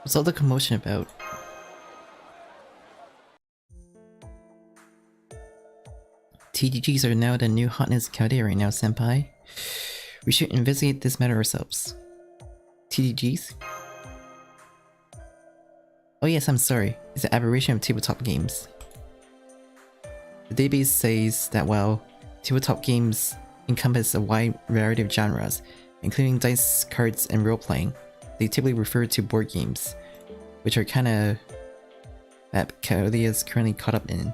What's all the commotion about? TDGs are now the new hotness Calodia right now, senpai. We should investigate this matter ourselves. TDGs? Oh yes, I'm sorry. It's an aberration of tabletop games. The database says that while tabletop games encompass a wide variety of genres, including dice, cards, and role-playing, they typically refer to board games, which are kinda that Calodia is currently caught up in.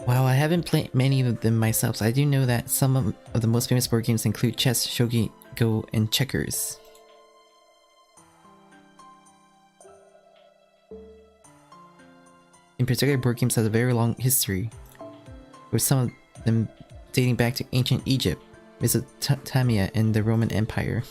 While I haven't played many of them myself, I do know that some of the most famous board games include chess, shogi, go, and checkers. In particular, board games have a very long history, with some of them dating back to ancient Egypt, Mesopotamia, and the Roman Empire.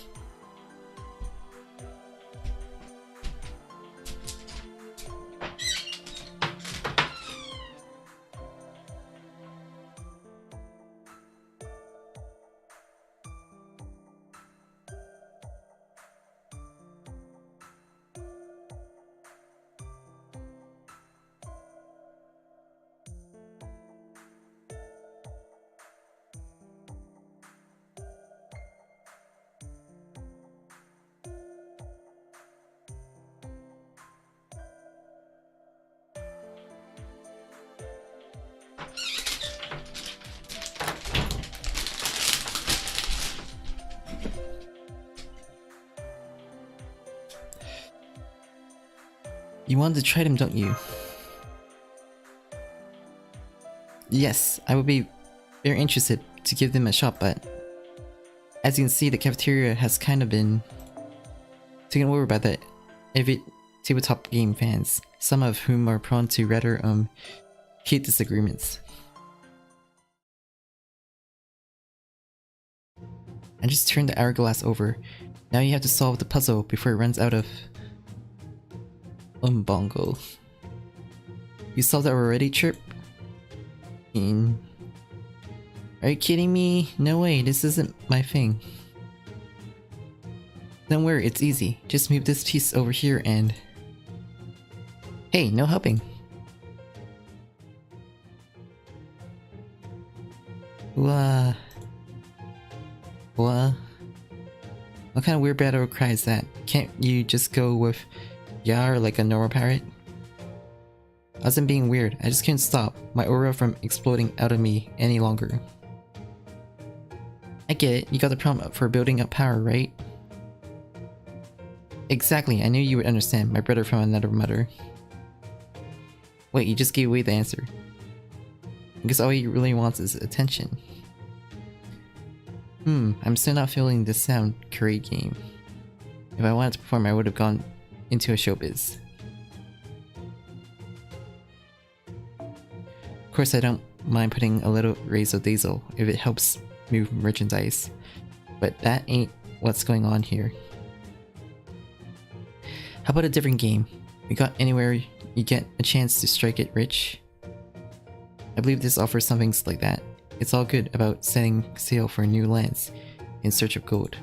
You wanted to try them, don't you? Yes, I would be very interested to give them a shot, but as you can see, the cafeteria has kind of been taken over by the avid tabletop game fans, some of whom are prone to rather heated disagreements. I just turned the hourglass over. Now you have to solve the puzzle before it runs out of bongo. You solved that already, Chirp? Are you kidding me? No way, this isn't my thing. Don't worry, it's easy. Just move this piece over here and... Hey, no helping. What kind of weird battle cry is that? Can't you just go with Yar like a normal parrot? I wasn't being weird, I just couldn't stop my aura from exploding out of me any longer. I get it, you got the prompt for building up power, right? Exactly, I knew you would understand, my brother from another mother. Wait, you just gave away the answer. I guess all he really wants is attention. I'm still not feeling the sound curate game. If I wanted to perform, I would have gone into a showbiz. Of course, I don't mind putting a little razzle dazzle if it helps move merchandise, but that ain't what's going on here. How about a different game? We got anywhere you get a chance to strike it rich? I believe this offers some things like that. It's all good about setting sail for new lands in search of gold.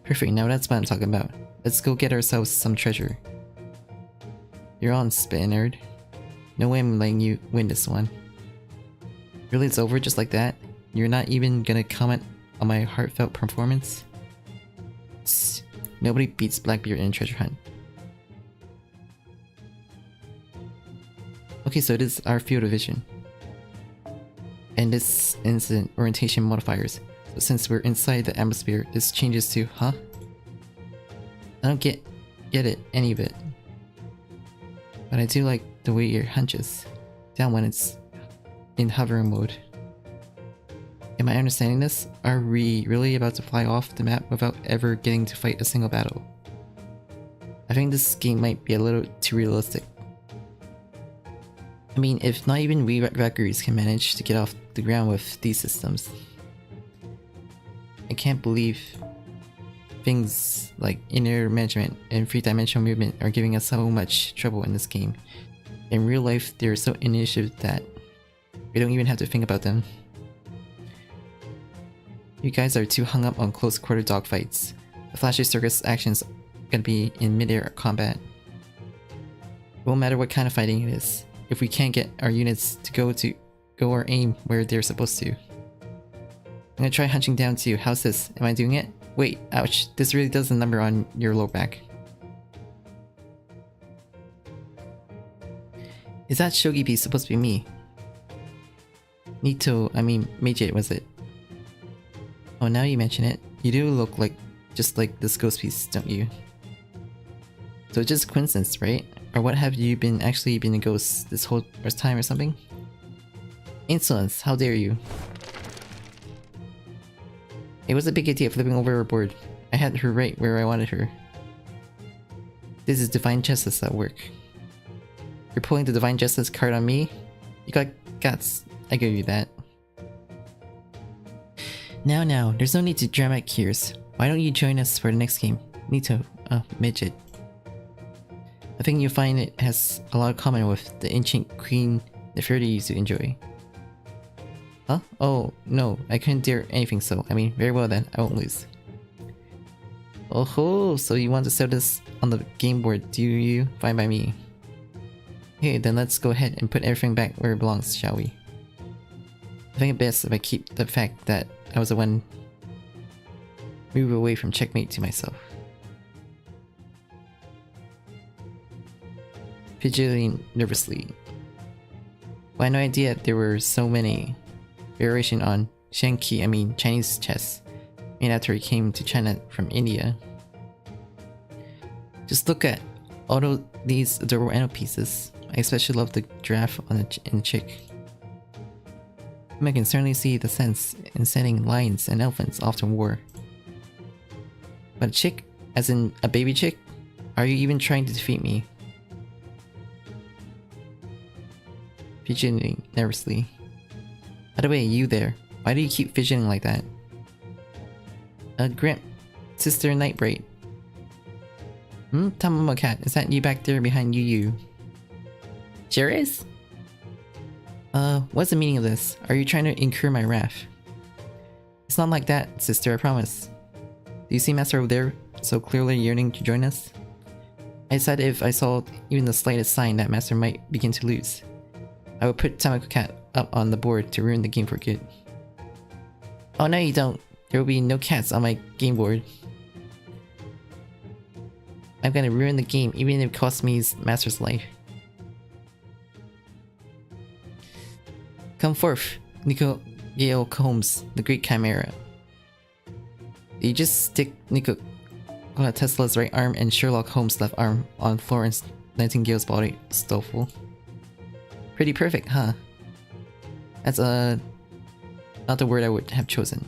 Perfect, now that's what I'm talking about. Let's go get ourselves some treasure. You're on, Spinard. No way I'm letting you win this one. Really, it's over just like that? You're not even gonna comment on my heartfelt performance? Tss, nobody beats Blackbeard in a treasure hunt. Okay, so this is our field of vision. And this incident orientation modifiers. So since we're inside the atmosphere, this changes to, huh? I don't get it, any of it. But I do like the way your hunches down when it's in hovering mode. Am I understanding this? Are we really about to fly off the map without ever getting to fight a single battle? I think this game might be a little too realistic. I mean, if not even we wreckers can manage to get off the ground with these systems. I can't believe things like inner management and three-dimensional movement are giving us so much trouble in this game. In real life, they're so initiative that we don't even have to think about them. You guys are too hung up on close quarter dogfights. The flashy circus action's gonna be in mid-air combat. It won't matter what kind of fighting it is, if we can't get our units to go or aim where they're supposed to. I'm gonna try hunching down to you. How's this? Am I doing it? Wait, ouch, this really does a number on your lower back. Is that shogi piece supposed to be me? Magia, was it? Oh, now you mention it. You do look like just like this ghost piece, don't you? So it's just coincidence, right? Or what, have you actually been a ghost this whole time or something? Insolence, how dare you? It was a big idea flipping over her board. I had her right where I wanted her. This is divine justice at work. You're pulling the divine justice card on me? You got guts. I give you that. Now, there's no need to dramatic tears. Why don't you join us for the next game? Midget. I think you'll find it has a lot of common with the ancient Queen Nefertiti used to enjoy. Huh? Oh, no, I couldn't dare anything so. Very well then, I won't lose. Oh ho, so you want to sell this on the game board, do you? Fine by me. Okay, then let's go ahead and put everything back where it belongs, shall we? I think it's best if I keep the fact that I was the one move away from checkmate to myself. Fidgeting nervously. Well, I had no idea there were so many variation on Shenki, Chinese chess, made after he came to China from India. Just look at all these adorable animal pieces. I especially love the giraffe in the chick. I can certainly see the sense in sending lions and elephants off to war. But a chick? As in a baby chick? Are you even trying to defeat me? Fidgeting nervously. By the way, you there. Why do you keep fidgeting like that? Grimp. Sister Nightbright. Tamamo Cat, is that you back there behind you? Sure is. What's the meaning of this? Are you trying to incur my wrath? It's not like that, sister, I promise. Do you see Master over there, so clearly yearning to join us? I decided if I saw even the slightest sign that Master might begin to lose, I would put Tamako Cat up on the board to ruin the game for good. Oh no you don't. There will be no cats on my game board. I'm gonna ruin the game even if it costs me Master's life. Come forth, Nikola Holmes, the great chimera. Did you just stick Nikola Tesla's right arm and Sherlock Holmes' left arm on Florence Nightingale's body, Stoffel? Pretty perfect, huh? That's not the word I would have chosen.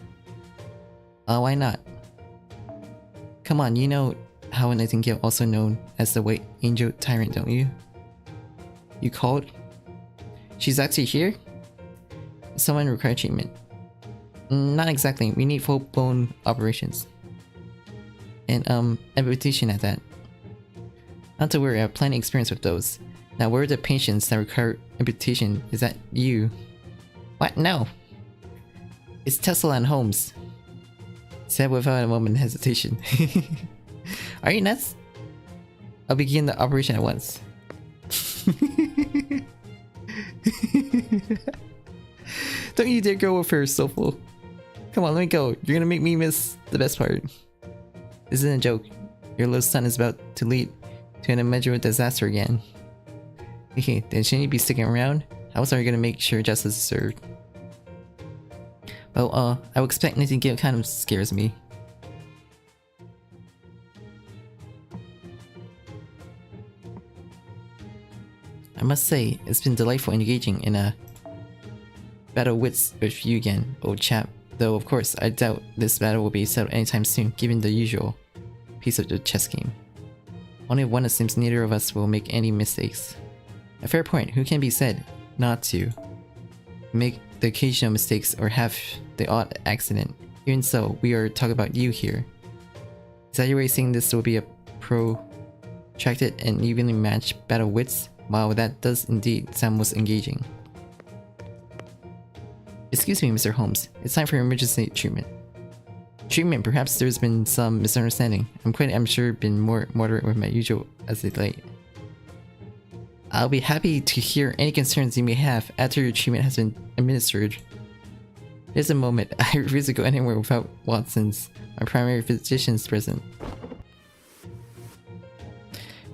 Why not? Come on, you know how a Nightingale, also known as the White Angel Tyrant, don't you? You called? She's actually here? Someone require treatment. Not exactly, we need full-blown operations. And amputation at that. Not to worry, I have plenty of experience with those. Now where are the patients that require amputation? Is that you? What? No! It's Tesla and Holmes. Said without a moment of hesitation. Are you nuts? I'll begin the operation at once. Don't you dare go with her, Stoffel. Come on, let me go. You're gonna make me miss the best part. This isn't a joke. Your little son is about to lead to an immeasurable disaster again. Okay, then shouldn't you be sticking around? How else are you gonna make sure justice is served? Well, I would expect Nightingale kind of scares me. I must say, it's been delightful engaging in a battle wits with you again, old chap. Though of course, I doubt this battle will be settled anytime soon, given the usual piece of the chess game. Only one assumes neither of us will make any mistakes. A fair point, who can be said not to make the occasional mistakes or have the odd accident? Even so, we are talking about you here. Is that your way saying this will be a protracted and evenly matched battle wits? Wow, that does indeed sound most engaging. Excuse me, Mr. Holmes. It's time for your emergency treatment. treatment, perhaps there's been some misunderstanding. I'm sure been more moderate with my usual as of late. I'll be happy to hear any concerns you may have after your treatment has been administered. There's a moment. I refuse to go anywhere without Watson's, my primary physician's present.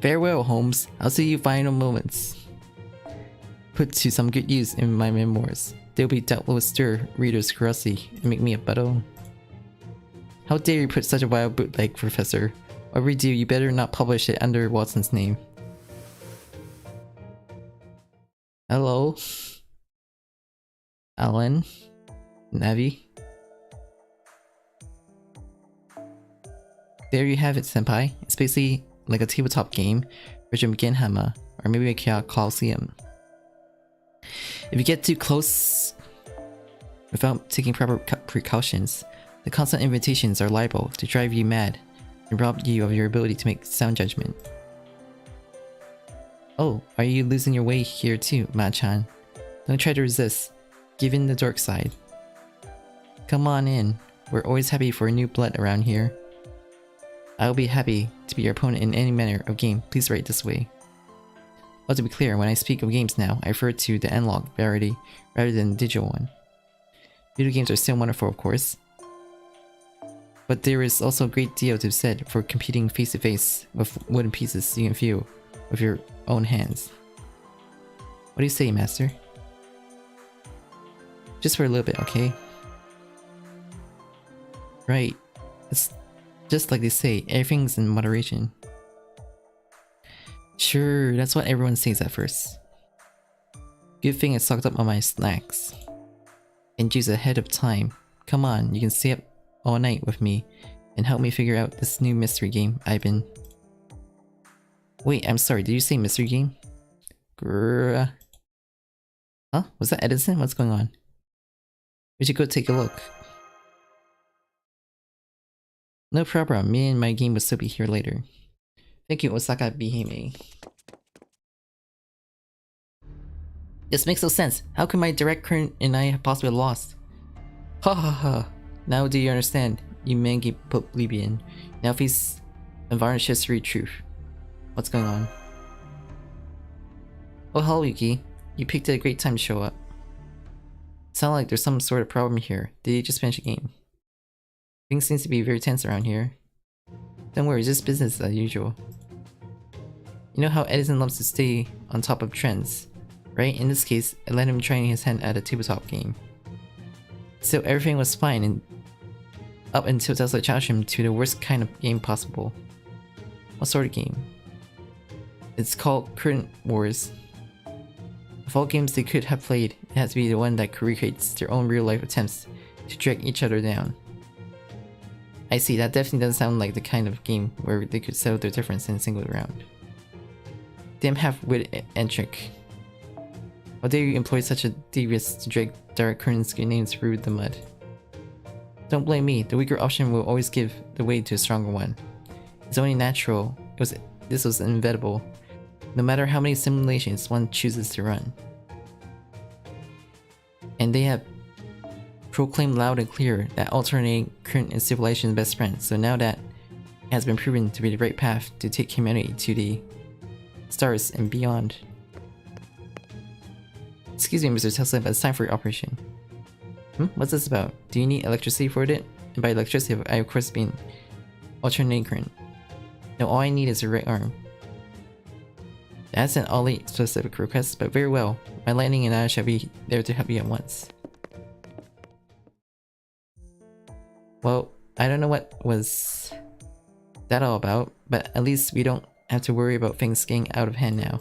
Farewell, Holmes. I'll see you final moments. Put to some good use in my memoirs. They'll be doubtless stir readers' curiosity and make me a button. How dare you put such a wild bootleg, Professor? Whatever you do, you better not publish it under Watson's name. Hello? Alan? Navi? There you have it, senpai. It's basically like a tabletop game, version of Genhama, or maybe a Colosseum. If you get too close without taking proper precautions, the constant invitations are liable to drive you mad and rob you of your ability to make sound judgment. Oh, are you losing your way here too, Ma-chan? Don't try to resist. Give in the dark side. Come on in. We're always happy for new blood around here. I'll be happy to be your opponent in any manner of game. Please write this way. Well, to be clear, when I speak of games now, I refer to the analog variety rather than the digital one. Video games are still wonderful, of course, but there is also a great deal to be said for competing face to face with wooden pieces you can feel with your own hands. What do you say, Master? Just for a little bit, okay? Right. It's just like they say, everything's in moderation. Sure, that's what everyone says at first. Good thing I stocked up on my snacks. And juice ahead of time. Come on, you can stay up all night with me and help me figure out this new mystery game I've been... Wait, I'm sorry, did you say mystery game? Grrrr. Huh? Was that Edison? What's going on? We should go take a look. No problem, me and my game will still be here later. Thank you, Osaka Bihime. This makes no sense. How could my direct current and I have possibly lost? Ha ha ha. Now do you understand, you mangy plebeian? Now face unvarnished history truth. What's going on? Oh hello, Yuki. You picked a great time to show up. Sound like there's some sort of problem here. Did you just finish a game? Things seems to be very tense around here. Don't worry, it's just business as usual. You know how Edison loves to stay on top of trends, right? In this case, I let him trying his hand at a tabletop game. So everything was fine and up until Tesla challenged him to the worst kind of game possible. What sort of game? It's called Current Wars. Of all games they could have played, it has to be the one that recreates their own real-life attempts to drag each other down. I see, that definitely doesn't sound like the kind of game where they could settle their difference in a single round. Damn half-wit and trick. How dare you employ such a devious to drag Dark Current's names through the mud? Don't blame me, the weaker option will always give the way to a stronger one. It's only natural, this was inevitable, no matter how many simulations one chooses to run. And they have proclaimed loud and clear that alternating current and civilization is best friend, so now that it has been proven to be the right path to take humanity to the stars and beyond. Excuse me, Mr. Tesla, but it's time for your operation. What's this about? Do you need electricity for it? And by electricity, I of course mean alternating current. No, all I need is your right arm. That's an oddly specific request, but very well. My lightning and I shall be there to help you at once. Well, I don't know what was that all about, but at least we don't have to worry about things getting out of hand now.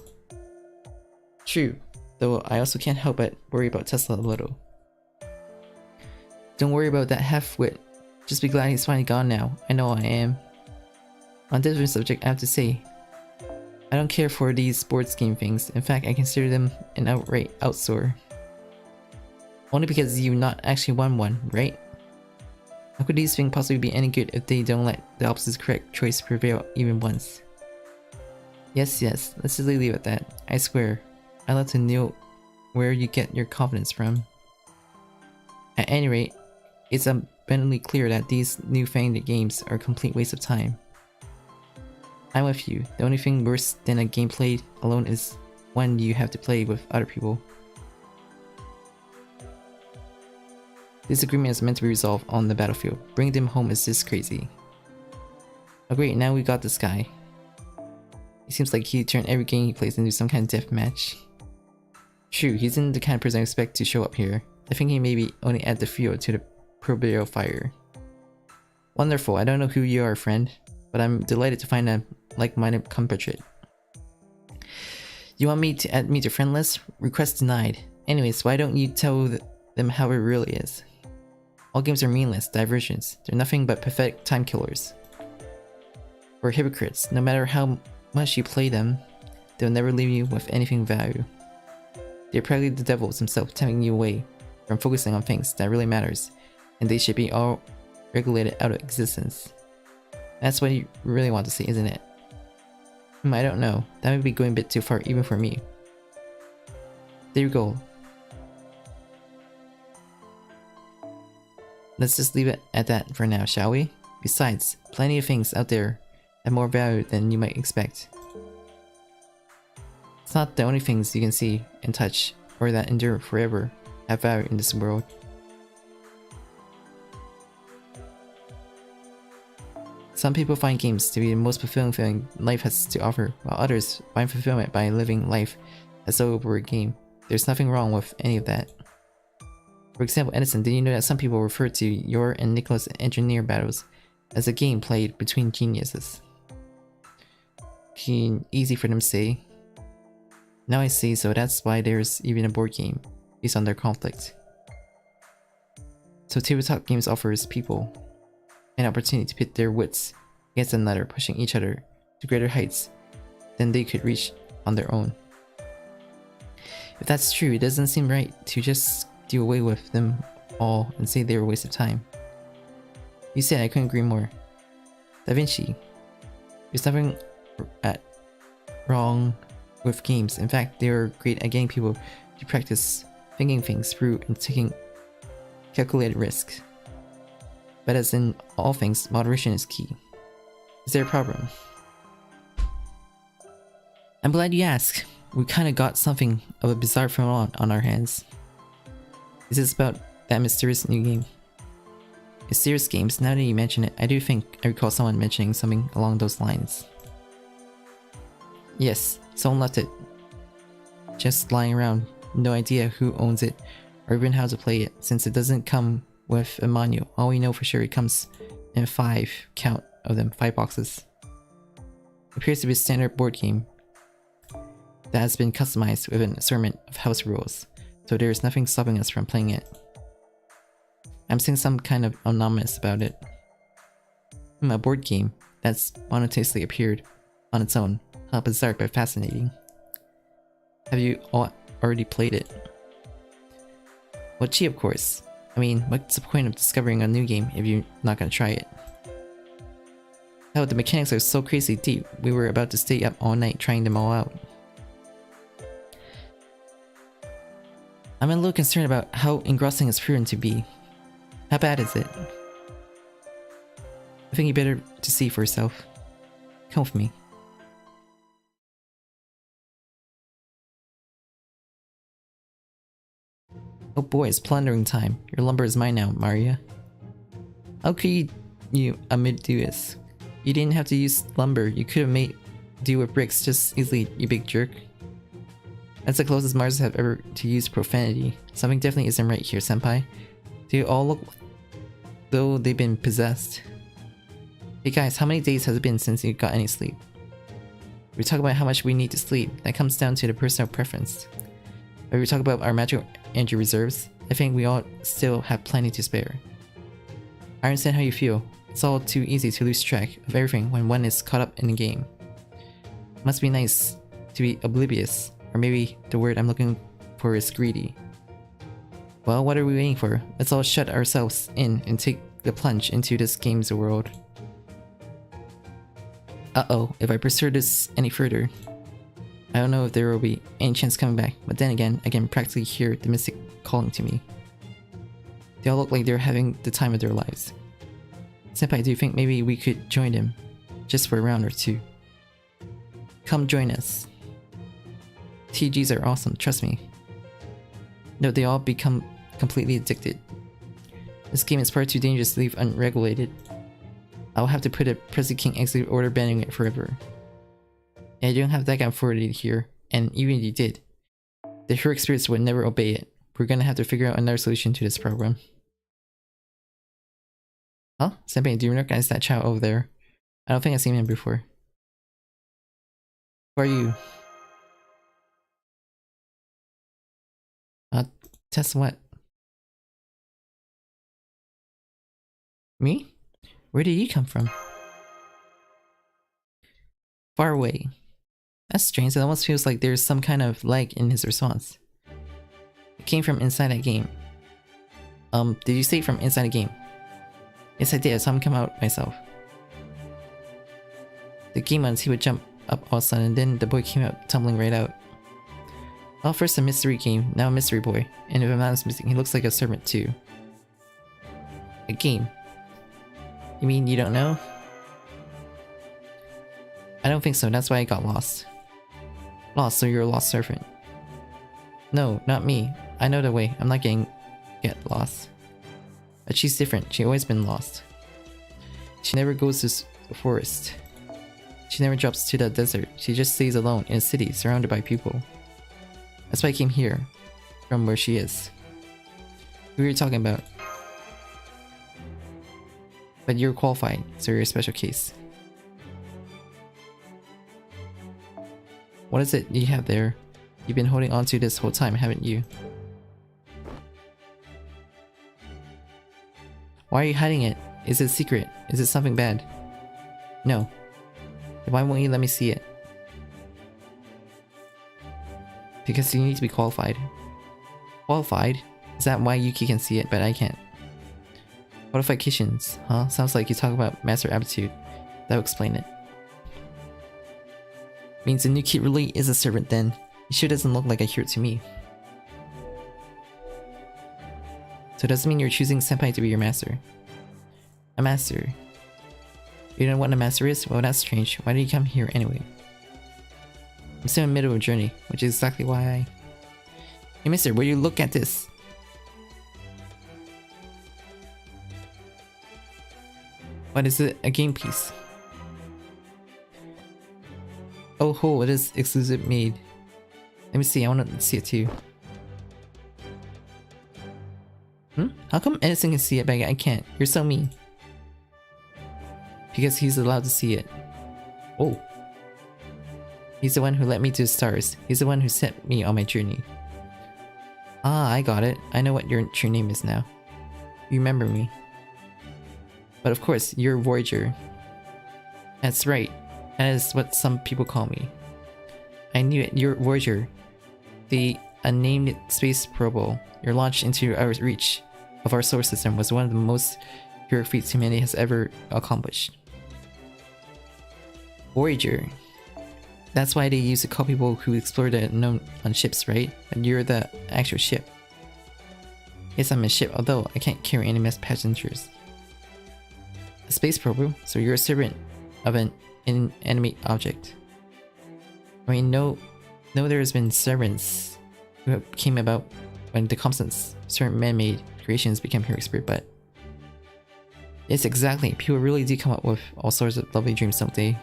True, though I also can't help but worry about Tesla a little. Don't worry about that half-wit. Just be glad he's finally gone now. I know I am. On a different subject, I have to say, I don't care for these sports game things. In fact, I consider them an outright outsore. Only because you not actually won one, right? How could these things possibly be any good if they don't let the opposite correct choice prevail even once? Yes, let's just leave it at that. I swear, I'd love to know where you get your confidence from. At any rate, it's a abundantly clear that these newfangled games are a complete waste of time. I'm with you. The only thing worse than a game played alone is one you have to play with other people. This agreement is meant to be resolved on the battlefield. Bringing them home is just crazy. Oh great, now we got this guy. It seems like he turned every game he plays into some kind of death match. True, he isn't the kind of person I expect to show up here. I think he maybe only add the fuel to the proverbial fire. Wonderful, I don't know who you are, friend, but I'm delighted to find a like-minded compatriot. You want me to add me to friend list? Request denied. Anyways, why don't you tell them how it really is? All games are meaningless, diversions. They're nothing but pathetic time killers. We're hypocrites. No matter how much you play them, they'll never leave you with anything of value. They're probably the devils themselves tempting you away from focusing on things that really matters, and they should be all regulated out of existence. That's what you really want to see, isn't it? I don't know. That may be going a bit too far even for me. There you go. Let's just leave it at that for now, shall we? Besides, plenty of things out there have more value than you might expect. It's not the only things you can see and touch, or that endure forever, have value in this world. Some people find games to be the most fulfilling thing life has to offer, while others find fulfillment by living life as though it were a game. There's nothing wrong with any of that. For example, Edison, did you know that some people refer to your and Nicola's engineer battles as a game played between geniuses? Easy for them to say. Now I see, so that's why there's even a board game based on their conflict. So tabletop games offers people an opportunity to pit their wits against another, pushing each other to greater heights than they could reach on their own. If that's true, it doesn't seem right to just do away with them all and say they were a waste of time. You said, I couldn't agree more. Da Vinci. There's nothing wrong with games. In fact, they are great at getting people to practice thinking things through and taking calculated risks. But as in all things, moderation is key. Is there a problem? I'm glad you asked. We kinda got something of a bizarre phenomenon on our hands. Is this about that mysterious new game? Mysterious games, now that you mention it, I do think I recall someone mentioning something along those lines. Yes, someone left it just lying around, no idea who owns it or even how to play it, since it doesn't come with a manual. All we know for sure, it comes in 5, count of them, 5 boxes. It appears to be a standard board game that has been customized with an assortment of house rules, so there is nothing stopping us from playing it. I'm seeing some kind of anomalous about it. A board game that's spontaneously appeared on its own. How bizarre but fascinating. Have you all already played it? Well, gee, of course. I mean, what's the point of discovering a new game if you're not gonna try it? Hell, the mechanics are so crazy deep, we were about to stay up all night trying them all out. I'm a little concerned about how engrossing it's proven to be. How bad is it? I think you better to see for yourself. Come with me. Oh boy, it's plundering time. Your lumber is mine now, Maria. How could you do this? You didn't have to use lumber. You could have made do with bricks just easily, you big jerk. That's the closest Mars have ever to use profanity. Something definitely isn't right here, senpai. They all look though they've been possessed. Hey guys, how many days has it been since you got any sleep? We talk about how much we need to sleep. That comes down to the personal preference. But we talk about our magic energy reserves. I think we all still have plenty to spare. I understand how you feel. It's all too easy to lose track of everything when one is caught up in a game. It must be nice to be oblivious, or maybe the word I'm looking for is greedy. Well, what are we waiting for? Let's all shut ourselves in and take the plunge into this game's world. Uh-oh, if I pursue this any further, I don't know if there will be any chance coming back, but then again, I can practically hear the mystic calling to me. They all look like they're having the time of their lives. Senpai, do you think maybe we could join them? Just for a round or two. Come join us. TGs are awesome, trust me. No, they all become completely addicted. This game is far too dangerous to leave unregulated. I'll have to put a President King executive order banning it forever. Yeah, you don't have that guy forwarded here, and even if you did, the heroic spirits would never obey it. We're gonna have to figure out another solution to this problem. Huh? Senpai, do you recognize that child over there? I don't think I've seen him before. Who are you? Test what? Me? Where did you come from? Far away. That's strange, it almost feels like there's some kind of lag in his response. It came from inside that game. Did you say from inside a game? Yes, I did, I saw him come out myself. The game once he would jump up all of a sudden, and then the boy came out tumbling right out. Well, first a mystery game, now a mystery boy. And if I'm not mistaken, he looks like a servant too. A game? You mean you don't know? I don't think so, that's why I got lost. Lost, so you're a lost servant. No, not me. I know the way, I'm not get lost. But she's different, she's always been lost. She never goes to the forest. She never drops to the desert, she just stays alone in a city surrounded by people. That's why I came here, from where she is. Who are you talking about? But you're qualified, so you're a special case. What is it you have there? You've been holding on to this whole time, haven't you? Why are you hiding it? Is it a secret? Is it something bad? No. Then why won't you let me see it? Because you need to be qualified. Qualified? Is that why Yuki can see it, but I can't? Qualifications, huh? Sounds like you talk about master aptitude. That'll explain it. Means the new kid really is a servant then. He sure doesn't look like a hero to me. So does it mean you're choosing Senpai to be your master? A master? You don't know what a master is? Well, that's strange. Why did you come here anyway? I'm still in the middle of a journey, which is exactly why I... Hey mister, will you look at this? What is it? A game piece? Oh ho, it is exclusive made. Let me see, I want to see it too. How come Edison can see it but I can't? You're so mean. Because he's allowed to see it. Oh. He's the one who led me to the stars. He's the one who set me on my journey. Ah, I got it. I know what your true name is now. You remember me. But of course, you're Voyager. That's right. That is what some people call me. I knew it. You're Voyager. The unnamed space probe you're launched into our reach of our solar system was one of the most heroic feats humanity has ever accomplished. Voyager. That's why they used to call people who explore the unknown on ships, right? But you're the actual ship. Yes, I'm a ship, although I can't carry any mass passengers. A space probe, so you're a servant of an inanimate object. I mean, no, there's been servants who came about when the constants, certain man-made creations became heroic spirit, but... Yes, exactly, people really do come up with all sorts of lovely dreams, don't they?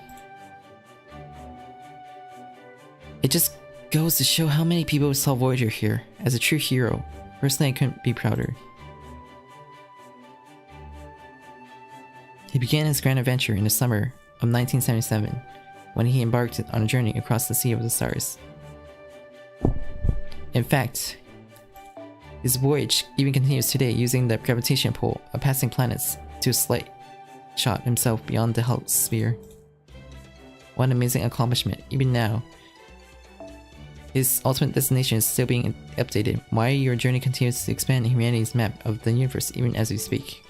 It just goes to show how many people saw Voyager here as a true hero. Personally, I couldn't be prouder. He began his grand adventure in the summer of 1977 when he embarked on a journey across the Sea of the Stars. In fact, his voyage even continues today using the gravitation pull of passing planets to slight shot himself beyond the Hulk sphere. What an amazing accomplishment, even now. His ultimate destination is still being updated. Why your journey continues to expand humanity's map of the universe even as we speak.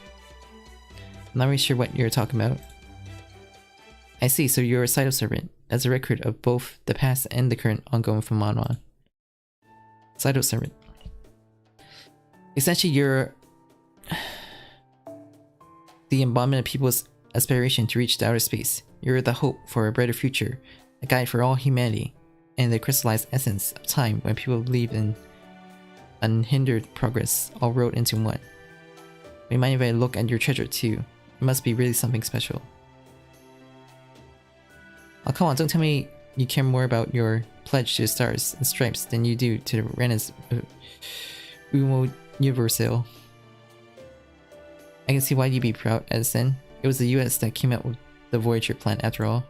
I'm not really sure what you're talking about. I see, so you're a Cyto servant. That's a record of both the past and the current ongoing phenomenon. Cyto servant. Essentially, you're the embodiment of people's aspiration to reach the outer space. You're the hope for a brighter future, a guide for all humanity, and the crystallized essence of time when people believe in unhindered progress, all rolled into one. Would you mind if I look at your treasure too? It must be really something special. Oh, come on, don't tell me you care more about your pledge to the stars and stripes than you do to the Renna's universal. I can see why you'd be proud, Edison. It was the US that came up with the Voyager plan after all.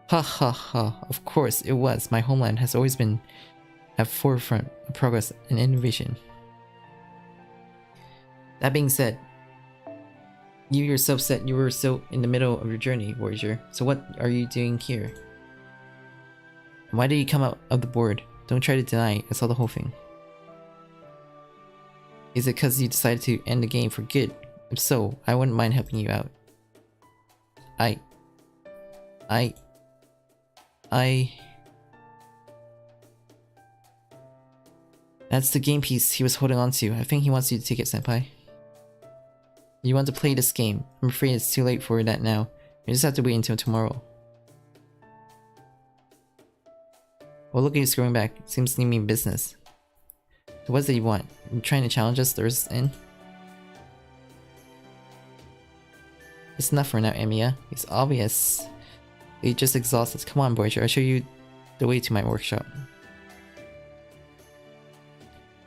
Ha ha ha, of course it was. My homeland has always been at forefront of progress and innovation. That being said, you yourself said you were still in the middle of your journey, Voyager. So what are you doing here? And why did you come out of the board? Don't try to deny I saw the whole thing. Is it because you decided to end the game for good? If so, I wouldn't mind helping you out. That's the game piece he was holding on to. I think he wants you to take it, Senpai. You want to play this game. I'm afraid it's too late for that now. You just have to wait until tomorrow. Well, look at you scrolling back. Seems to mean business. So what does he want? You trying to challenge us in? It's enough for now, Emiya. It's obvious. You're just exhausted. Come on, Voyager. I'll show you the way to my workshop.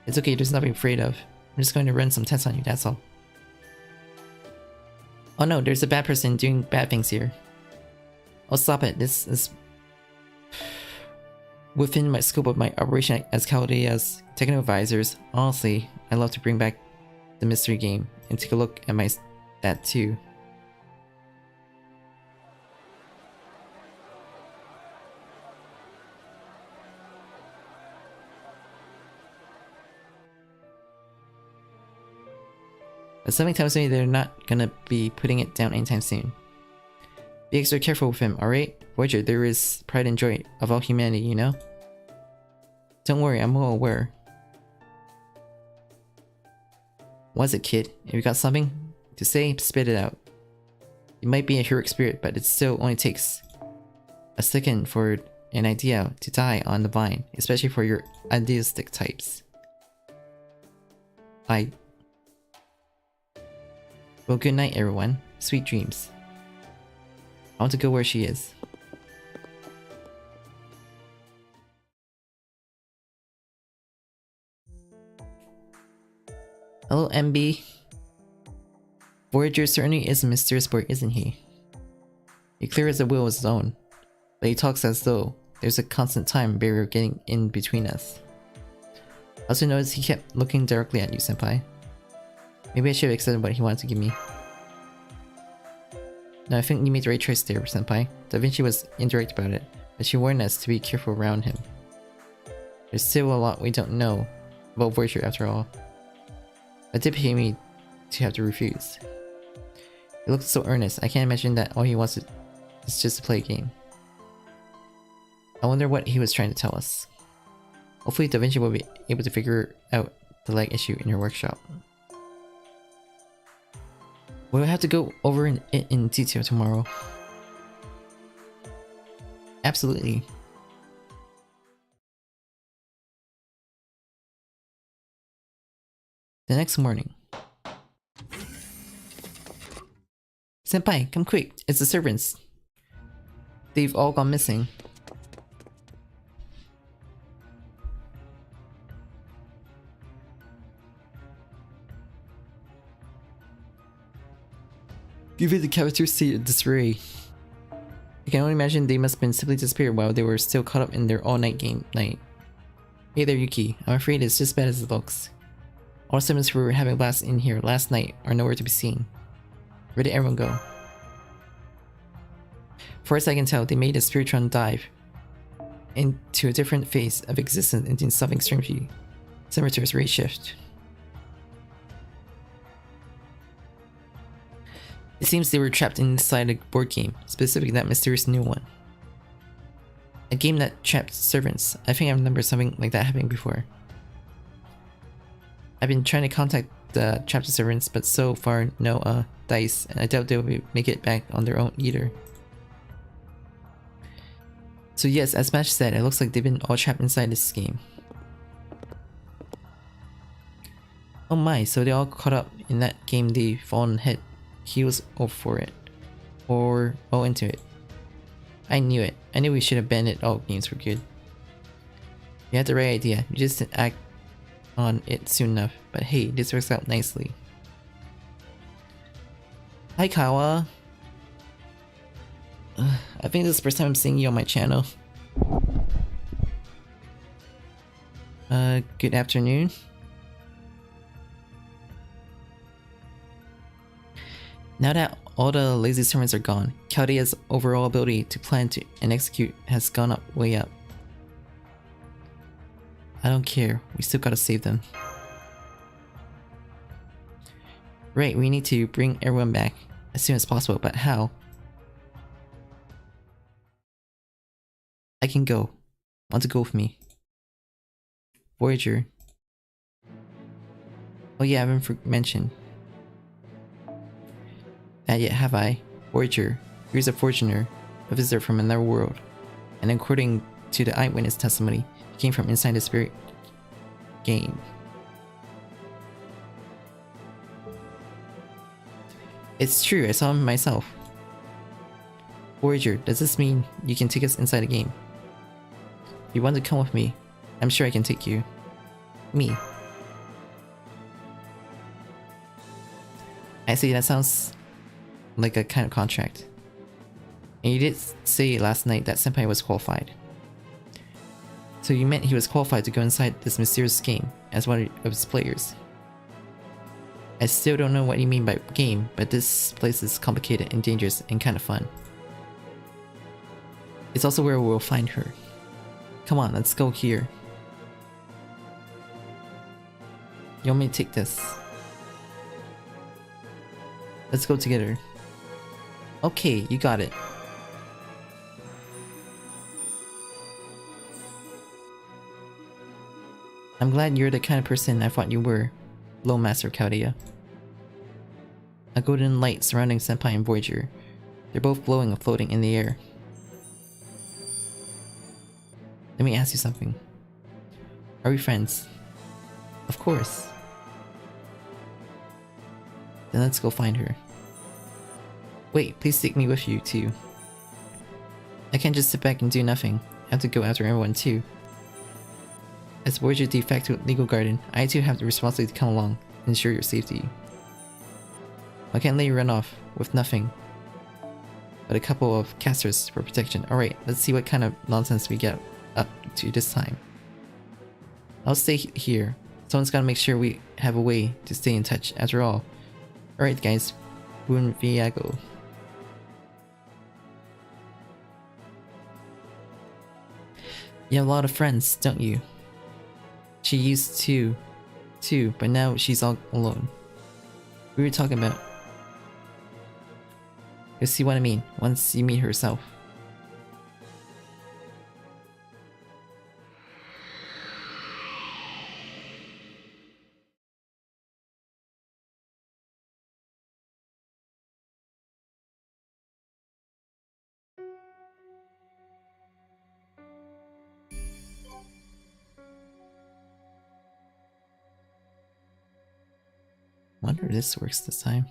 It's okay, there's nothing afraid of. I'm just going to run some tests on you, that's all. Oh no, there's a bad person doing bad things here. Oh, stop it. This is within my scope of my operation as Calodia's technical advisors. Honestly, I'd love to bring back the mystery game and take a look at that too. But something tells me they're not gonna be putting it down anytime soon. Be extra careful with him, alright? Voyager, there is pride and joy of all humanity, you know? Don't worry, I'm well aware. What's it, kid? If you got something to say, spit it out. You might be a heroic spirit, but it still only takes a second for an idea to die on the vine, especially for your idealistic types. Well, good night, everyone. Sweet dreams. I want to go where she is. Hello, MB. Voyager certainly is a mysterious boy, isn't he? He clears the will of his own, but he talks as though there's a constant time barrier getting in between us. I also noticed he kept looking directly at you, Senpai. Maybe I should have accepted what he wanted to give me. No, I think you made the right choice there, Senpai. Da Vinci was indirect about it, but she warned us to be careful around him. There's still a lot we don't know about Voyager after all. It did pay me to have to refuse. He looked so earnest, I can't imagine that all he wants is just to play a game. I wonder what he was trying to tell us. Hopefully Da Vinci will be able to figure out the lag issue in your workshop. We'll have to go over it in detail tomorrow. Absolutely. The next morning. Senpai, come quick, it's the servants. They've all gone missing. Give it the character's state of disarray. I can only imagine they must have been simply disappeared while they were still caught up in their all-night game night. Hey there, Yuki. I'm afraid it's just as bad as it looks. All the servants who were having a blast in here last night are nowhere to be seen. Where did everyone go? Far as I can tell, they made a Spiritron dive into a different phase of existence and did something strangely similar to its rate shift. It seems they were trapped inside a board game, specifically that mysterious new one. A game that trapped servants. I think I remember something like that happening before. I've been trying to contact the chapter servants, but so far no dice, and I doubt they'll make it back on their own either. So yes, as Match said, it looks like they've been all trapped inside this game. Oh my, so they all caught up in that game they fallen head heels over for it. Or all into it. I knew it. I knew we should have banned it all games for good. You had the right idea, you just didn't act on it soon enough. But hey, this works out nicely. Hi Kawa! I think this is the first time I'm seeing you on my channel. Good afternoon. Now that all the lazy servants are gone, Calodia's overall ability to plan and execute has gone up, way up. I don't care, we still gotta save them. Right, we need to bring everyone back as soon as possible, but how? I can go. Want to go with me? Voyager. Oh yeah, I haven't mentioned that yet, have I? Voyager. Here's a fortuner, a visitor from another world. And according to the eyewitness testimony, he came from inside the spirit game. It's true, I saw him myself. Voyager, does this mean you can take us inside the game? If you want to come with me, I'm sure I can take you. Me. I see, that sounds like a kind of contract. And you did say last night that Senpai was qualified. So you meant he was qualified to go inside this mysterious game as one of its players. I still don't know what you mean by game, but this place is complicated and dangerous and kind of fun. It's also where we'll find her. Come on, let's go here. You want me to take this? Let's go together. Okay, you got it. I'm glad you're the kind of person I thought you were, Low Master Calodia. A golden light surrounding Senpai and Voyager. They're both glowing and floating in the air. Let me ask you something. Are we friends? Of course. Then let's go find her. Wait, please take me with you too. I can't just sit back and do nothing. I have to go after everyone too. As Voyager's de facto legal guardian, I too have the responsibility to come along and ensure your safety. I can't let you run off with nothing but a couple of casters for protection. Alright, let's see what kind of nonsense we get up to this time. I'll stay here. Someone's gotta make sure we have a way to stay in touch after all. Alright guys, fraynvgm. You have a lot of friends, don't you? She used to, too, but now she's all alone. We were talking about... You'll see what I mean once you meet herself. Wonder if this works this time.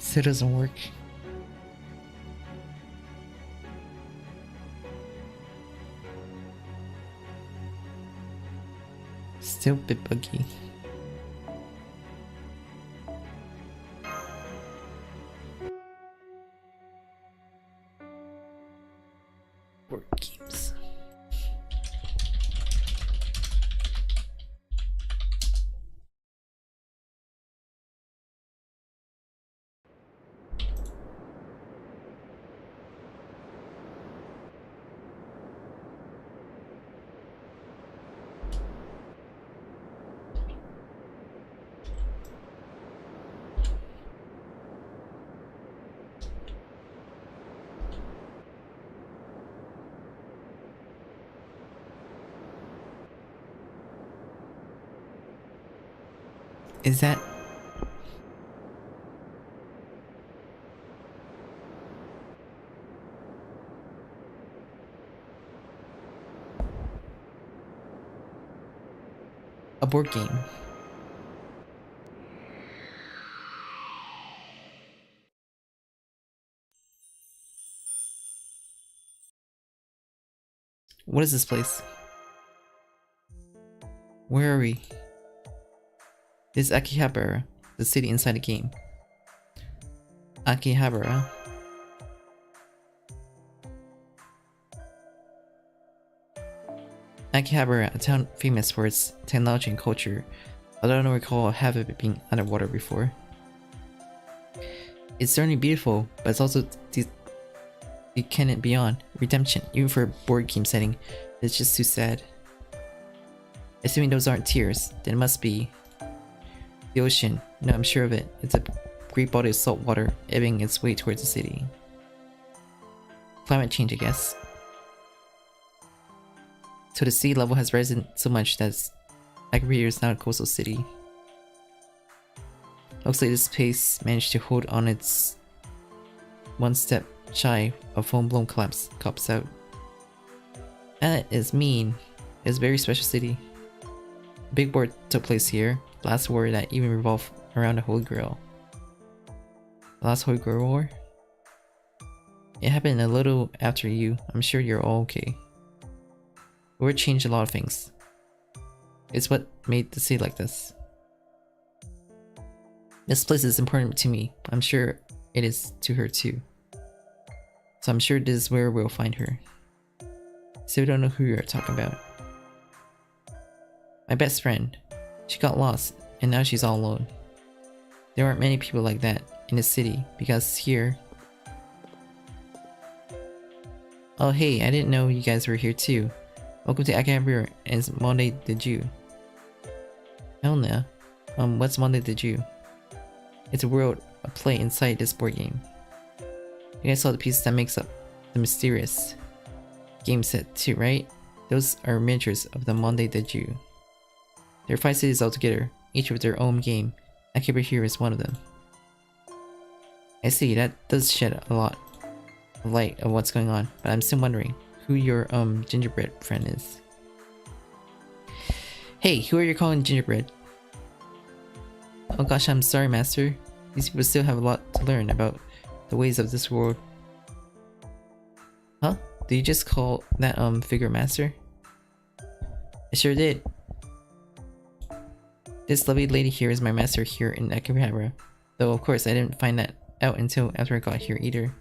Still doesn't work. Still a bit buggy. Board games. Is that a board game? What is this place? Where are we? This is Akihabara, the city inside the game. Akihabara. Akihabara, a town famous for its technology and culture, although I don't recall having it being underwater before. It's certainly beautiful, but it's also decadent beyond redemption, even for a board game setting. It's just too sad. Assuming those aren't tears, then it must be the ocean. No, I'm sure of it. It's a great body of salt water ebbing its way towards the city. Climate change, I guess. So the sea level has risen so much that Habriiel is now a coastal city. Looks like this place managed to hold on its one step shy of full-blown collapse cops out. That is mean. It's a very special city. A big war took place here. The last war that even revolved around the Holy Grail. The last Holy Grail war? It happened a little after you. I'm sure you're all okay. The war changed a lot of things. It's what made the city like this. This place is important to me. I'm sure it is to her too. So I'm sure this is where we'll find her. So we don't know who you're talking about. My best friend. She got lost, and now she's all alone. There aren't many people like that in the city, because here... Oh hey, I didn't know you guys were here too. Welcome to Akihabara and Monday the Jew. Hell no. What's Monday the Jew? It's a world, a play inside this board game. You guys saw the pieces that makes up the mysterious game set too, right? Those are miniatures of the Monday the Jew. There are 5 cities altogether, each with their own game. Akihabara here is one of them. I see, that does shed a lot of light of what's going on, but I'm still wondering who your gingerbread friend is. Hey, who are you calling gingerbread? Oh gosh, I'm sorry, master. These people still have a lot to learn about the ways of this world. Huh? Did you just call that figure master? I sure did. This lovely lady here is my master here in Akihabara. Though of course I didn't find that out until after I got here either.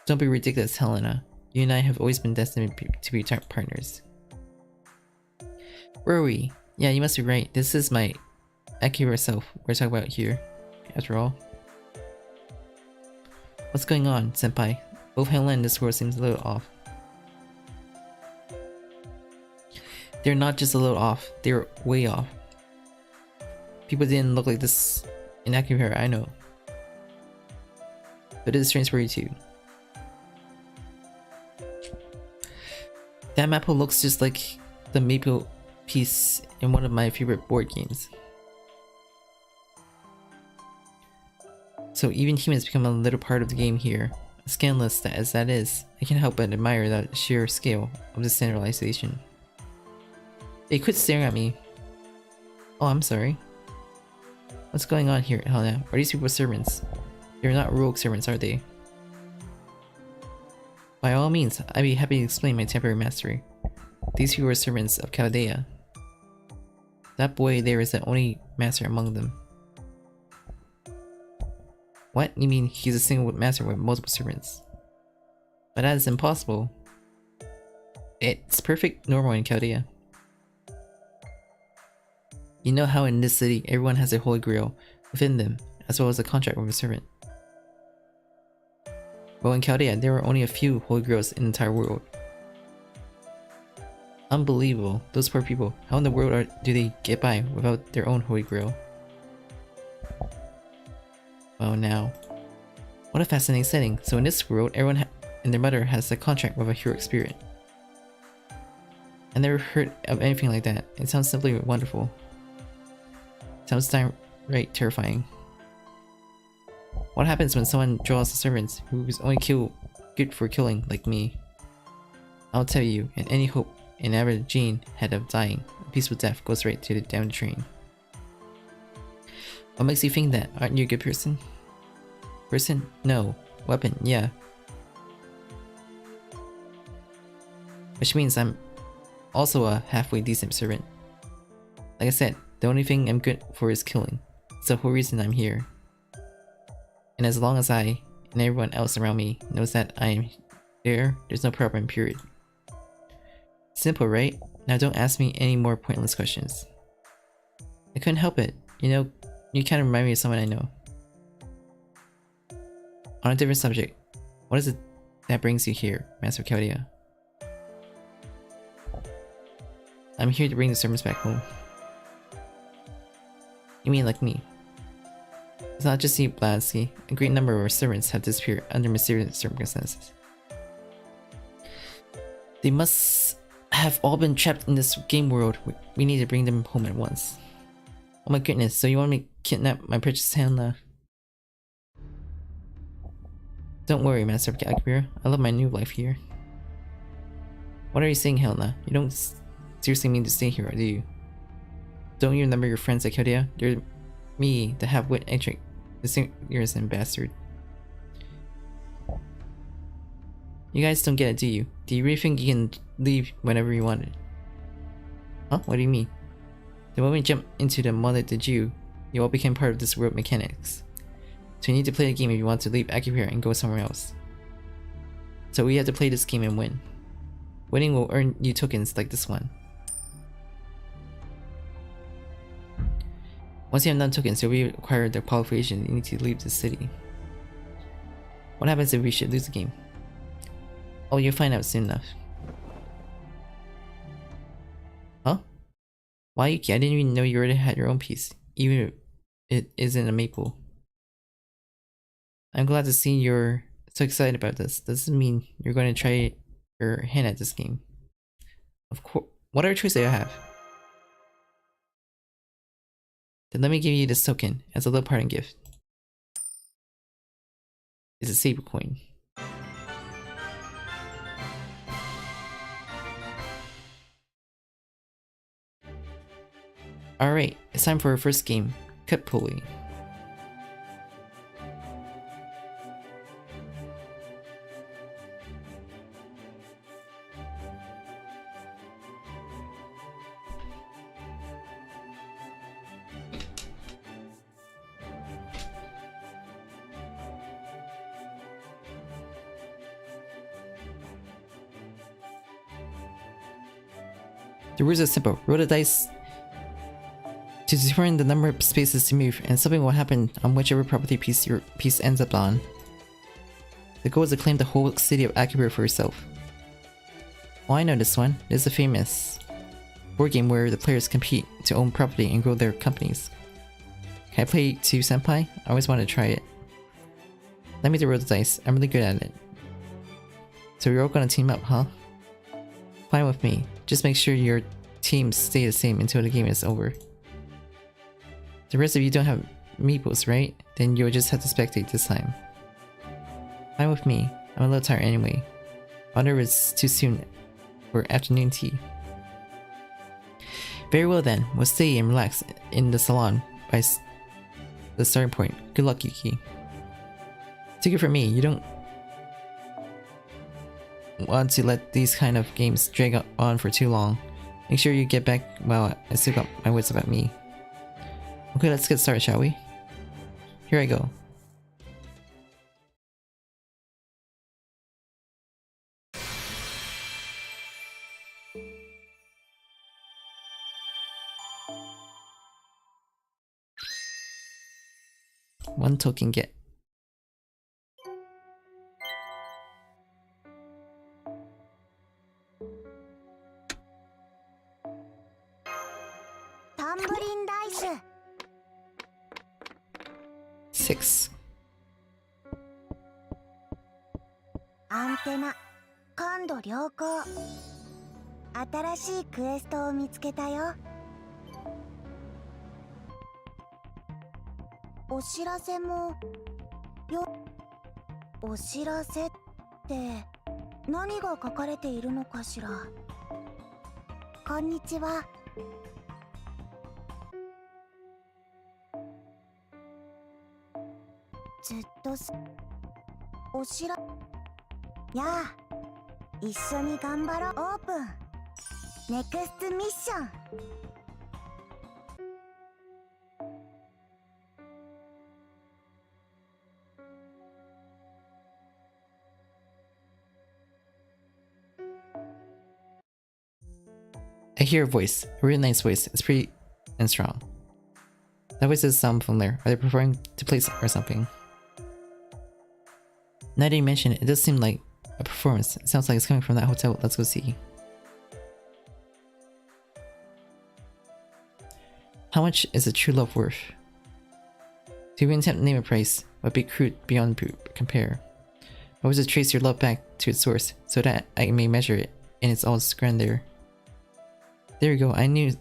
Don't be ridiculous, Helena. You and I have always been destined to be partners. Where are we? Yeah, you must be right. This is my Akihabara self we're talking about here, after all. What's going on, senpai? Both Helena and this world seems a little off. They're not just a little off, they're way off. People didn't look like this in Akihabara, I know. But it is strange for you too. That map looks just like the maple piece in one of my favorite board games. So even humans become a little part of the game here. Scandalous as that is, I can't help but admire the sheer scale of this centralization. Hey, quit staring at me. Oh, I'm sorry. What's going on here, Helena? Are these people servants? They're not rogue servants, are they? By all means, I'd be happy to explain my temporary mastery. These people are servants of Calodia. That boy there is the only master among them. What? You mean he's a single master with multiple servants? But that is impossible. It's perfect normal in Calodia. You know how in this city everyone has a holy grail within them, as well as a contract with a servant. Well, in Calodia, there are only a few holy grails in the entire world. Unbelievable. Those poor people. How in the world do they get by without their own holy grail? Oh, now. What a fascinating setting. So in this world, everyone and their mother has a contract with a heroic spirit. I never heard of anything like that. It sounds simply wonderful. Sounds downright terrifying. What happens when someone draws the servants who is only good for killing, like me? I'll tell you, and any hope an average gene had of dying, a peaceful death goes right to the down the drain. What makes you think that? Aren't you a good person? Person? No. Weapon? Yeah. Which means I'm also a halfway decent servant. Like I said, the only thing I'm good for is killing. It's the whole reason I'm here. And as long as I, and everyone else around me, knows that I'm there's no problem, period. Simple, right? Now don't ask me any more pointless questions. I couldn't help it. You know, you kind of remind me of someone I know. On a different subject, what is it that brings you here, Master Calodia? I'm here to bring the servants back home. You mean like me? It's not just you, Bladsky. A great number of our servants have disappeared under mysterious circumstances. They must have all been trapped in this game world. We need to bring them home at once. Oh my goodness, so you want me to kidnap my precious Helena? Don't worry, Master of Akira. I love my new life here. What are you saying, Helena? You don't seriously mean to stay here, do you? Don't you remember your friends at Calodia? They're me, the half-wit eccentric, the serious and bastard. You guys don't get it, do you? Do you really think you can leave whenever you want it? Huh? What do you mean? The moment you jump into the monolith Jew, you all became part of this world mechanics. So you need to play the game if you want to leave Akira and go somewhere else. So we have to play this game and win. Winning will earn you tokens like this one. Once you have non-tokens, you'll require the qualification you need to leave the city. What happens if we should lose the game? Oh, you'll find out soon enough. Huh? Why, Yuki? I didn't even know you already had your own piece, even if it isn't a maple. I'm glad to see you're so excited about this. Does this mean you're going to try your hand at this game? Of course. What other choice do I have? Then let me give you this token as a little parting gift. It's a saber coin. Alright, it's time for our first game, Cut Pulley. The rules are simple. Roll the dice to determine the number of spaces to move, and something will happen on whichever property piece your piece ends up on. The goal is to claim the whole city of Akira for yourself. Oh, I know this one. This is a famous board game where the players compete to own property and grow their companies. Can I play too, Senpai? I always wanted to try it. Let me roll the dice. I'm really good at it. So we're all gonna team up, huh? Fine with me. Just make sure your teams stay the same until the game is over. The rest of you don't have meeples, right? Then you'll just have to spectate this time. Fine with me. I'm a little tired anyway. I wonder if it's too soon for afternoon tea. Very well then. We'll stay and relax in the salon by the starting point. Good luck, Yuki. Take it from me. You don't want to let these kind of games drag on for too long. Make sure you get back while I still got my wits about me. Okay, let's get started, shall we? Here I go. One token get. Six. アンテナ感度良好。新しいクエストを見つけたよ。お知らせもよ。お知らせって何が書かれているのかしら。こんにちは。ずっとお知らやあ、一緒に頑張ろう。オープンネクストミッション。I hear a voice, a really nice voice. It's pretty and strong. That voice does sound familiar. Are they preferring to play or something? Now that you mention it, it does seem like a performance. It sounds like it's coming from that hotel. Let's go see. How much is a true love worth? To even attempt to name a price would be crude beyond compare. I was to trace your love back to its source so that I may measure it in its all grandeur. There you go. I knew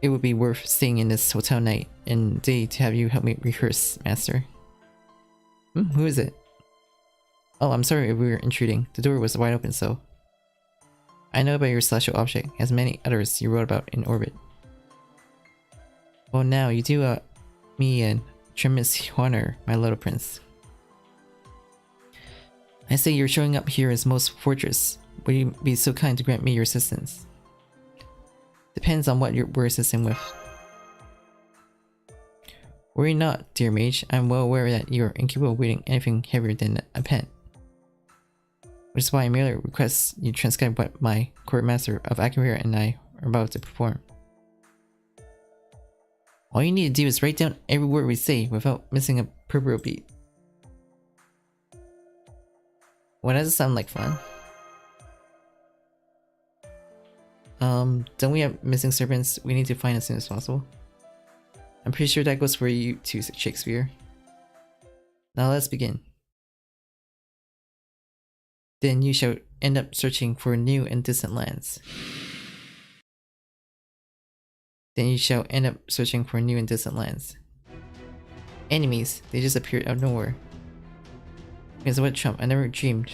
it would be worth staying in this hotel night and day to have you help me rehearse, Master. Who is it? Oh, I'm sorry if we were intruding. The door was wide open, so... I know about your celestial object, as many others you wrote about in orbit. Well now, you do me a tremendous honor, my little prince. I say you're showing up here as most fortress. Would you be so kind to grant me your assistance? Depends on what we're assisting with. Worry not, dear mage. I'm well aware that you're incapable of wielding anything heavier than a pen. Which is why I merely request you transcribe what my court master of Akira and I are about to perform. All you need to do is write down every word we say without missing a purple beat. Well, that doesn't sound like fun. Don't we have missing servants we need to find as soon as possible? I'm pretty sure that goes for you too, Shakespeare. Now let's begin. Then you shall end up searching for new and distant lands. Then you shall end up searching for new and distant lands. Enemies, they just appeared out of nowhere. Because what Trump, I never dreamed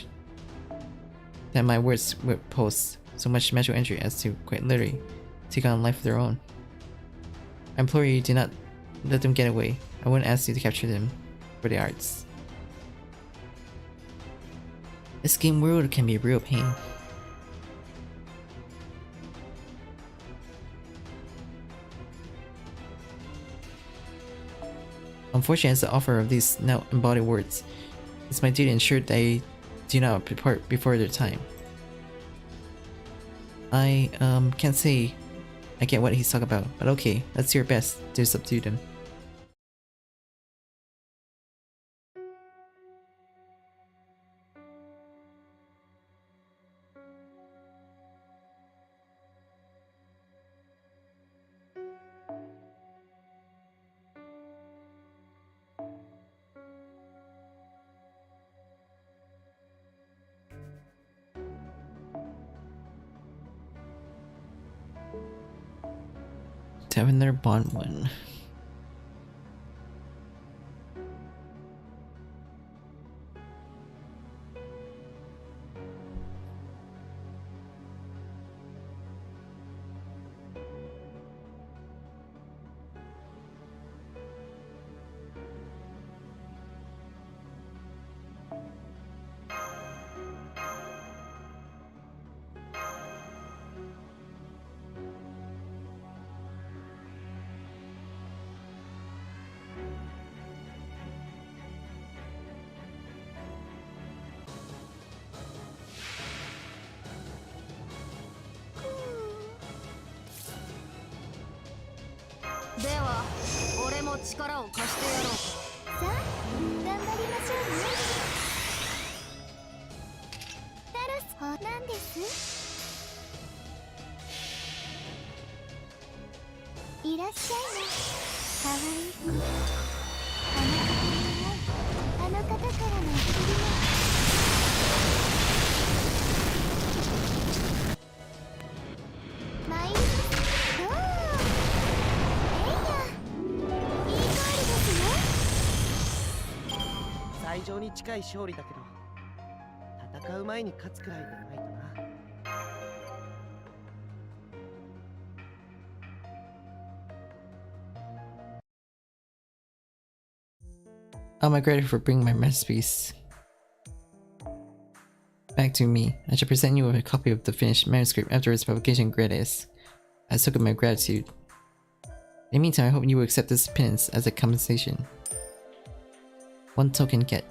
that my words would pose so much magical entry as to, quite literally, take on a life of their own. I implore you, do not let them get away. I wouldn't ask you to capture them for the arts. This game world can be a real pain. Unfortunately, as the author of these now embodied words, it's my duty to ensure they do not depart before their time. I can't say I get what he's talking about, but okay, let's do our best to subdue them. Having their bond one. 力を貸してやろうか。さあ頑張りましょうね。タロスなんです。いらっしゃいな。かわいい子。あの方からの贈り物。マイルスどうえいやいい香りですよ。最上に近い勝利だけど、戦う前に勝つくらいでないとな。I'm grateful for bringing my masterpiece back to me. I shall present you with a copy of the finished manuscript after its publication. Gratis, as token of my gratitude. In the meantime, I hope you will accept this penance as a compensation. 1 token get.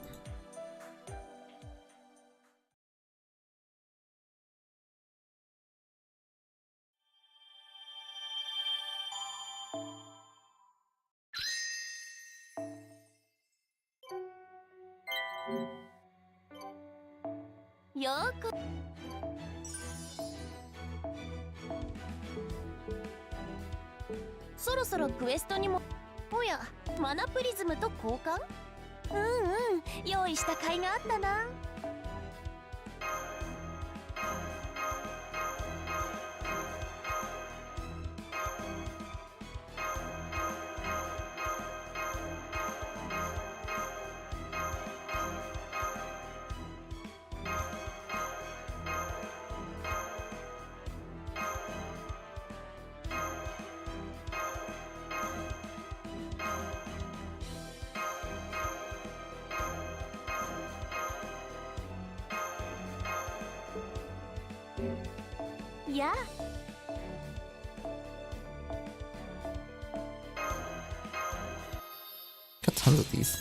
Yoko. そろそろクエストにも。おや、マナプリズムと交換？用意した甲斐があったな。Yeah. Got tons of these.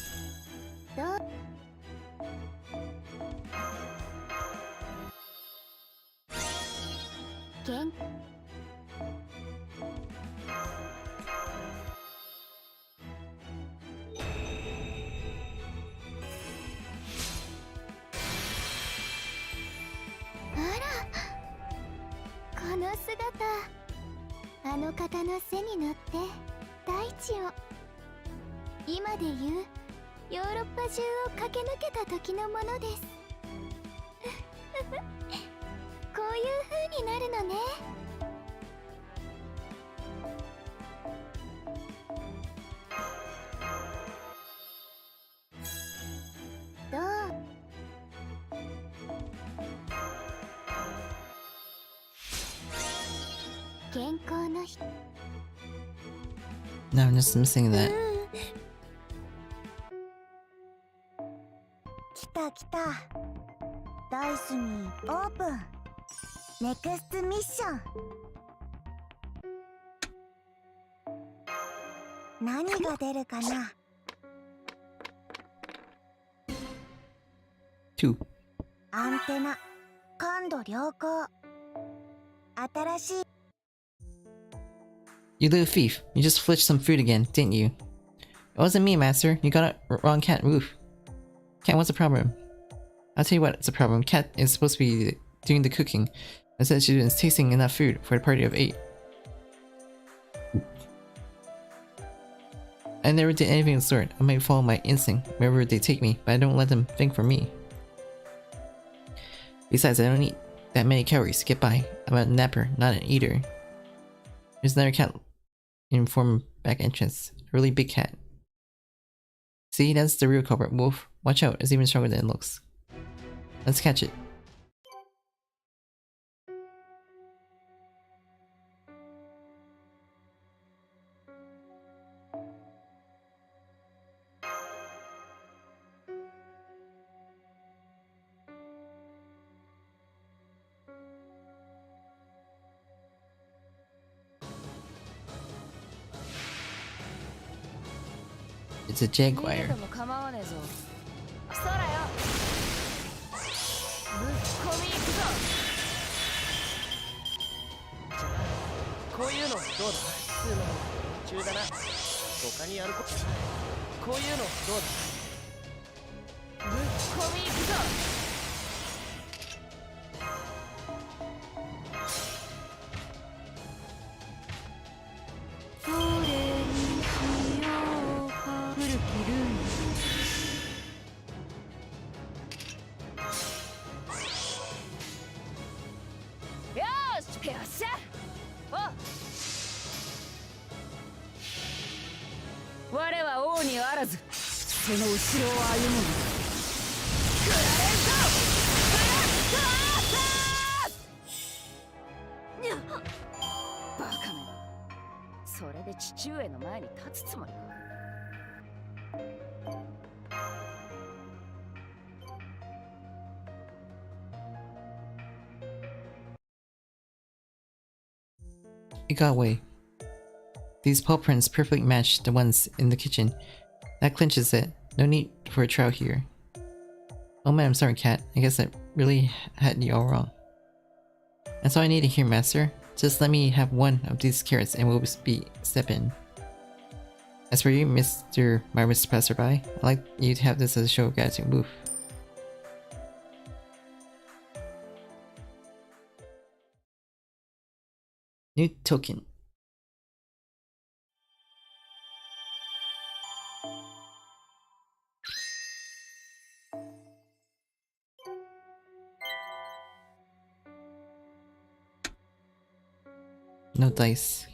Now I'm just missing that. 来た来た。ダイスにオープン。ネクストミッション。何が出るかな。2. アンテナ感度良好。新しい。You little thief, you just flitched some food again, didn't you? It wasn't me, master. You got it wrong, Cat. Roof. Cat, what's the problem? I'll tell you what, it's a problem. Cat is supposed to be doing the cooking. I said she was tasting enough food for a party of 8. I never did anything of the sort. I might follow my instinct wherever they take me, but I don't let them think for me. Besides, I don't eat that many calories to get by. I'm a napper, not an eater. There's another cat in form back entrance. A really big cat. See, that's the real culprit. Wolf, watch out, it's even stronger than it looks. Let's catch it. It's a jaguar. こういうのどうだ？数の中だな。他にやることこういうのどうだ。ぶっ込みいくぞ。どれにしようか。古きルーン。よーしよっしゃ。お我は王にあらずその後ろを歩むの。食られんぞブラックアーサー。バカめ。それで父上の前に立つつもりか。It got away. These paw prints perfectly match the ones in the kitchen. That clinches it. No need for a trial here. Oh man, I'm sorry, cat. I guess I really had you all wrong. That's all I need to hear, master. Just let me have one of these carrots and we'll be stepping. As for you, Mr. Marvelous Passerby, I'd like you to have this as a show of gratitude. Woof. New token. No dice.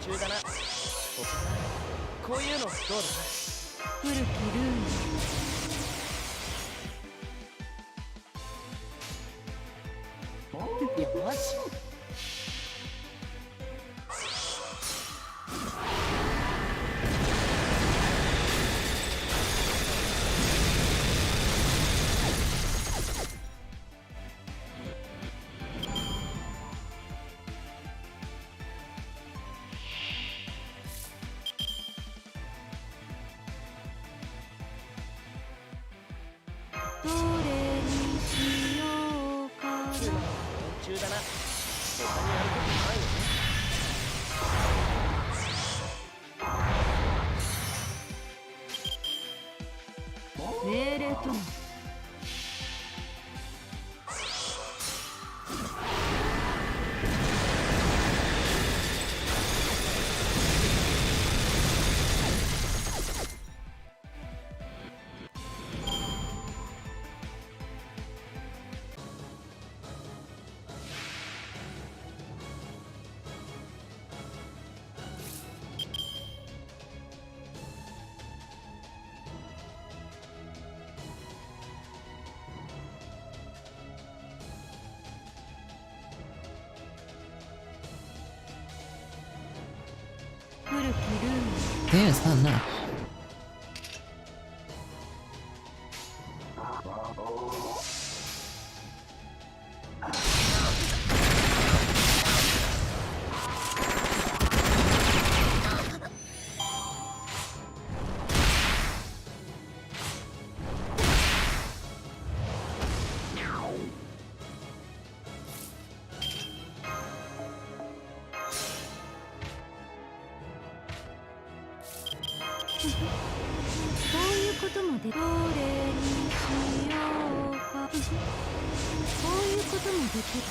中だな。こういうのどうだ。古きルーン。よし。どれにしようかな。中だな。他にやることないよ命令とも。古きルーン。 Damn, it's not enough.こういうこともでどれにしようか。こういうこともできる。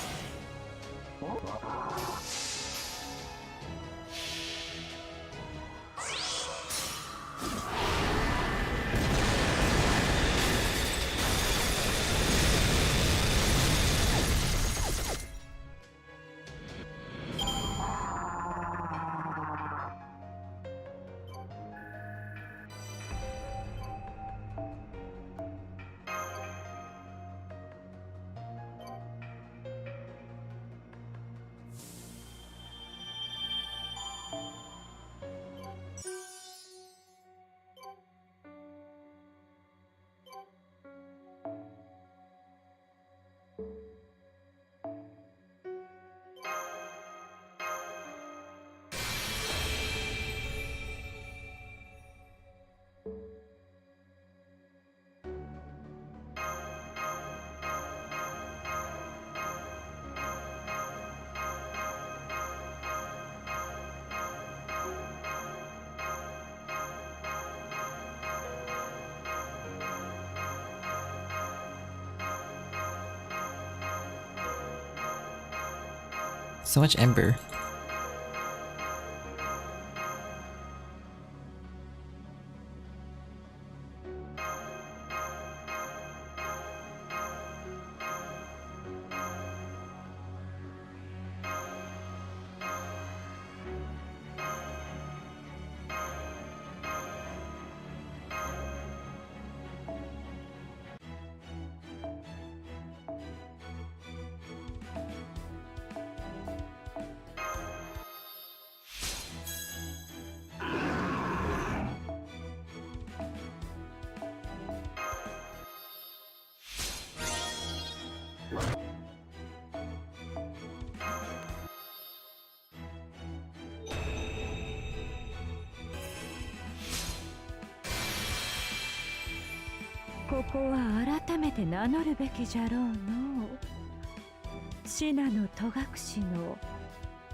So much ember.ここは改めて名乗るべきじゃろうの。シナの戸隠の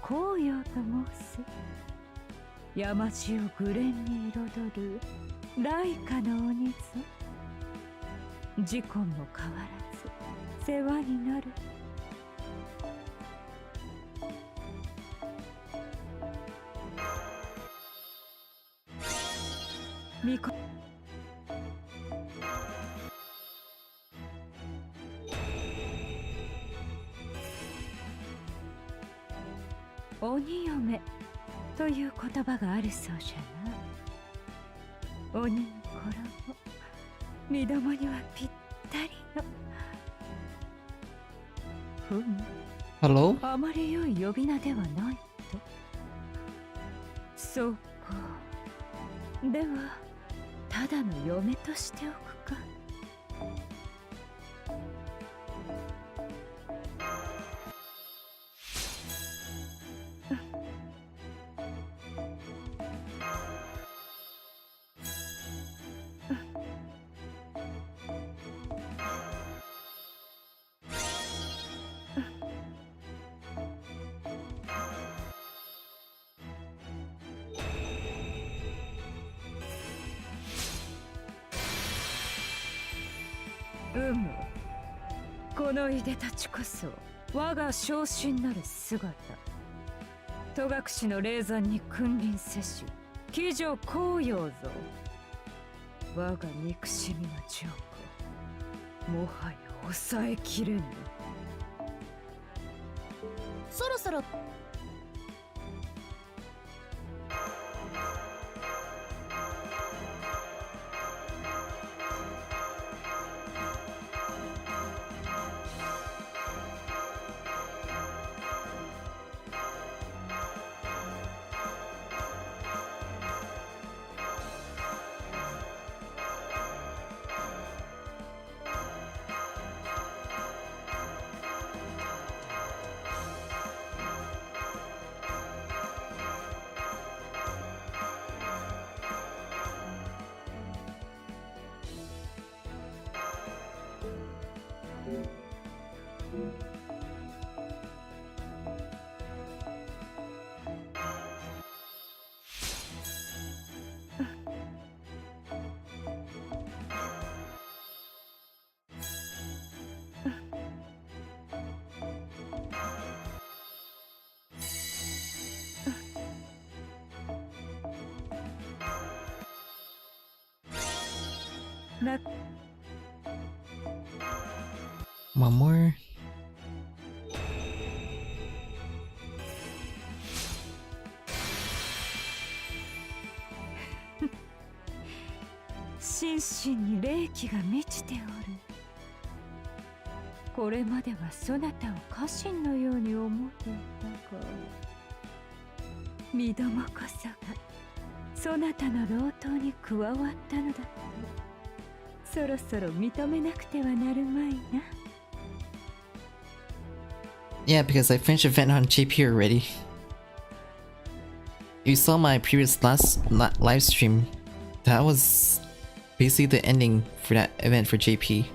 紅葉と申す。山地をグレンに彩る雷華の鬼ぞ。時間も変わらず世話になる。みこ鬼嫁という言葉があるそうじゃな。鬼に衣、身どもにはぴったりの。ふむ。Hello? あまり良い呼び名ではないと。そうか。では、ただの嫁としておくか。このいでたちこそ我が昇進なる姿。戸隠の霊山に君臨せし騎女紅葉ぞ。我が憎しみの情子、もはや抑えきれぬ。そろそろOne more. 心身に霊気が満ちておる。これまではそなたを家臣のように思っていたが、身どもこそがそなたの労働に加わったのだと、そろそろ認めなくてはなるまいな。Yeah, because I finished event on JP already. You saw my previous live stream. That was basically the ending for that event for JP.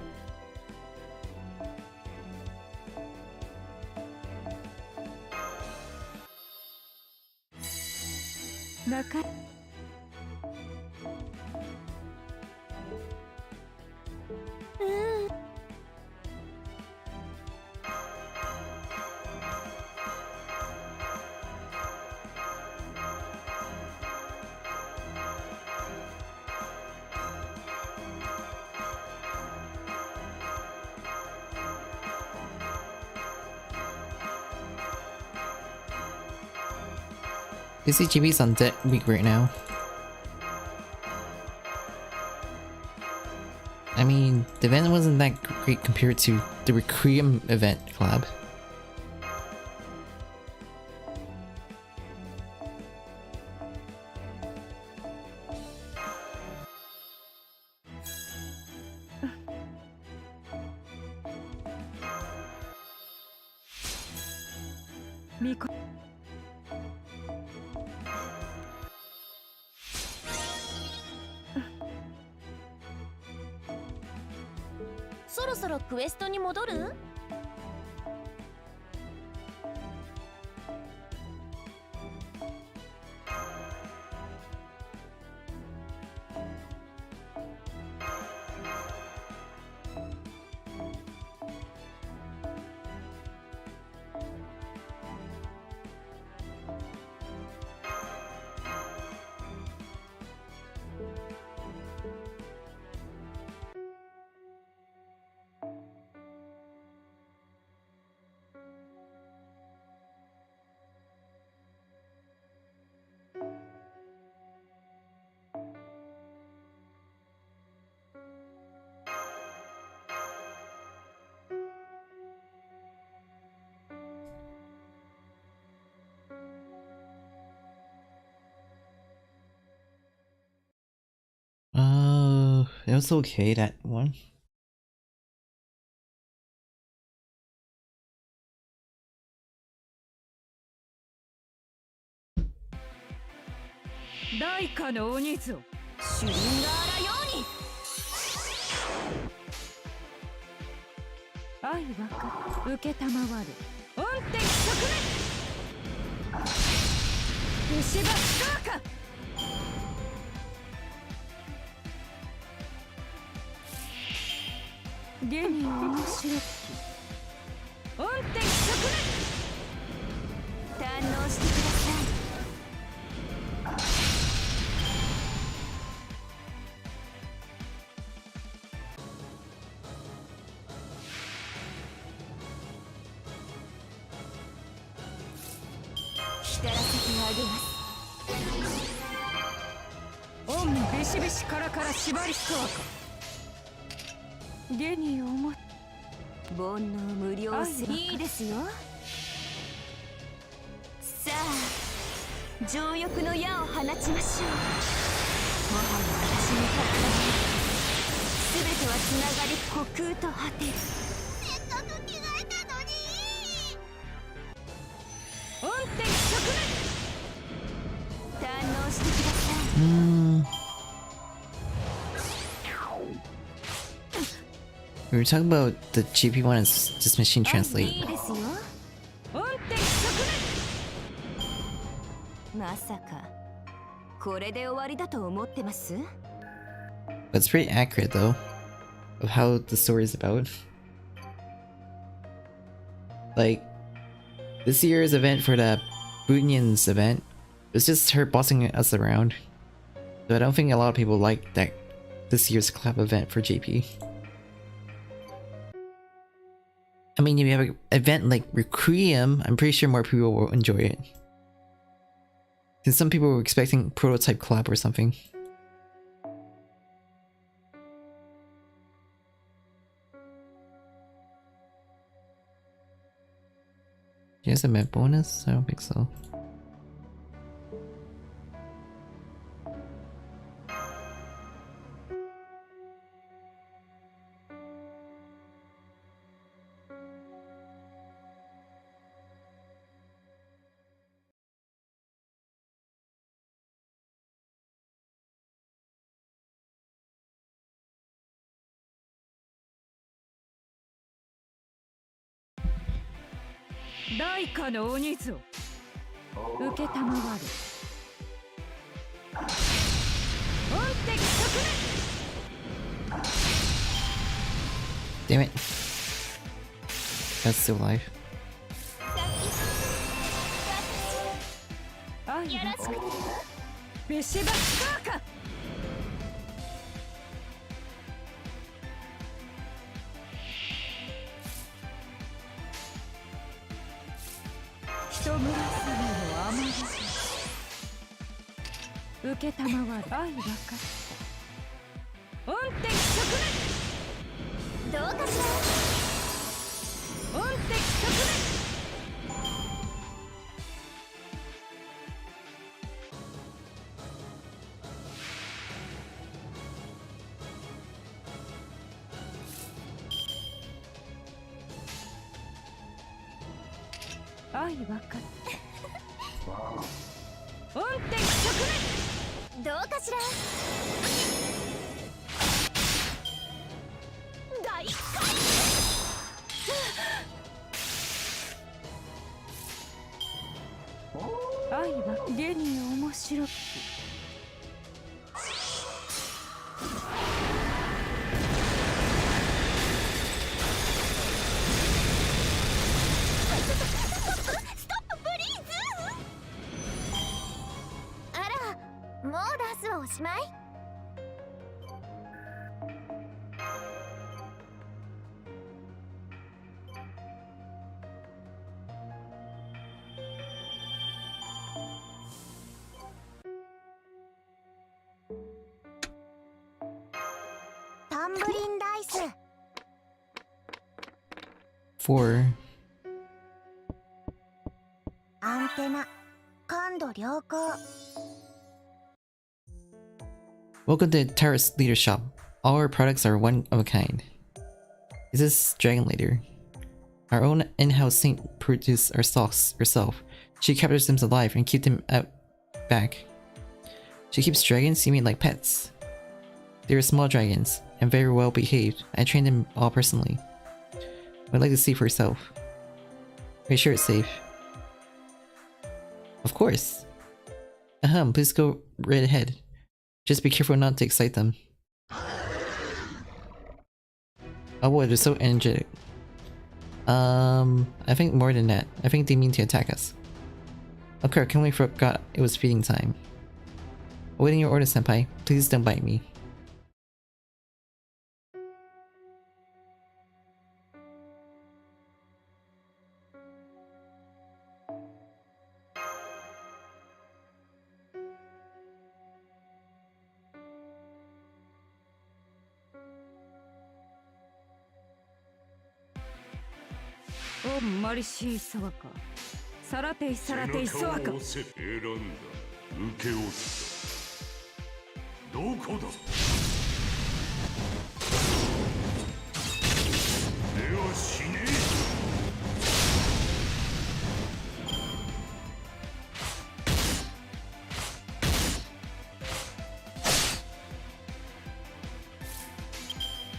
JP's on dead week right now. I mean, the event wasn't that great compared to the Requiem event collab.そろそろクエストに戻る？It was okay, that one. Daika no oni zo, shurin ga arayou ni. Ai waka, uketamawaru. Ontek shokumen. Dystopia Sky. 現に面白き音程側面堪能してください。浸らせてあげます。オンビシビシカラカラ縛りストアか。ゲニをも煩悩無料すいいですよ。さあ情欲の矢を放ちましょう。もはや私の体に全てはつながり虚空と果てる。せっかく着替えたのに。音程側面堪能してください。We were talking about the JP one is just machine translate. まさかこれで終わりだと思ってます？ But it's pretty accurate though, of how the story is about. Like, this year's event for the Bunyan's event was just her bossing us around. So I don't think a lot of people like that this year's collab event for JP. I mean, if you have an event like Requiem, I'm pretty sure more people will enjoy it. Because some people were expecting prototype collab or something. She has a med bonus? I don't think so. Daika no oni zo, uketamawaru. Ontek shokumen. Damn it. That's still alive. Dystopia Sky. 人村様の甘が受けたまわる。愛分かった。音的直面。どうかしら。音的直面。愛分かった。音的直面。どうかしら。大回愛は現に面白く。ストッププリーズ。あら、もうダンスはおしまい。タンブリンダイス。4. アンテナ感度良好。 Welcome to Terrace Leader Shop. All our products are one of a kind. This is Dragon Leader. Our own in-house saint produced our stocks herself. She captures them alive and keeps them out back. She keeps dragons seeming like pets. They are small dragons and very well behaved. I trained them all personally. I'd like to see for yourself. Are you sure it's safe? Of course. Please go right ahead. Just be careful not to excite them. Oh boy, they're so energetic. I think more than that. I think they mean to attack us. Okay, I completely forgot it was feeding time. Awaiting your order, senpai. Please don't bite me. Oh, マリシーソワカ。サラテイサラテイソワカ。選んだ、受け負った。どこだ。では死ね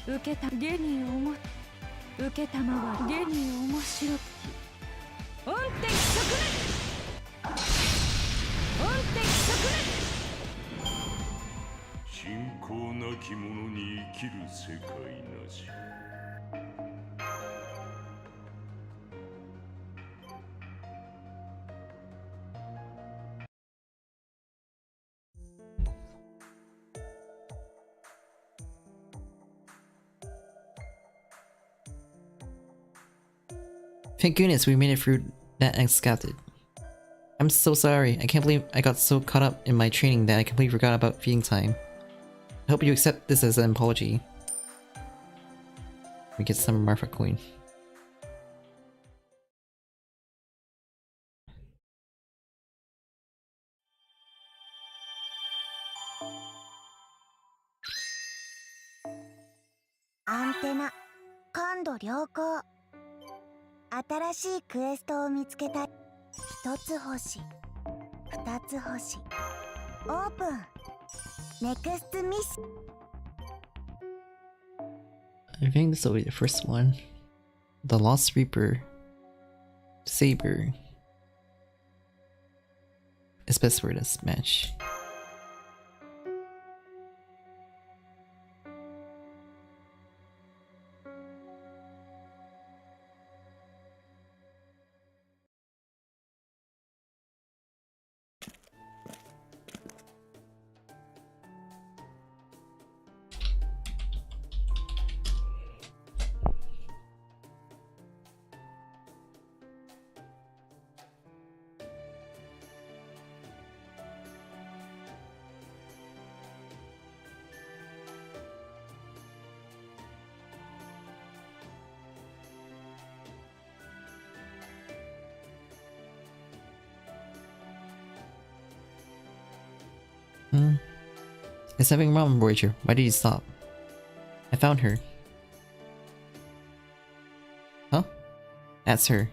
え。受けたゲニーをも受けたまはゲニー面白き。音的直面。音的直面。信仰なき者に生きる世界なし。Thank goodness we made it through that unscathed. I'm so sorry. I can't believe I got so caught up in my training that I completely forgot about feeding time. I hope you accept this as an apology. We get some Marfa coin. Antenna感度良好。新しいクエストを見つけた。一つ星、二つ星。オープン。ネクストミス。I think this will be the first one. The Lost Reaper. Saber. It's best for this match. There's something wrong, Voyager. Why did you stop? I found her. Huh? That's her.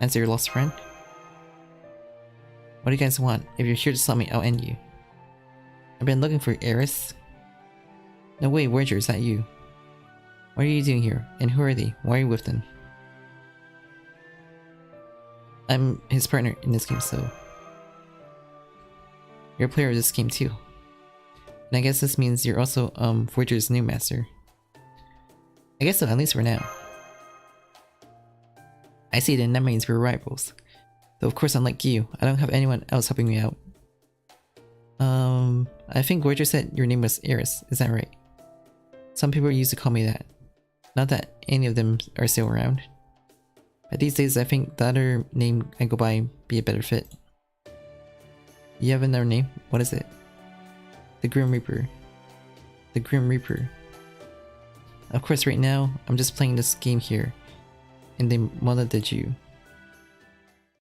That's your lost friend? What do you guys want? If you're here to stop me, I'll end you. I've been looking for Aerith. No way, Voyager, is that you? What are you doing here? And who are they? Why are you with them? I'm his partner in this game, so... You're a player of this game too. And I guess this means you're also, Voyager's new master. I guess so, at least for now. I see, then that means we're rivals. Though of course, unlike you, I don't have anyone else helping me out. I think Voyager said your name was Aerith, is that right? Some people used to call me that. Not that any of them are still around. But these days I think the other name I go by be a better fit. You have another name? What is it? The Grim Reaper. The Grim Reaper. Of course right now, I'm just playing this game here. And they modded you.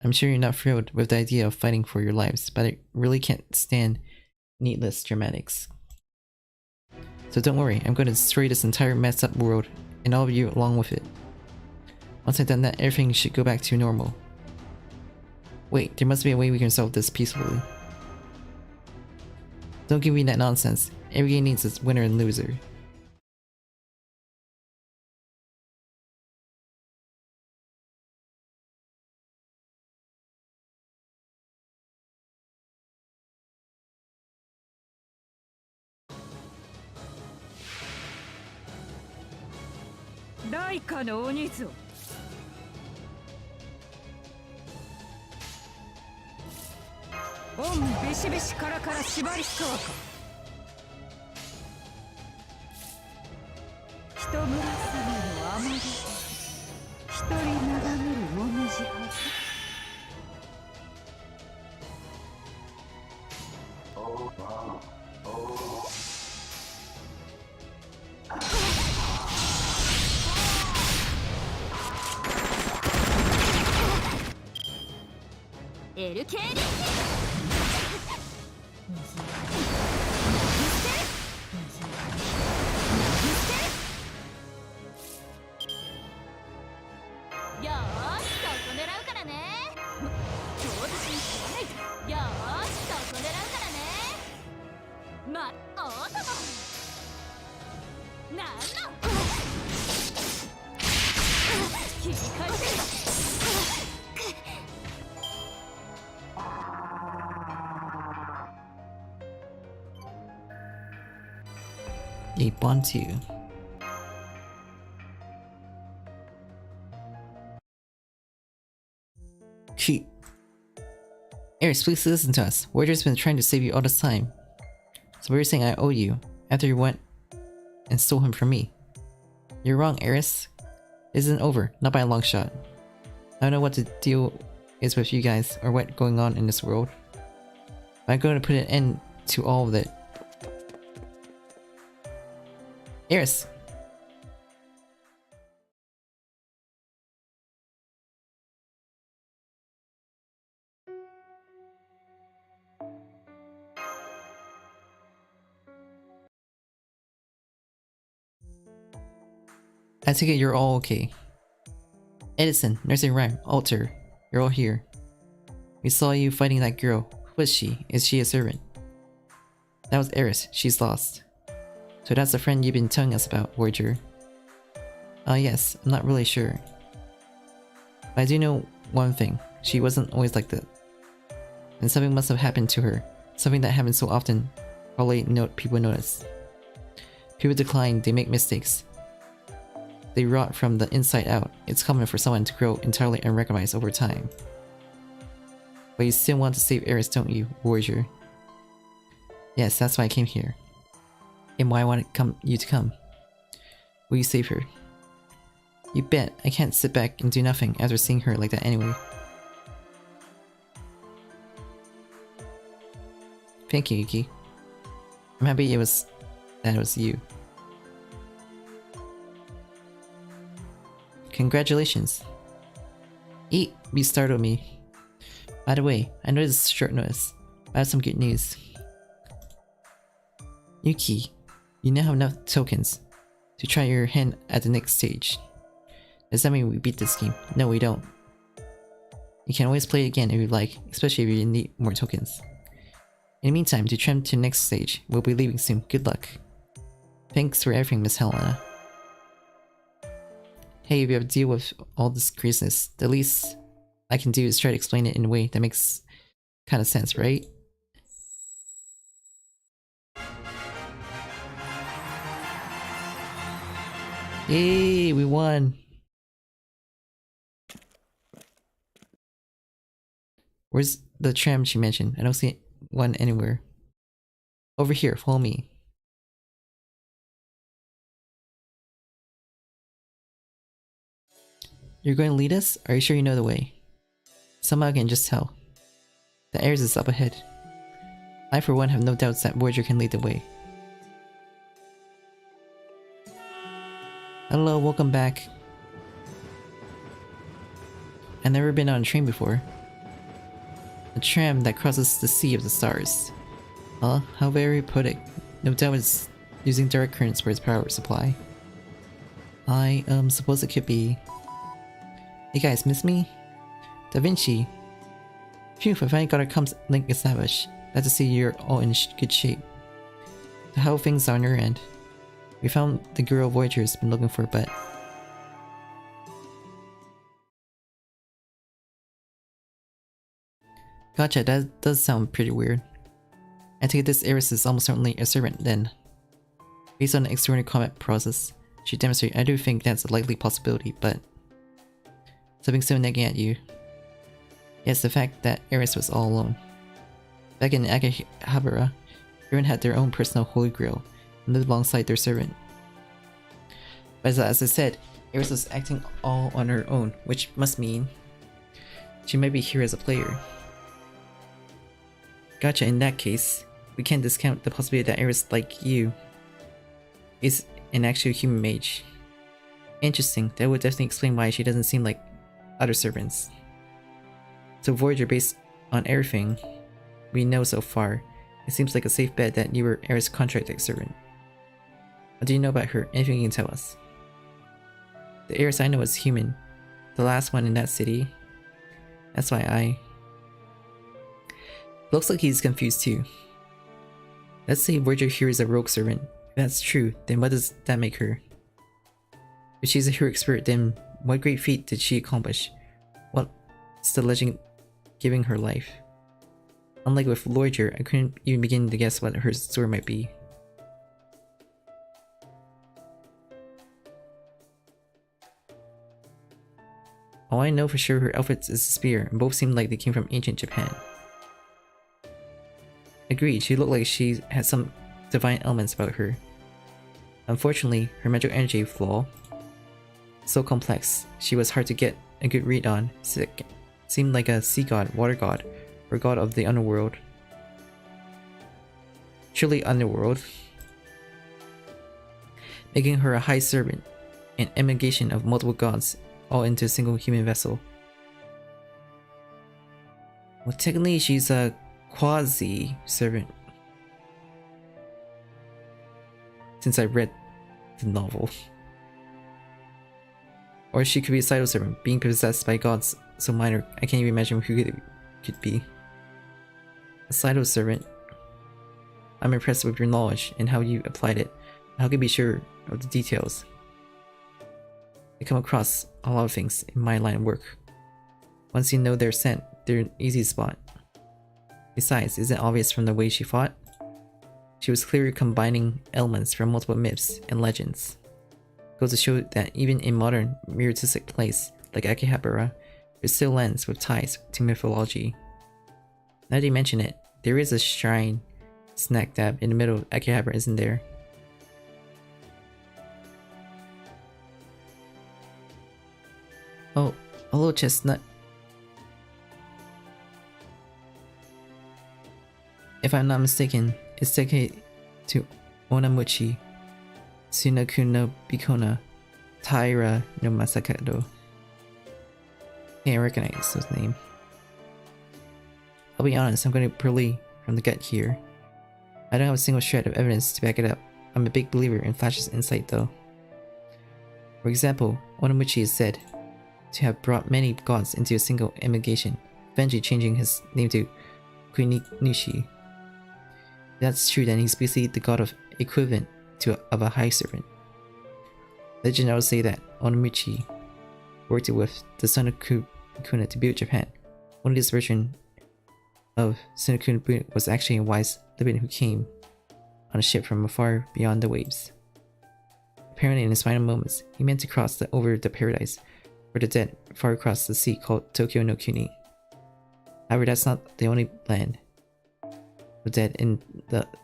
I'm sure you're not thrilled with the idea of fighting for your lives, but I really can't stand needless dramatics. So don't worry, I'm going to destroy this entire messed up world, and all of you along with it. Once I've done that, everything should go back to normal. Wait, there must be a way we can solve this peacefully. Don't give me that nonsense. Every game needs its winner and loser. Laika no Onizu. Onビシビシカラカラ縛りそうか。人村様の雨で一人眺めるもみじはず。LK A Bantu. Shoot. Aerith, please listen to us. Voyager's been trying to save you all this time. So we're saying I owe you, after you went and stole him from me. You're wrong, Aerith. It isn't over, not by a long shot. I don't know what the deal is with you guys, or what's going on in this world. But I'm going to put an end to all of it. Aerith! I take it you're all okay. Edison, Nursing Rhyme, Alter, you're all here. We saw you fighting that girl. Who is she? Is she a servant? That was Aerith, she's lost. So that's the friend you've been telling us about, Voyager. Yes, I'm not really sure. But I do know one thing, she wasn't always like that. And something must have happened to her. Something that happens so often, probably people notice. People decline, they make mistakes. They rot from the inside out. It's common for someone to grow entirely unrecognized over time. But you still want to save Aerith, don't you, Voyager? Yes, that's why I came here. And why I want you to come. Will you save her? You bet. I can't sit back and do nothing after seeing her like that anyway. Thank you, Yuki. I'm happy that it was you. Congratulations. You startled me. By the way, I know this is short notice, but I have some good news. Yuki, you now have enough tokens to try your hand at the next stage. Does that mean we beat this game? No, we don't. You can always play it again if you like, especially if you need more tokens. In the meantime, to trim to the next stage, we'll be leaving soon. Good luck. Thanks for everything, Miss Helena. Hey, if you have to deal with all this craziness, the least I can do is try to explain it in a way that makes kind of sense, right? Yay, we won! Where's the tram she mentioned? I don't see one anywhere. Over here, follow me. You're going to lead us? Are you sure you know the way? Somehow I can just tell. The Ares is up ahead. I for one have no doubts that Voyager can lead the way. Hello, welcome back. I've never been on a train before. A tram that crosses the sea of the stars. Huh? How very poetic. No doubt it's using direct currents for its power supply. I suppose it could be... Hey guys, miss me? Da Vinci! Phew, I finally got our comms link established. Glad to see you're all in good shape. So how things are on your end? We found the girl Voyager's been looking for, but... Gotcha, that does sound pretty weird. I take it this Ares is almost certainly a servant then. Based on the extraordinary combat process she demonstrated, I do think that's a likely possibility, but... Something so nagging at you. Yes, the fact that Ares was all alone. Back in Akihabara, everyone had their own personal holy grail and lived alongside their servant. But as I said, Ares was acting all on her own, which must mean she might be here as a player. Gotcha, in that case, we can't discount the possibility that Ares, like you, is an actual human mage. Interesting, that would definitely explain why she doesn't seem like other servants. So Voyager, based on everything we know so far, it seems like a safe bet that you were Ares' contracted servant. What do you know about her? Anything you can tell us? The Ares I know is human. The last one in that city. That's why I... Looks like he's confused too. Let's say Voyager here is a rogue servant. If that's true, then what does that make her? If she's a heroic spirit, then what great feat did she accomplish? What's the legend giving her life? Unlike with Voyager, I couldn't even begin to guess what her story might be. All I know for sure, her outfit is a spear, and both seem like they came from ancient Japan. Agreed, she looked like she had some divine elements about her. Unfortunately, her mental energy flaw so complex, she was hard to get a good read on. Seemed like a sea god, water god, or god of the underworld. Truly underworld. Making her a high servant, an amalgamation of multiple gods, all into a single human vessel. Well, technically she's a quasi-servant. Since I read the novel. Or she could be a pseudo-servant, being possessed by gods so minor I can't even imagine who it could be. A pseudo-servant. I'm impressed with your knowledge and how you applied it. How can you be sure of the details? I come across a lot of things in my line of work. Once you know their scent, they're an easy spot. Besides, isn't it obvious from the way she fought? She was clearly combining elements from multiple myths and legends. Goes to show that even in modern mirroristic place like Akihabara, there's still lands with ties to mythology. Now that you mention it, there is a shrine snack dab in the middle of Akihabara, isn't there? Oh, hello Chestnut. If I'm not mistaken, it's dedicated to Onamuchi, Tsunaku no Bikona, Taira no Masakado. Can't recognize his name. I'll be honest, I'm going to believe from the gut here. I don't have a single shred of evidence to back it up. I'm a big believer in Flash's insight though. For example, Onomichi is said to have brought many gods into a single emigration, eventually changing his name to Kuinishi. If that's true, then he's basically the god of equivalent of a high servant. Legend also say that Onomichi worked with the son of Kuna to build Japan. One of this version of Senokune was actually a wise Libyan who came on a ship from afar beyond the waves. Apparently in his final moments, he meant to cross over the paradise for the dead far across the sea called Tokyo no Kuni. However, that's not the only land of dead in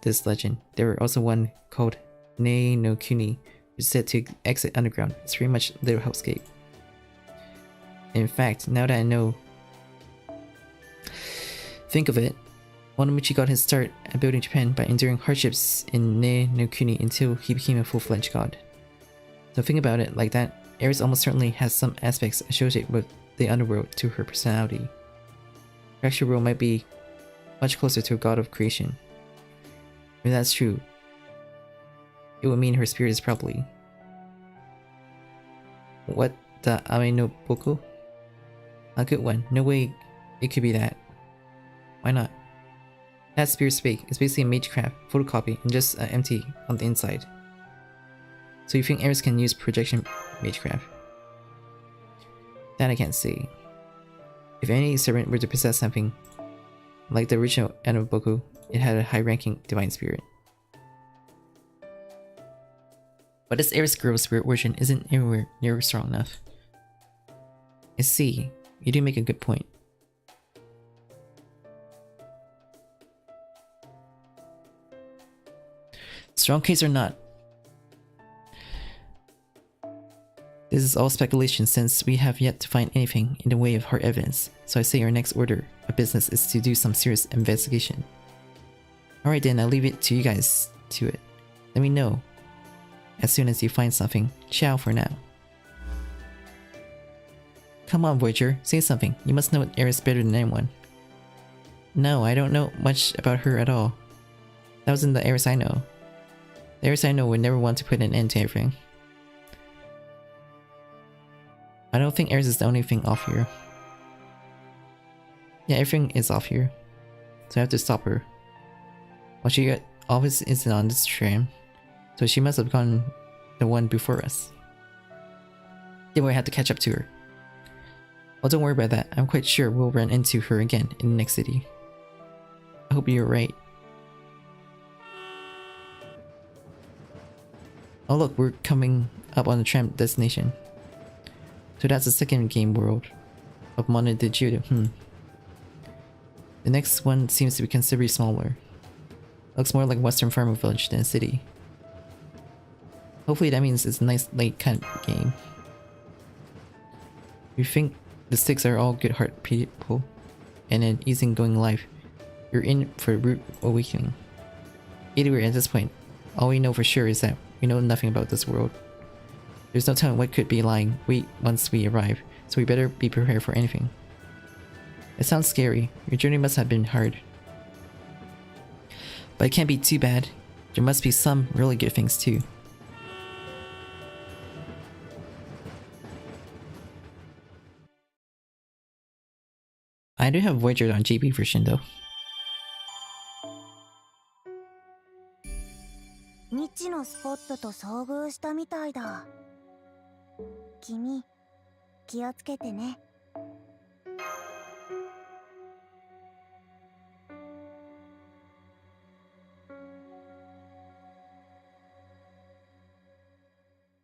this legend. There were also one called Nei no Kuni, which is said to exit underground. It's pretty much Little Hellscape. In fact, now that I know, think of it, Onomichi got his start at building Japan by enduring hardships in Nei no Kuni until he became a full-fledged god. So think about it like that, Ares almost certainly has some aspects associated with the underworld to her personality. Her actual role might be much closer to a god of creation. If that's true, it would mean her spirit is probably... What the Ame no Boku? A good one. No way it could be that. Why not? That spirit's fake. It's basically a magecraft, photocopy, and just empty on the inside. So you think Ares can use projection magecraft? That I can't say. If any servant were to possess something like the original Enoboku, it had a high-ranking divine spirit. But this Ares girl spirit version isn't anywhere near strong enough. I see. You do make a good point. Strong case or not, this is all speculation since we have yet to find anything in the way of hard evidence, so I say our next order of business is to do some serious investigation. Alright then, I'll leave it to you guys to it. Let me know as soon as you find something. Ciao for now. Come on Voyager, say something. You must know Ares better than anyone. No, I don't know much about her at all. That wasn't the Ares I know. The Ares I know would never want to put an end to everything. I don't think Ares is the only thing off here. Yeah, everything is off here. So I have to stop her. Well, she always isn't on this tram, so she must have gone the one before us. Then we have to catch up to her. Well, don't worry about that. I'm quite sure we'll run into her again in the next city. I hope you're right. Oh look, we're coming up on the tram destination. So that's the second game world of Mono de Judo. The next one seems to be considerably smaller. Looks more like Western farmer village than a city. Hopefully that means it's a nice late kind of game. You think the sticks are all good heart people and an easygoing life, you're in for a rude awakening. Either way, at this point, all we know for sure is that we know nothing about this world. There's no telling what could be lying once we arrive, so we better be prepared for anything. It sounds scary. Your journey must have been hard. But it can't be too bad. There must be some really good things too. I do have Voyager on JP version though. 未知のスポットと遭遇したみたいだ。君、気をつけてね。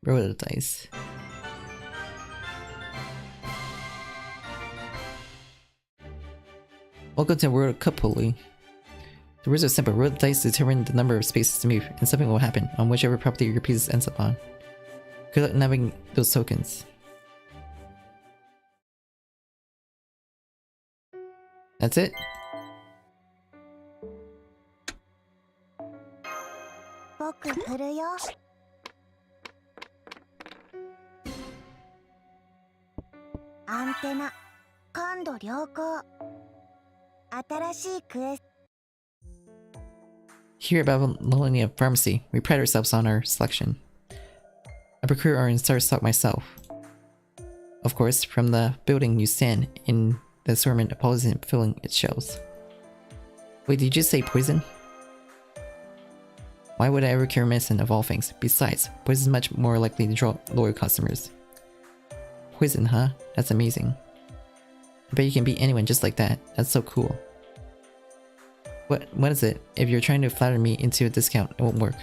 Roll the dice. Welcome to World Cup Pulley. The rules are simple. Roll the dice to determine the number of spaces to move, and something will happen on whichever property your piece ends up on. Good luck navigating those tokens. That's it? 僕振るよ。アンテナ感度良好。新しいクエスト Here at Babylonia Pharmacy, we pride ourselves on our selection. I procure our entire stock myself. Of course, from the building you stand in the assortment of poison filling its shelves. Wait, did you just say poison? Why would I ever cure medicine of all things? Besides, poison is much more likely to draw loyal customers. Poison, huh? That's amazing. I bet you can beat anyone just like that. That's so cool. What is it? If you're trying to flatter me into a discount, it won't work.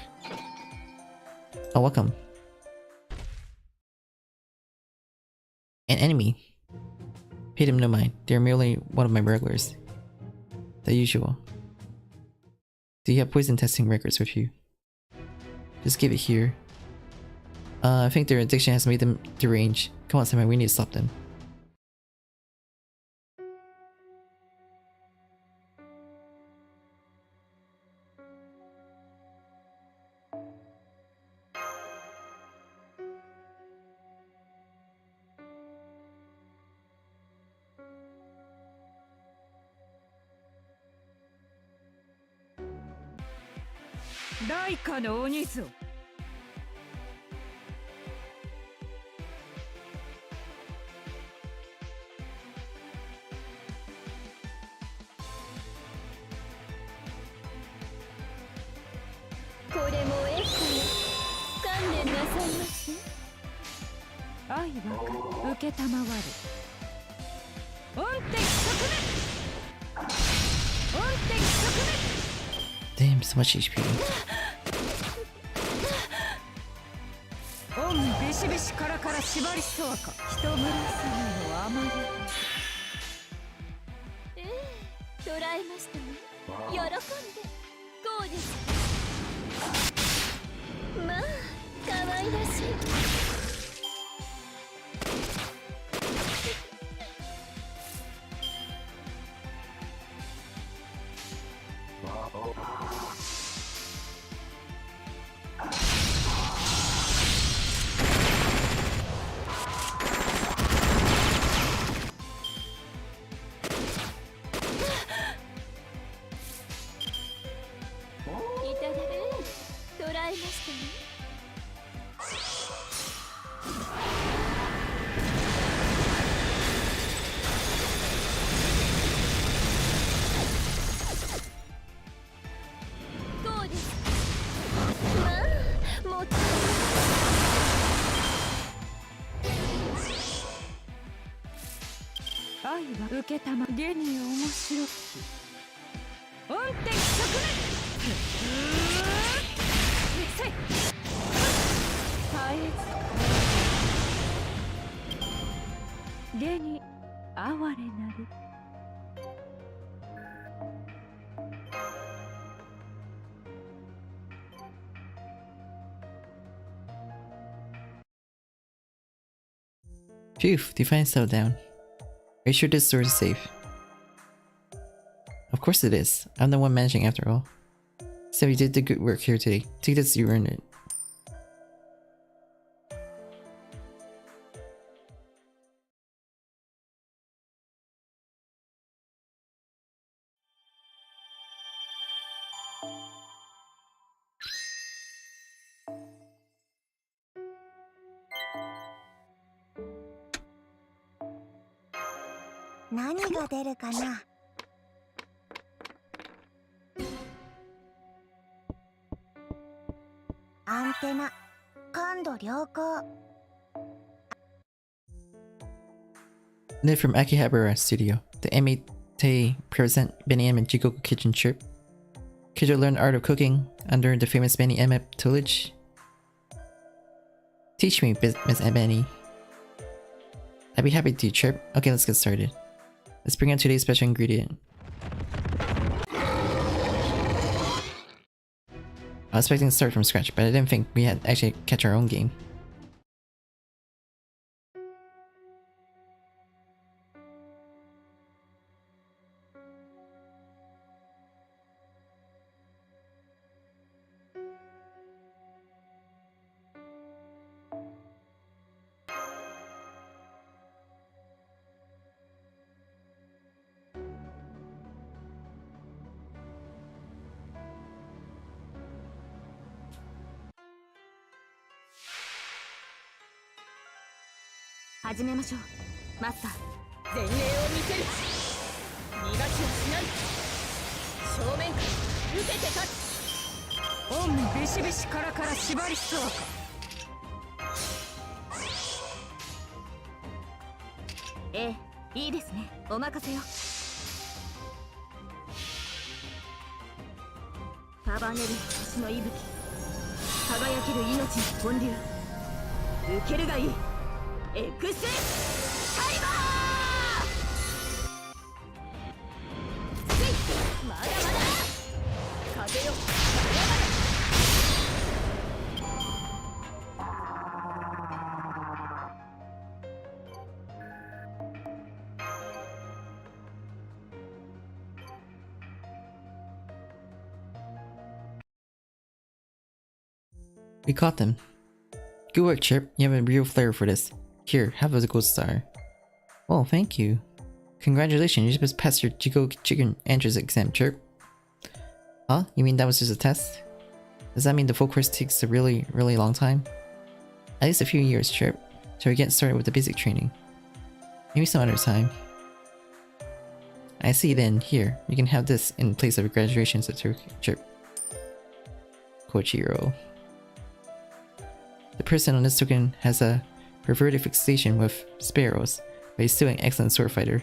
Oh, welcome. An enemy. Pay them no mind. They're merely one of my regulars. The usual. Do you have poison testing records with you? Just give it here. I think their addiction has made them deranged. Come on, Simon, we need to stop them. Raika no oni zo. これもエッグ観念なさいませ。愛は受けたまわる。音的側面。音的側面。 Damn, so much HP. オンビシビシカラカラ縛りそうか。人村様の甘え。捉えましたね。喜んで。こうです。まあ、可愛らしい。愛は受けたまげに面白き音的側面せい耐えずげに哀れなる Phew, Define settled down. Are you sure this store is safe? Of course it is. I'm the one managing after all. So you did the good work here today. Take this, you earned it. Nid from Akihabara Studio. The Amite present Benny M and Jigoku Kitchen Chirp. Could you learn art of cooking under the famous Benny M tutelage? Teach me, Miss Benny. I'd be happy to, Chirp. Okay, let's get started. Let's bring out today's special ingredient. I was expecting to start from scratch, but I didn't think we had actually catch our own game. 始めましょうマスター。前例を見せる。逃がしはしない。正面から受けて立つ。オンビシビシカラカラ縛りそうか。ええ、いいですね。お任せよ。束ねる星の息吹、輝ける命の本流。受けるがいい。エクスタイバー。まだまだ風よ、まだまだ。We caught them. Good work, Chirp. You have a real flair for this. Here, have a gold star. Oh, thank you. Congratulations, you just passed your chicken entrance exam, Chirp. Huh? You mean that was just a test? Does that mean the full course takes a really long time? At least a few years, Chirp. So we get started with the basic training. Maybe some other time. I see then. Here, you can have this in place of a graduation certificate, Chirp. Koichiro. The person on this token has a perverted fixation with sparrows, but he's still an excellent sword fighter.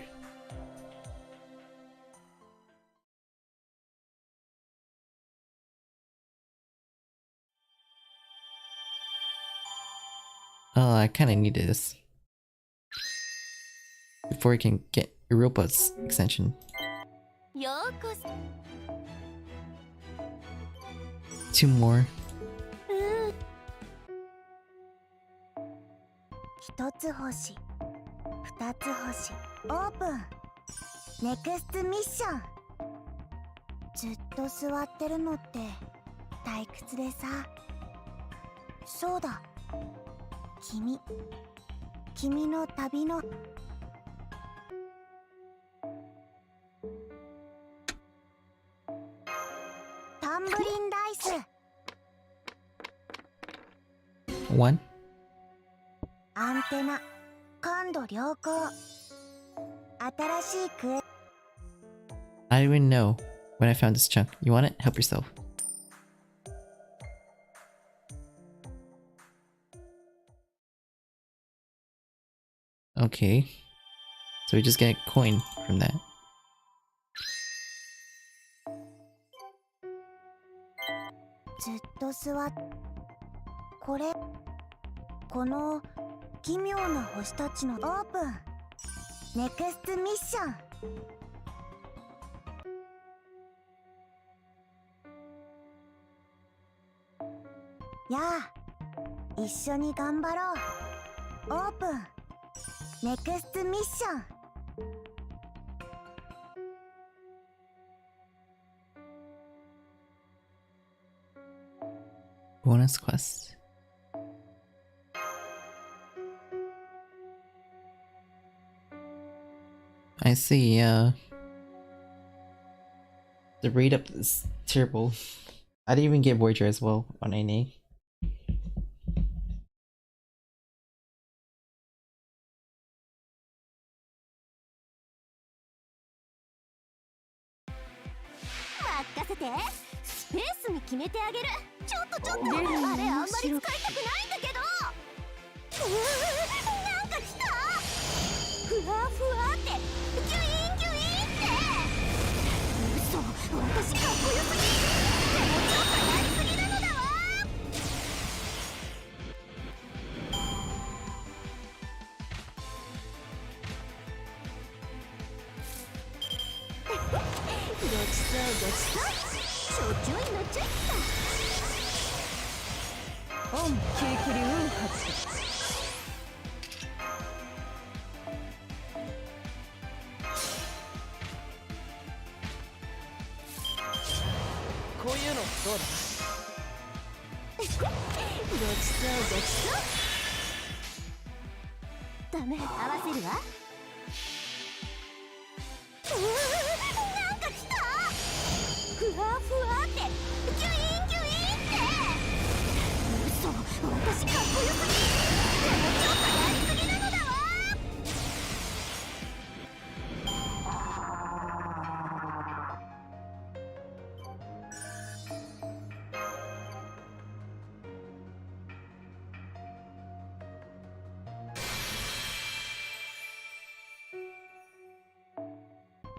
Oh, I kinda needed this before we can get Europa's extension. ようこそ。Two more. 一つ星、二つ星、オープン。ネクストミッション。ずっと座ってるのって退屈でさ。そうだ、君の旅のタンブリンダイス。One. アンテナ感度良好。新しいクエ。 I didn't even know when I found this chunk. You want it? Help yourself. Okay. So we just get a coin from that. ずっと座っ。この奇妙な星たちのオープン。ネクストミッション。やあ、一緒に頑張ろう。オープン。ネクストミッション。Bonus quest. I see, the rate up is terrible. I didn't even get Voyager as well on NA.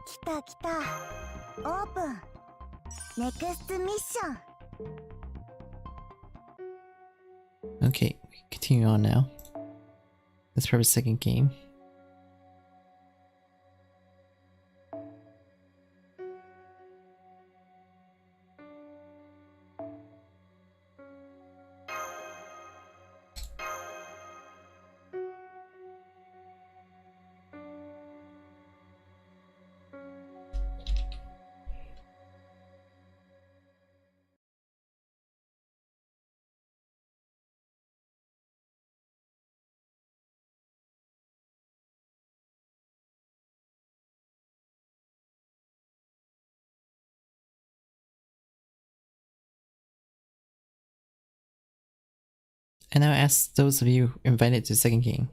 来た来た。オープン。ネクストミッション。 Okay, continue on now. Let's prep a second game. And now ask those of you invited to the second game.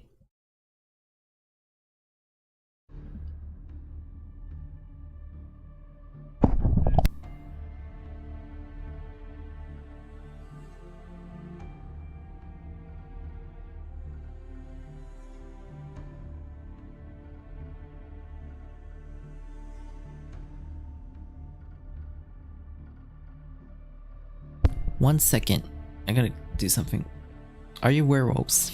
One second. I gotta do something. Are you werewolves?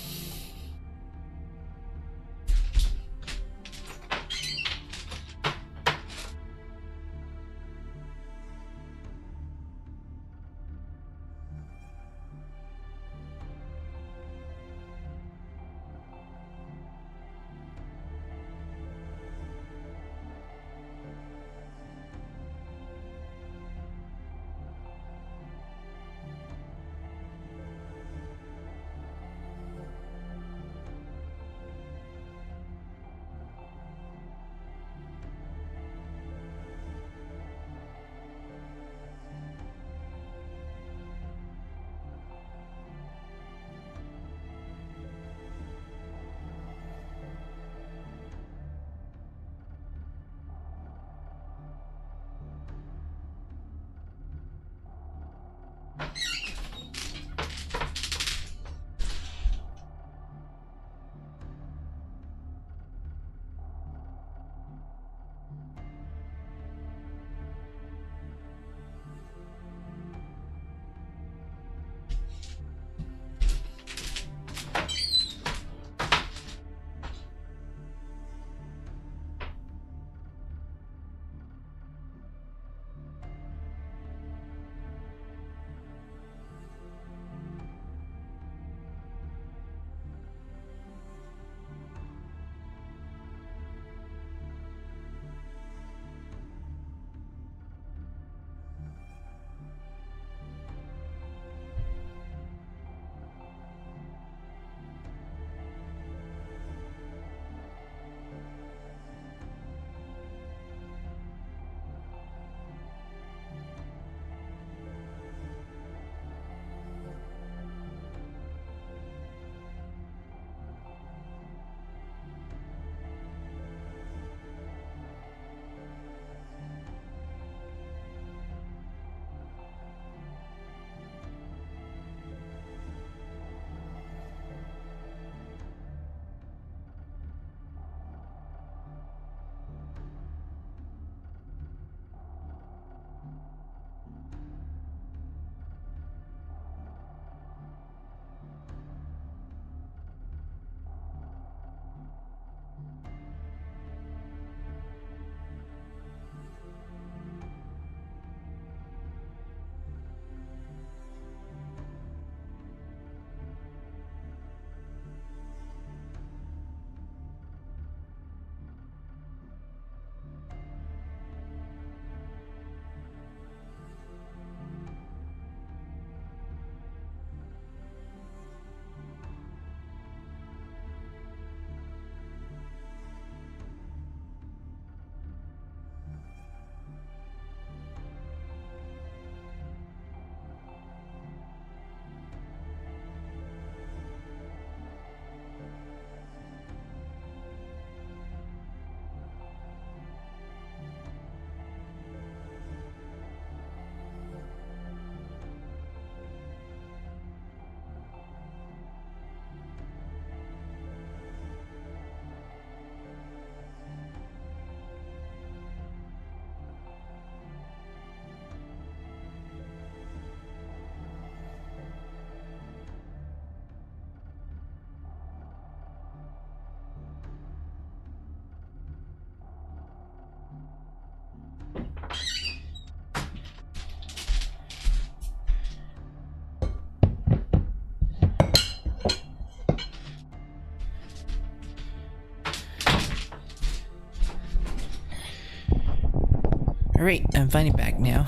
Alright, I'm finally back now.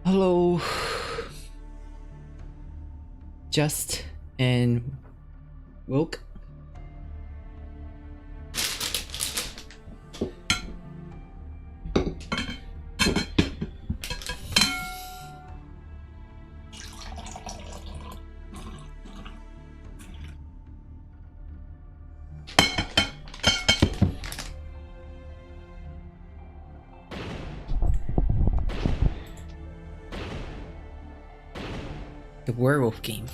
Hello. Just and woke. The werewolf game.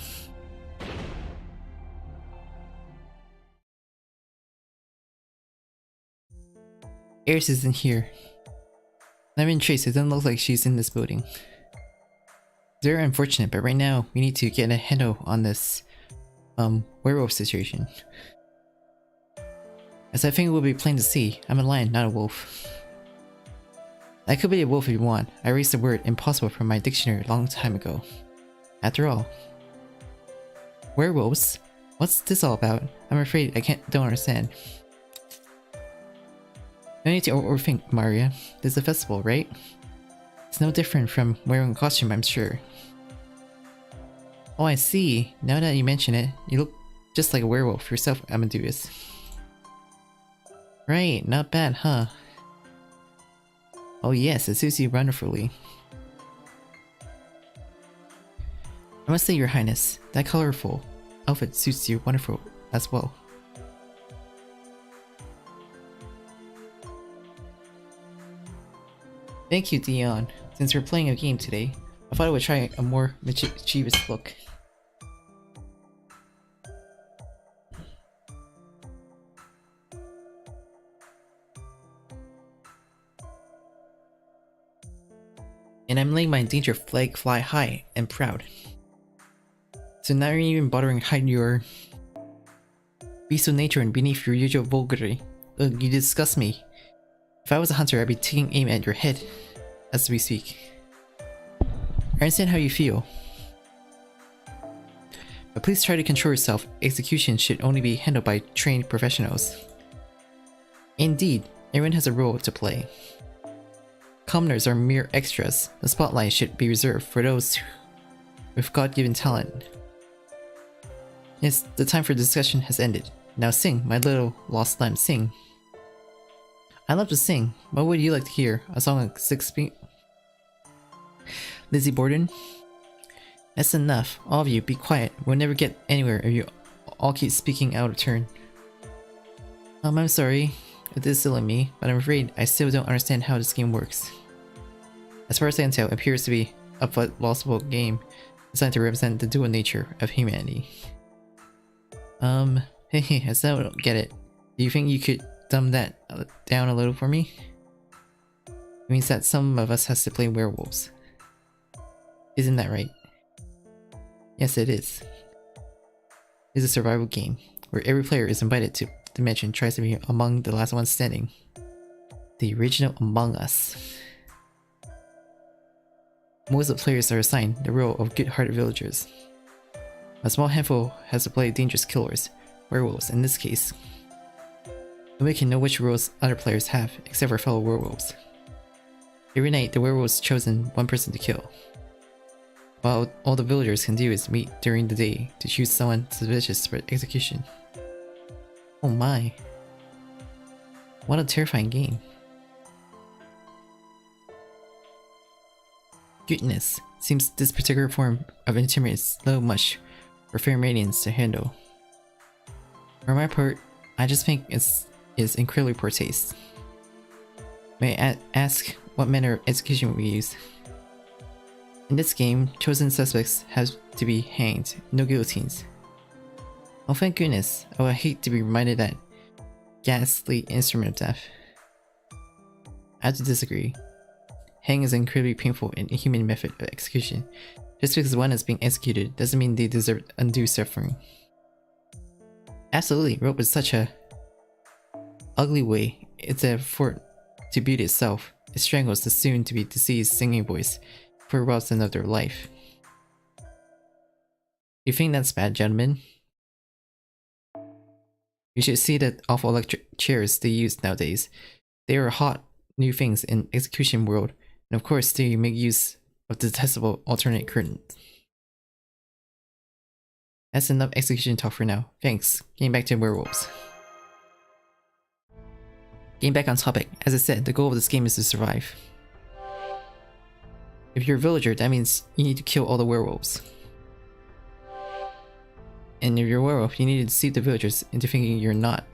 Eris isn't here. Not even Trace, it doesn't look like she's in this building. It's very unfortunate, but right now we need to get a handle on this werewolf situation. As I think it will be plain to see, I'm a lion, not a wolf. I could be a wolf if you want. I erased the word impossible from my dictionary a long time ago. After all. Werewolves? What's this all about? I'm afraid I don't understand. No need to overthink, Maria. There's a festival, right? It's no different from wearing a costume, I'm sure. Oh, I see. Now that you mention it, you look just like a werewolf yourself, Amadeus. Right, not bad, huh? Oh yes, it suits you wonderfully. I must say, Your Highness, that colorful outfit suits you wonderful as well. Thank you, Dion. Since we're playing a game today, I thought I would try a more mischievous look. And I'm letting my danger flag fly high and proud. So now you're even bothering hide your beast of nature and beneath your usual vulgarity. Ugh, you disgust me. If I was a hunter, I'd be taking aim at your head as we speak. I understand how you feel. But please try to control yourself. Execution should only be handled by trained professionals. Indeed, everyone has a role to play. Commoners are mere extras. The spotlight should be reserved for those with God-given talent. Yes, the time for discussion has ended. Now sing, my little lost lamb, sing. I love to sing. What would you like to hear? A song of 6 feet? Lizzie Borden? That's enough. All of you, be quiet. We'll never get anywhere if you all keep speaking out of turn. I'm sorry if this is silly me, but I'm afraid I still don't understand how this game works. As far as I can tell, it appears to be a plausible game designed to represent the dual nature of humanity. Hey, I still don't get it. Do you think you could dumb that down a little for me? It means that some of us has to play werewolves. Isn't that right? Yes, it is. It's a survival game, where every player is invited to the dimension tries to be among the last ones standing. The original Among Us. Most of the players are assigned the role of good-hearted villagers. A small handful has to play dangerous killers, werewolves in this case. Nobody can know which roles other players have, except for fellow werewolves. Every night, the werewolves chosen one person to kill. While all the villagers can do is meet during the day to choose someone suspicious for execution. Oh my. What a terrifying game. Goodness, seems this particular form of intimidation is so much for fair radiance to handle. For my part, I just think it's incredibly poor taste. May I ask what manner of execution we use? In this game, chosen suspects have to be hanged, no guillotines. Oh thank goodness, oh I hate to be reminded that ghastly instrument of death. I have to disagree. Hanging is an incredibly painful and inhuman method of execution. Just because one is being executed doesn't mean they deserve undue suffering. Absolutely, rope is such a ugly way. It's a effort to beauty itself. It strangles the soon-to-be deceased singing voice for robs them of their life. You think that's bad, gentlemen? You should see the awful electric chairs they use nowadays. They are hot new things in execution world, and of course they make use of detestable alternate curtains. That's enough execution talk for now. Thanks. Getting back to werewolves. Getting back on topic, as I said, the goal of this game is to survive. If you're a villager, that means you need to kill all the werewolves. And if you're a werewolf, you need to deceive the villagers into thinking you're not.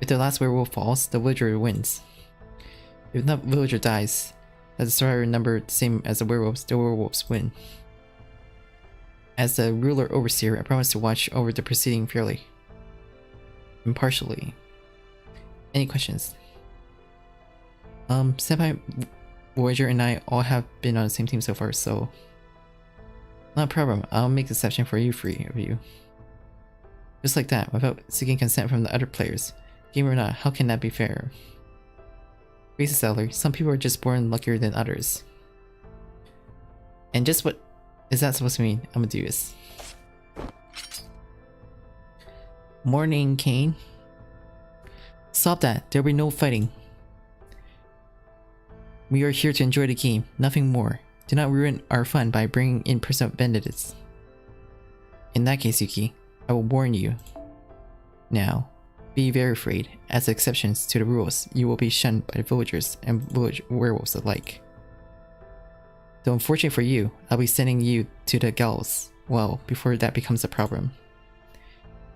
If the last werewolf falls, the villager wins. If the villager dies, that's the survivor number the same as the werewolves win. As the ruler overseer, I promise to watch over the proceeding fairly. Impartially. Any questions? Senpai Voyager and I all have been on the same team so far, so not a problem. I'll make exception for you, three of you. Just like that, without seeking consent from the other players. Game or not, how can that be fair? Face it, Sadler, some people are just born luckier than others. And just what is that supposed to mean? I'm gonna do this. Morning, Kane. Stop that, there'll be no fighting. We are here to enjoy the game, nothing more. Do not ruin our fun by bringing in personal bandits. In that case, Yuki, I will warn you. Now, be very afraid. As exceptions to the rules, you will be shunned by the villagers and village werewolves alike. Though unfortunate for you, I'll be sending you to the gallows. Well, before that becomes a problem.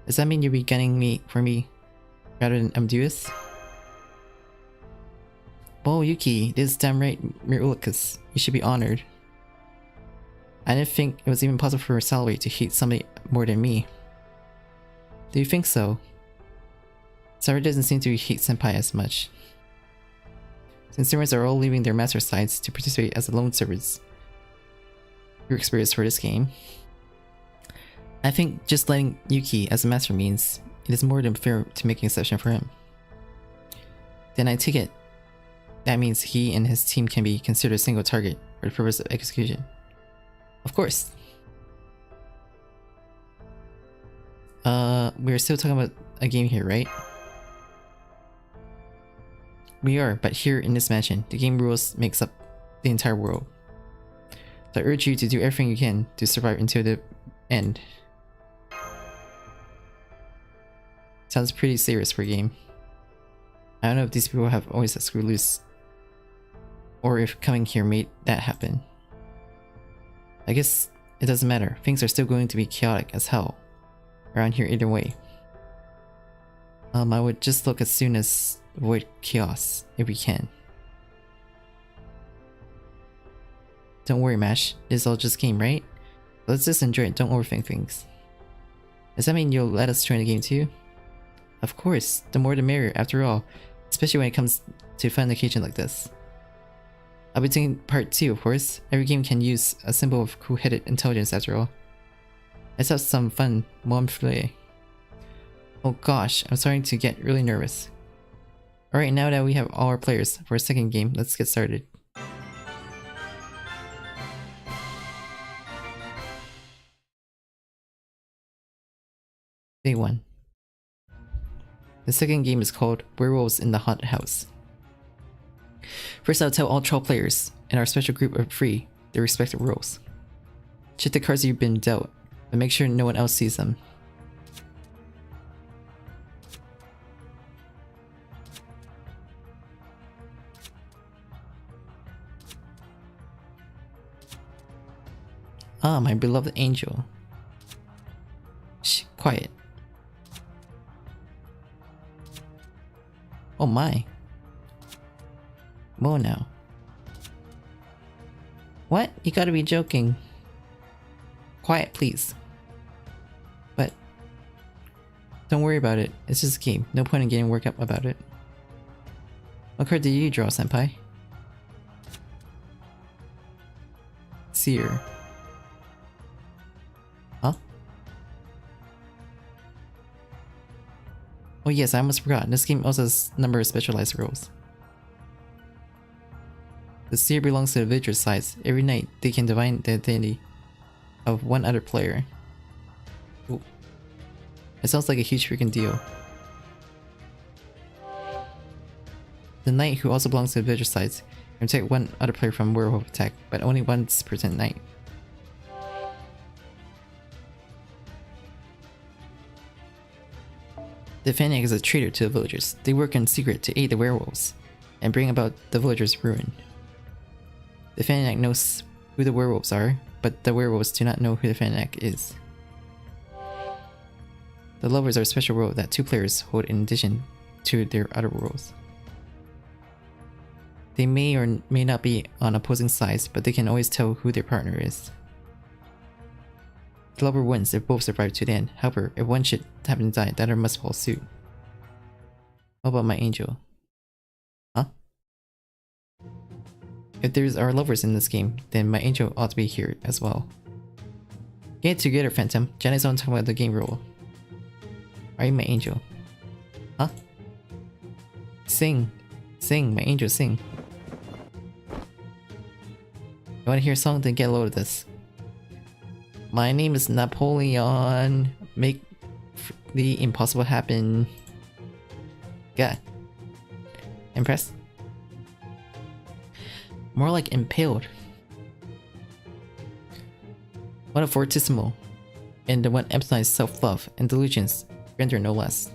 Does that mean you'll be gunning me for me rather than Amadeus? Oh, Yuki, this is damn right, Mirulicus. You should be honored. I didn't think it was even possible for Salary to hate somebody more than me. Do you think so? Salary doesn't seem to hate Senpai as much. Since servants are all leaving their master sides to participate as lone servants, your experience for this game, I think just letting Yuki as a master means it is more than fair to make an exception for him. Then I take it that means he and his team can be considered a single target for the purpose of execution. Of course. We're still talking about a game here, right? We are, but here in this mansion, the game rules makes up the entire world. So I urge you to do everything you can to survive until the end. Sounds pretty serious for a game. I don't know if these people have always let screw loose, or if coming here made that happen. I guess it doesn't matter. Things are still going to be chaotic as hell around here either way. I would just look as soon as avoid chaos if we can. Don't worry, Mash. This is all just game, right? Let's just enjoy it. Don't overthink things. Does that mean you'll let us join the game too? Of course. The more the merrier, after all. Especially when it comes to fun occasion like this. I'll be taking part too, of course. Every game can use a symbol of cool-headed intelligence after all. Let's have some fun, mrfluffey. Oh gosh, I'm starting to get really nervous. Alright, now that we have all our players for a second game, let's get started. Day 1. The second game is called Werewolves in the Haunted House. First, I'll tell all 12 players in our special group of 3 their respective roles. Check the cards you've been dealt, but make sure no one else sees them. Ah, my beloved angel. Shh, quiet. Oh my. Whoa now. What? You gotta be joking. Quiet, please. But don't worry about it. It's just a game. No point in getting worked up about it. What card did you draw, Senpai? Seer. Huh? Oh yes, I almost forgot. This game also has a number of specialized roles. The seer belongs to the villager's sides. Every night, they can divine the identity of one other player. Ooh. It sounds like a huge freaking deal. The knight, who also belongs to the villager sides, can protect one other player from werewolf attack, but only once per knight. The Fanatic is a traitor to the villagers. They work in secret to aid the werewolves and bring about the villagers' ruin. The Fanatic knows who the werewolves are, but the werewolves do not know who the Fanatic is. The lovers are a special role that two players hold in addition to their other roles. They may or may not be on opposing sides, but they can always tell who their partner is. The lover wins if both survive to the end. However, if one should happen to die, the other must follow suit. What about my angel? Huh? If there are lovers in this game, then my angel ought to be here as well. Get it together, Phantom. Jenny's on talking about the game rule. Are you my angel? Huh? Sing. Sing, my angel, sing. You wanna hear a song? Then get a load of this. My name is Napoleon. Make the impossible happen. God. Impressed? More like impaled. What a fortissimo. And the one emphasizes self-love and delusions, render no less.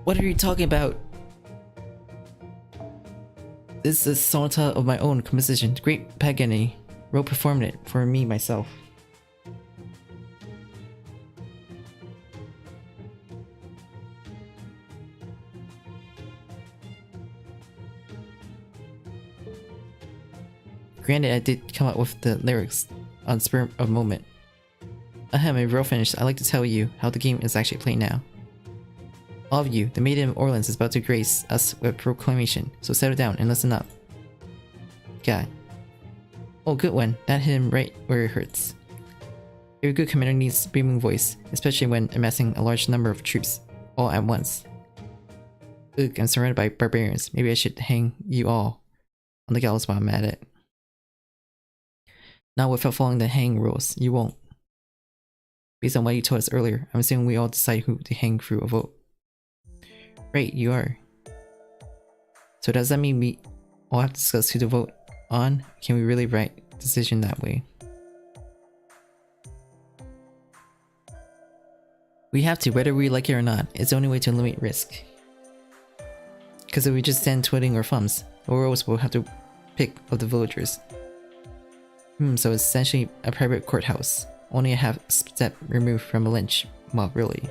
What are you talking about? This is a sonata of my own composition. Great Paganini wrote performed it for me myself. Granted, I did come up with the lyrics on spur of moment. Ahem, if we're all finished, I'd like to tell you how the game is actually playing now. All of you, the Maiden of Orleans is about to grace us with proclamation, so settle down and listen up. God. Oh, good one. That hit him right where it hurts. Every good commander needs booming voice, especially when amassing a large number of troops all at once. Ugh, I'm surrounded by barbarians. Maybe I should hang you all on the gallows while I'm at it. Not without following the hang rules. You won't. Based on what you told us earlier, I'm assuming we all decide who to hang through a vote. Right, you are. So does that mean we all have to discuss who to vote on? Can we really write a decision that way? We have to, whether we like it or not. It's the only way to limit risk. Because if we just stand twiddling our thumbs, the werewolves will have to pick of the villagers. So it's essentially a private courthouse. Only a half step removed from a lynch mob, really.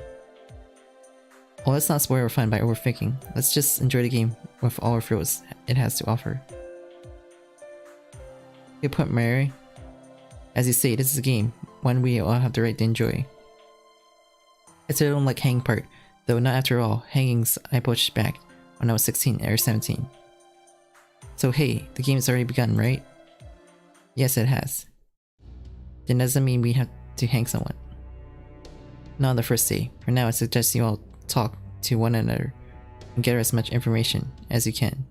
Well, let's not spoil our fun by overthinking. Let's just enjoy the game with all our frills it has to offer. Good point, Mary. As you say, this is a game, one we all have the right to enjoy. It's a don't like hang part, though not after all, hangings I pushed back when I was 16 or 17. So hey, the game has already begun, right? Yes, it has. Then doesn't mean we have to hang someone. Not on the first day. For now, I suggest you all talk to one another and gather as much information as you can.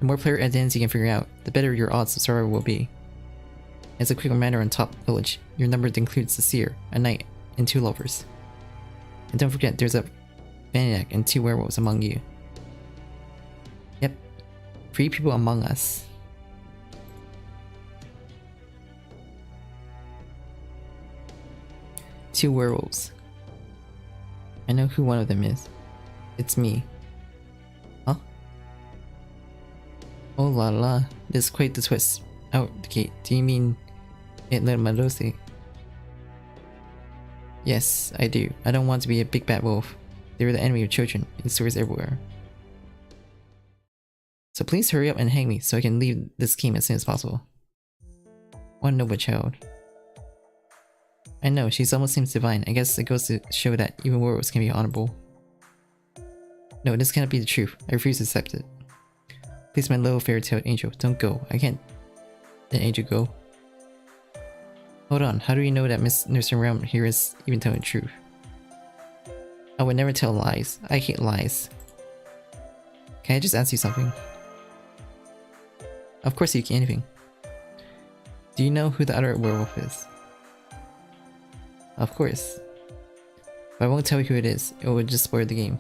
The more player identities you can figure out, the better your odds of survival will be. As a quick reminder on Top Village, your number includes a seer, a knight, and 2 lovers. And don't forget there's a Fanatic and 2 werewolves among you. Yep, 3 people among us. Two werewolves. I know who one of them is. It's me. Huh? Oh la la, this is quite the twist. Out the gate. Do you mean it led Madosi? Yes, I do. I don't want to be a big bad wolf. They were the enemy of children in stores everywhere. So please hurry up and hang me so I can leave this game as soon as possible. One noble child. I know, she almost seems divine. I guess it goes to show that even werewolves can be honorable. No, this cannot be the truth. I refuse to accept it. Please, my little fairy-tale angel, don't go. I can't let angel go. Hold on, how do you know that Miss Nursery Realm here is even telling the truth? I would never tell lies. I hate lies. Can I just ask you something? Of course you can, anything. Do you know who the other werewolf is? Of course. But I won't tell you who it is. It would just spoil the game.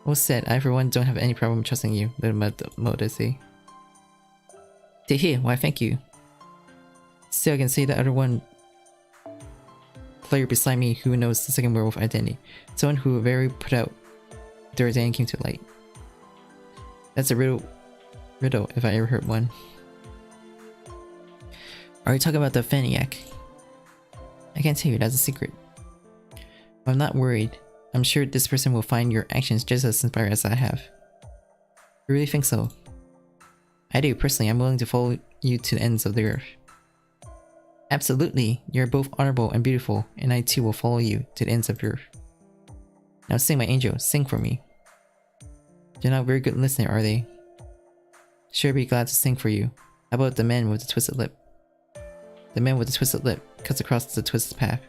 Well said, I for one don't have any problem trusting you, little Modesi. Why thank you. Still I can say the other one player beside me who knows the second werewolf identity. Someone who very put out their identity came to light. That's a riddle if I ever heard one. Are you talking about the Feniac? I can't tell you, that's a secret. But I'm not worried. I'm sure this person will find your actions just as inspired as I have. You really think so? I do, personally. I'm willing to follow you to the ends of the earth. Absolutely! You're both honorable and beautiful, and I too will follow you to the ends of the earth. Now sing, my angel, sing for me. They're not a very good listener, are they? Sure, be glad to sing for you. How about the man with the twisted lip? The man with the twisted lip cuts across the twisted path.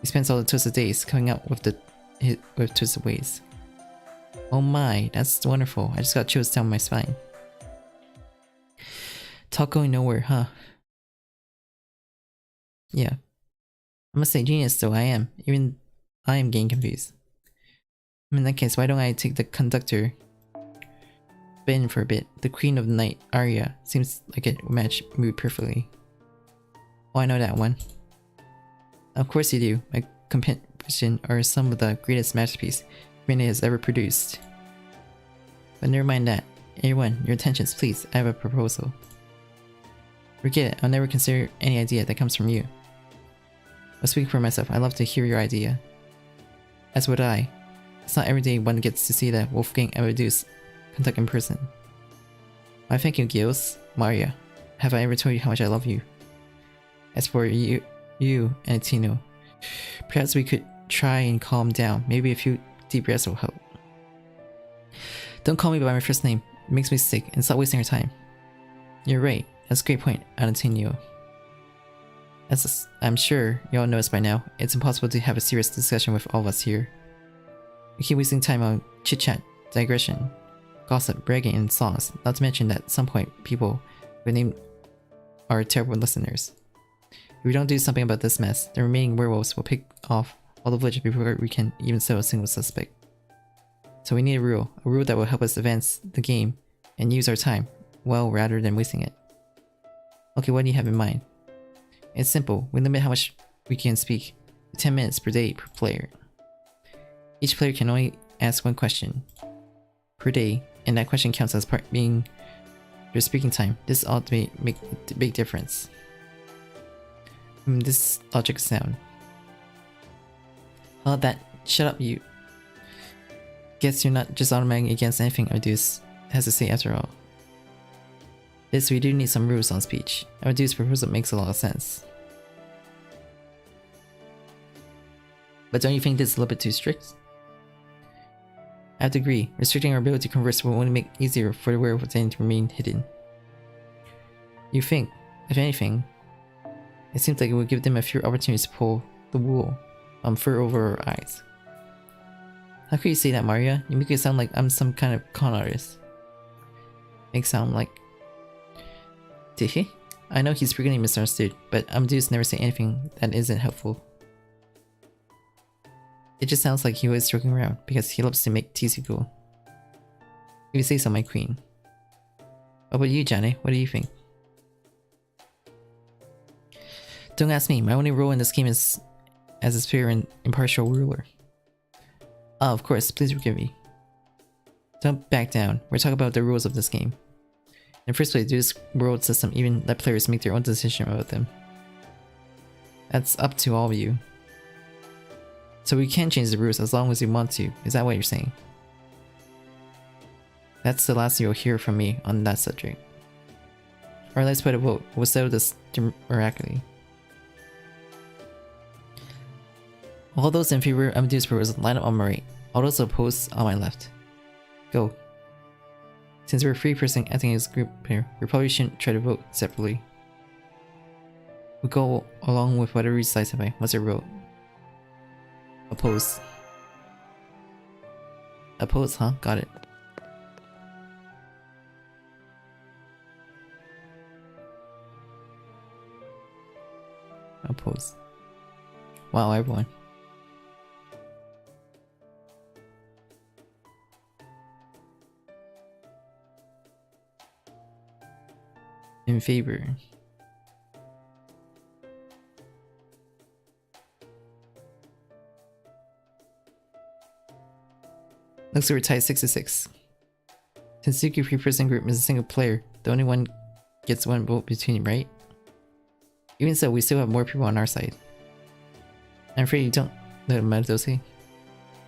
He spends all the twisted days coming out with twisted ways. Oh my, that's wonderful. I just got chills down my spine. Talk going nowhere, huh? Yeah. I must say genius though, I am. Even I am getting confused. In that case, why don't I take the conductor Ben for a bit? The Queen of the Night, aria, seems like it would match mood perfectly. Oh, I know that one. Of course you do. My composition are some of the greatest masterpieces humanity has ever produced. But never mind that. Everyone, your attentions please, I have a proposal. Forget it, I'll never consider any idea that comes from you. I'll speak for myself, I'd love to hear your idea. As would I. It's not every day one gets to see the Wolfgang Amadeus conduct in person. Why thank you, Gilles. Maria, have I ever told you how much I love you? As for you and Tino, perhaps we could try and calm down. Maybe a few deep breaths will help. Don't call me by my first name. It makes me sick, and stop wasting your time. You're right. That's a great point, Antonio. As I'm sure you all know this by now, it's impossible to have a serious discussion with all of us here. We keep wasting time on chit-chat, digression, gossip, bragging, and songs, not to mention that at some point people we name are terrible listeners. If we don't do something about this mess, the remaining werewolves will pick off all the village before we can even settle a single suspect. So we need a rule that will help us advance the game and use our time well rather than wasting it. Okay, what do you have in mind? It's simple. We limit how much we can speak to 10 minutes per day per player. Each player can only ask one question per day, and that question counts as part being their speaking time. This ought to make a big difference. This logic is sound. All that, shut up you. Guess you're not just automating against anything Amadeus has to say after all. Yes, we do need some rules on speech. Amadeus' proposal makes a lot of sense. But don't you think this is a little bit too strict? I have to agree. Restricting our ability to converse will only make it easier for the werewolf to remain hidden. You think, if anything, it seems like it would give them a few opportunities to pull the wool fur over our eyes. How could you say that, Maria? You make it sound like I'm some kind of con artist. Make sound like... Did he? I know he's frequently misunderstood, but Amadeus never say anything that isn't helpful. It just sounds like he was joking around, because he loves to make tease people. If you say so, my queen. What about you, Johnny? What do you think? Don't ask me. My only role in this game is as a fair and impartial ruler. Oh, of course. Please forgive me. Don't back down. We're talking about the rules of this game. In the first place, do this world system even let players make their own decision about them? That's up to all of you. So we can change the rules as long as we want to. Is that what you're saying? That's the last you'll hear from me on that subject. Alright, let's put a vote. We'll settle this miraculously. All those in favor of Amadeus' proposal line up on my right. All those opposed on my left. Go. Since we're a free person acting as a group here, we probably shouldn't try to vote separately. We'll go along with whatever you decide. What's your vote? Oppose. Oppose, huh? Got it. compose. Wow, everyone. In favor. Looks like we're tied 6-6. Since Suki pre-prison group is a single player, the only one gets one vote between, right? Even so, we still have more people on our side. I'm afraid you don't let them out, Dosei.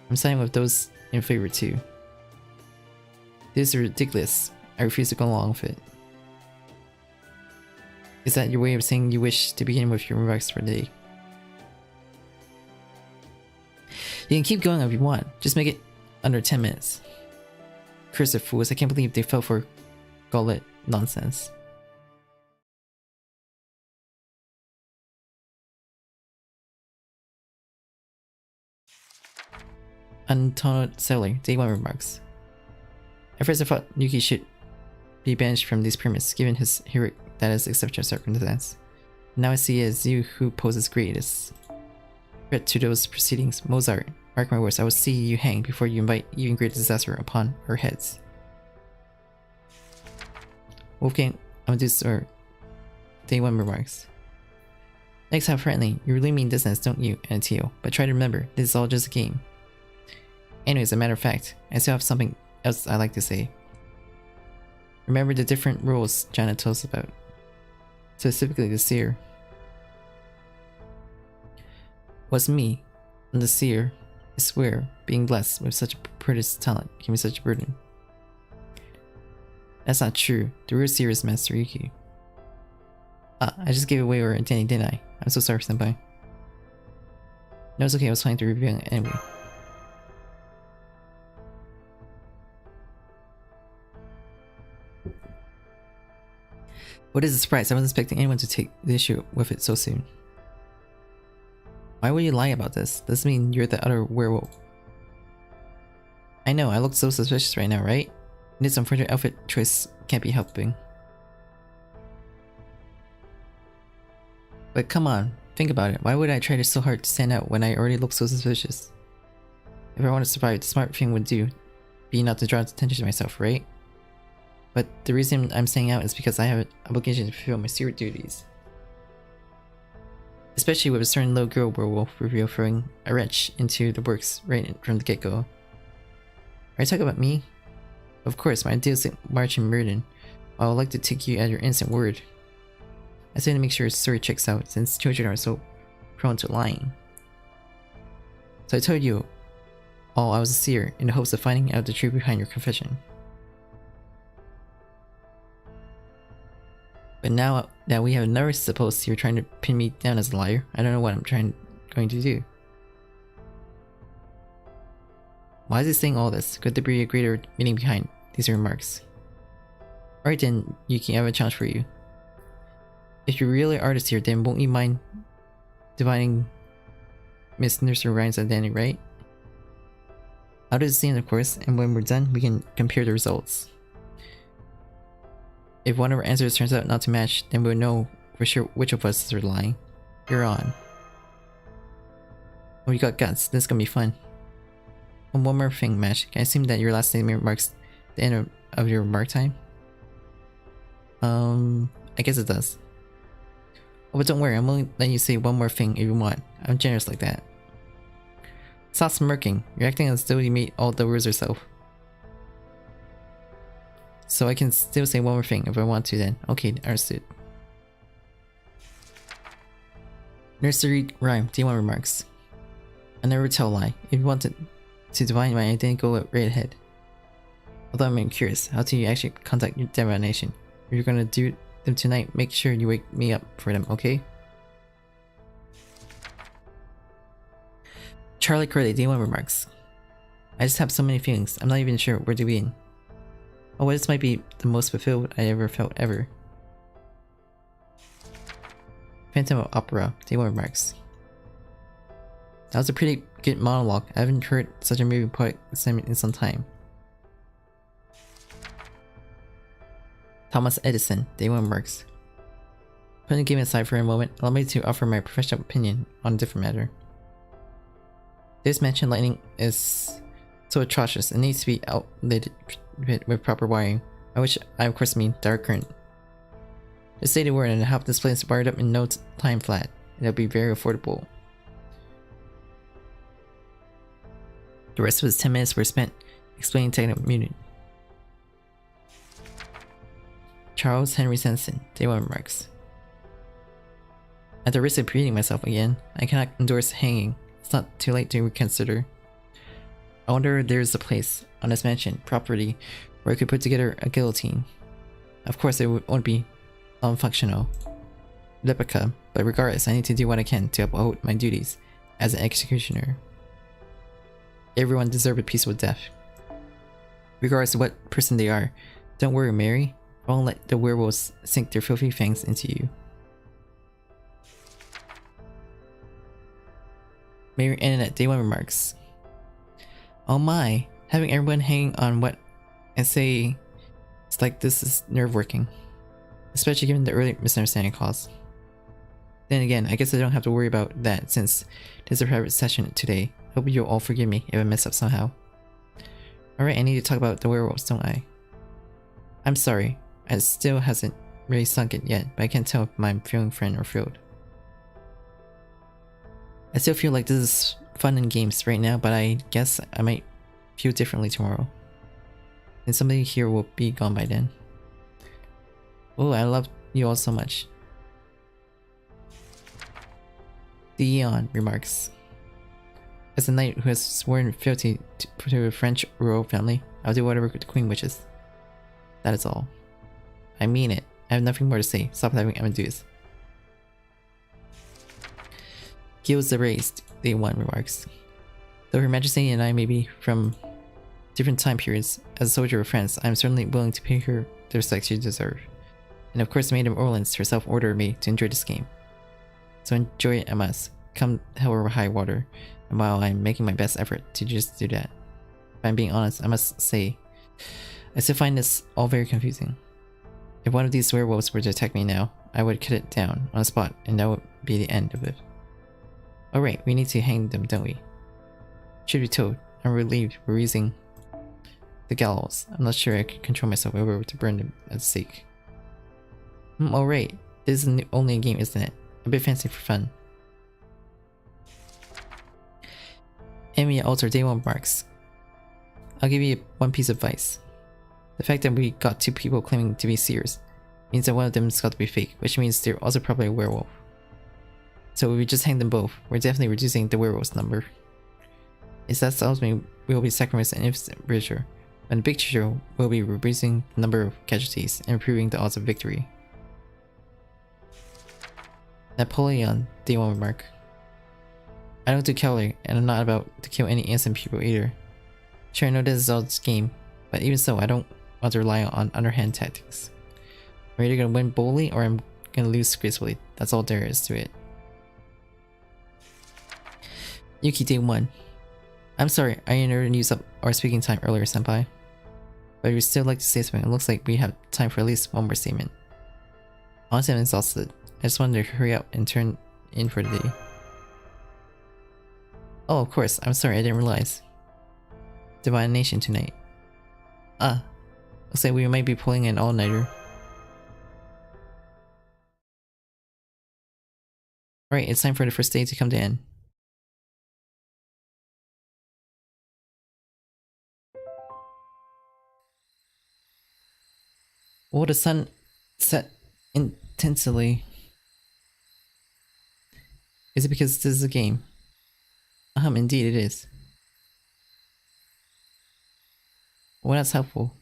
I'm siding with those in favor too. This is ridiculous. I refuse to go along with it. Is that your way of saying you wish to begin with your remarks for the day? You can keep going if you want. Just make it under 10 minutes. Cursed fools, I can't believe they fell for gullet nonsense. Untitled Chapter, Day 1 remarks. At first I thought Yuki should be banished from these pyramids, given his heroic status exceptional circumstance. Now I see it as you who poses greatest threat to those proceedings. Mozart, mark my words, I will see you hang before you invite even greater disaster upon our heads. Wolfgang Amadeus or Day 1 remarks. Next time friendly, you really mean business, don't you, Antio? But try to remember, this is all just a game. Anyways, as a matter of fact, I still have something else I'd like to say. Remember the different rules Janet told us about. Specifically the seer. Was me, and the seer, I swear, being blessed with such a prodigious talent gave me such a burden. That's not true. The real seer is Master Yuki. Ah, I just gave away our identity, didn't I? I'm so sorry, senpai. No, it's okay, I was planning to reveal it anyway. What is a surprise? I wasn't expecting anyone to take the issue with it so soon. Why would you lie about this? Doesn't mean you're the other werewolf. I know, I look so suspicious right now, right? This unfortunate outfit choice can't be helping. But come on, think about it. Why would I try so hard to stand out when I already look so suspicious? If I want to survive, the smart thing would do be not to draw attention to myself, right? But the reason I'm staying out is because I have an obligation to fulfill my secret duties. Especially with a certain little girl werewolf reveal throwing a wrench into the works right from the get-go. Are you talking about me? Of course, my idea is to march in Murden. I would like to take you at your innocent word. I just need to make sure your story checks out since children are so prone to lying. So I told you all I was a seer in the hopes of finding out the truth behind your confession. But now that we have another supposed seer trying to pin me down as a liar, I don't know what I'm going to do. Why is he saying all this? Could there be a greater meaning behind these remarks? Alright then, Yuki, I have a challenge for you. If you really are the seer, then won't you mind dividing Miss Nursery Ryan's identity, right? I'll do the same, of course, and when we're done, we can compare the results. If one of our answers turns out not to match, then we'll know for sure which of us is lying. You're on. Oh, you got guts. This is gonna be fun. And one more thing, Mash. Can I assume that your last statement marks the end of your remark time? I guess it does. Oh, but don't worry, I'm only letting you say one more thing if you want. I'm generous like that. Stop smirking. You're acting as though you made all the rules yourself. So I can still say one more thing if I want to then. Okay, understood. Nursery Rhyme, D1 remarks. I never tell a lie. If you wanted to divine my identity, go right ahead. Although I'm curious, how do you actually contact your divination? If you're gonna do them tonight, make sure you wake me up for them, okay? Charlie Curly, D1 remarks. I just have so many feelings, I'm not even sure where to begin. Oh, well, this might be the most fulfilled I ever felt ever. Phantom of Opera, D1 remarks. That was a pretty good monologue. I haven't heard such a moving poetic sentiment in some time. Thomas Edison, D1 remarks. Putting the game aside for a moment, allow me to offer my professional opinion on a different matter. This mansion lighting is so atrocious, it needs to be outlit with proper wiring, by which I of course mean direct current. Just say the word and I'll have this place wired up in no time flat, and it'll be very affordable. The rest of his 10 minutes were spent explaining technical mutant. Charles Henry Sensen, Day 1 remarks. At the risk of repeating myself again, I cannot endorse hanging. It's not too late to reconsider. I wonder if there's a place on this mansion property where I could put together a guillotine. Of course it won't be functional replica, but regardless I need to do what I can to uphold my duties as an executioner. Everyone deserves a peaceful death. Regardless of what person they are, don't worry Mary, I won't let the werewolves sink their filthy fangs into you. Mary Internet Day 1 remarks. Oh my, having everyone hanging on what I say it's like this is nerve-wracking. Especially given the early misunderstanding caused. Then again, I guess I don't have to worry about that since there's a private session today. Hope you'll all forgive me if I mess up somehow. Alright, I need to talk about the werewolves, don't I? I'm sorry, it still hasn't really sunk in yet, but I can't tell if I'm feeling friend or thrilled. I still feel like this is fun and games right now, but I guess I might feel differently tomorrow. And somebody here will be gone by then. Oh, I love you all so much. The Eon remarks. As a knight who has sworn fealty to a French royal family, I'll do whatever the queen wishes. That is all. I mean it. I have nothing more to say. Stop having Amadeus. Gills erased, Day 1 remarks. Though Her Majesty and I may be from different time periods, as a soldier of France, I am certainly willing to pay her the respect she deserves. And of course the Maid of Orleans herself ordered me to enjoy this game. So enjoy it I must, come hell or high water, and while I'm making my best effort to just do that. If I'm being honest, I must say, I still find this all very confusing. If one of these werewolves were to attack me now, I would cut it down on the spot and that would be the end of it. Alright, we need to hang them, don't we? Should be told, I'm relieved we're using the gallows. I'm not sure I can control myself over to burn them at the stake. Alright, this is only a game, isn't it? A bit fancy for fun. Emiya Alter Day 1 marks. I'll give you one piece of advice. The fact that we got two people claiming to be seers means that one of them has got to be fake, which means they're also probably a werewolf. So if we just hang them both, we're definitely reducing the werewolf's number. If that tells me we will be sacrificing an innocent villager, when the big picture will be reducing the number of casualties and improving the odds of victory. Napoleon, Day 1 remark. I don't do cavalry, and I'm not about to kill any innocent people either. Sure, I know this is all this game, but even so, I don't want to rely on underhand tactics. I'm either gonna win boldly or I'm gonna lose gracefully. That's all there is to it. Yuki Day 1. I'm sorry, I didn't use up our speaking time earlier, senpai. But we'd still like to say something. It looks like we have time for at least one more statement. Honestly, I'm exhausted. I just wanted to hurry up and turn in for the day. Oh, of course, I'm sorry, I didn't realize. Divination tonight. Ah, looks like we might be pulling an all-nighter. Alright, it's time for the first day to come to end. Oh, the sun set intensely. Is it because this is a game? Indeed it is. Well, that's helpful.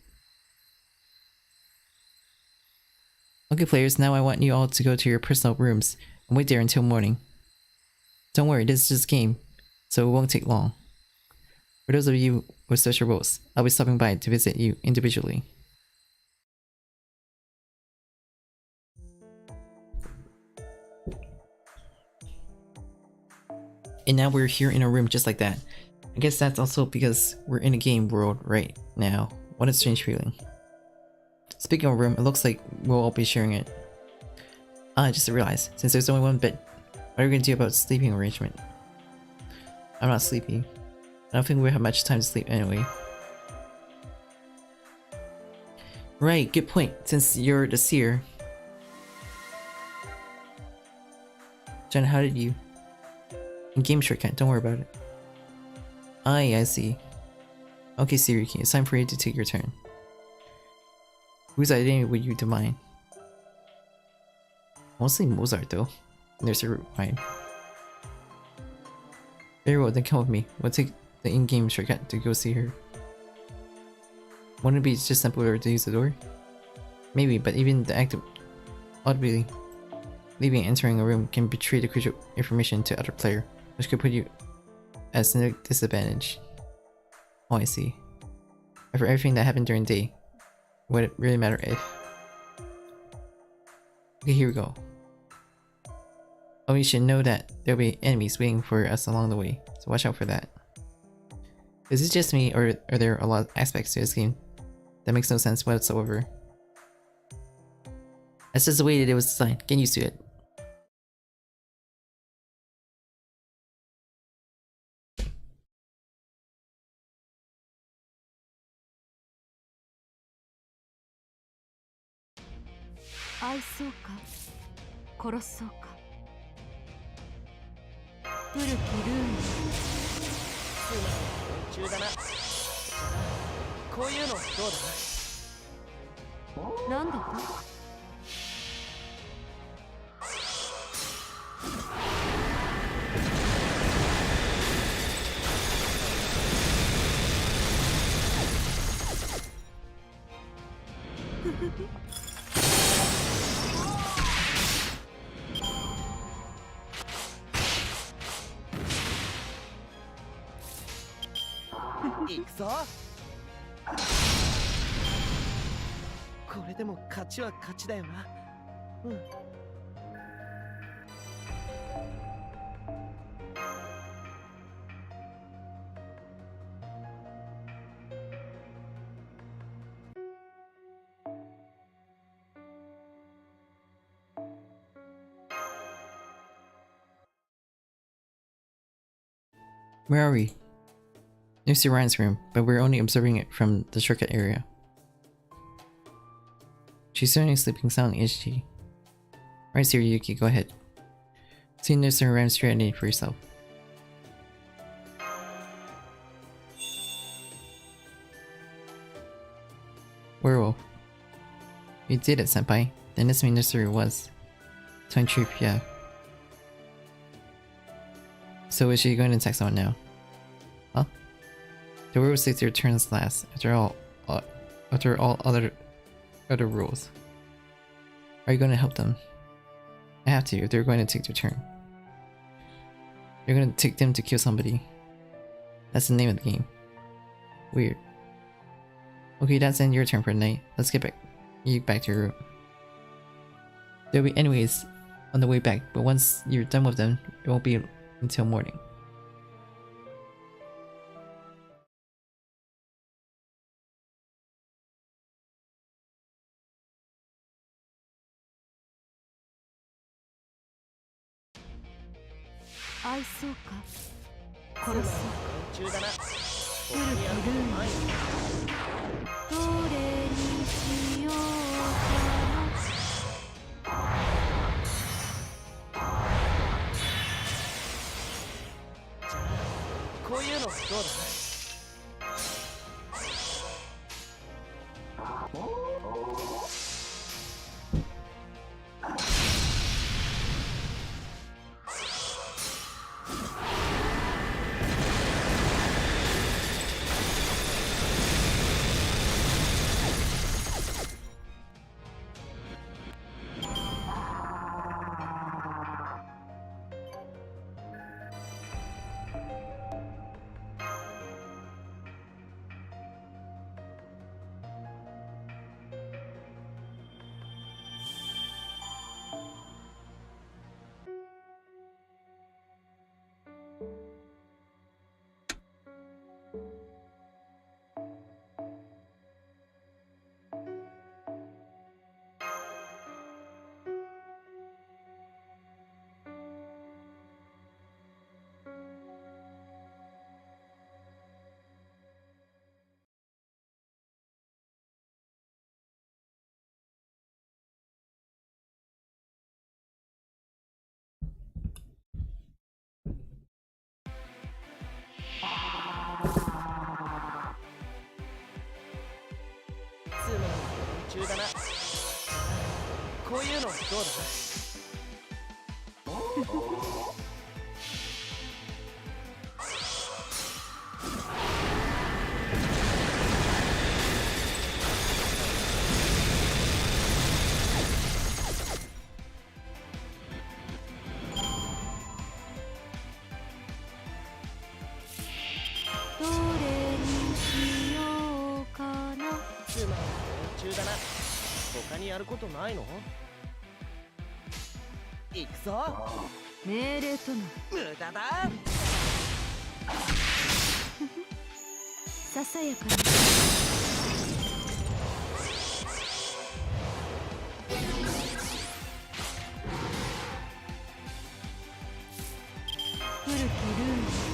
Okay players, now I want you all to go to your personal rooms and wait there until morning. Don't worry, this is just a game, so it won't take long. For those of you with special roles, I'll be stopping by to visit you individually. And now we're here in a room just like that. I guess that's also because we're in a game world right now. What a strange feeling. Speaking of room, it looks like we'll all be sharing it. Ah, just realized, since there's only one bed, what are we gonna do about sleeping arrangement? I'm not sleepy. I don't think we have much time to sleep anyway. Right, good point, since you're the seer. Jen, how did you... In-game shortcut, don't worry about it. I see. Okay, Siriki, it's time for you to take your turn. Whose identity would you divine? Mostly Mozart though. Nursery rhyme. Very well, then come with me. We'll take the in-game shortcut to go see her. Wouldn't it be just simpler to use the door? Maybe, but even the act of audibly leaving and entering a room can betray the crucial information to other player, which could put you at a disadvantage. Oh, I see. For everything that happened during the day, would it really matter if... Okay, here we go. Oh, you should know that there'll be enemies waiting for us along the way, so watch out for that. Is it just me, or are there a lot of aspects to this game that makes no sense whatsoever? That's just the way that it was designed. Get used to it.行くぞ。これでも勝ちは勝ちだよな。うん。Where are we? Next to Ryan's room, but we're only observing it from the shortcut area. She's certainly sleeping soundly, is she? Right, Yuki, go ahead. See Nurse Ryan's strategy for yourself. Werewolf. You did it, senpai. Then this means Nursery was. Tongue truth, yeah. So is she going to attack someone now? Huh? The werewolf takes their turns last, after all other rules. Are you going to help them? I have to, if they're going to take their turn. You're going to take them to kill somebody. That's the name of the game. Weird. Okay, that's end your turn for the night. Let's get back to your room. They'll be anyways on the way back, but once you're done with them, it won't be until morning. 中だな。こういうのどうだ？どれにしようかな。つまり中だな。他にやることないの？行くぞ。命令とな。無駄だ。ささやかに。古きルール。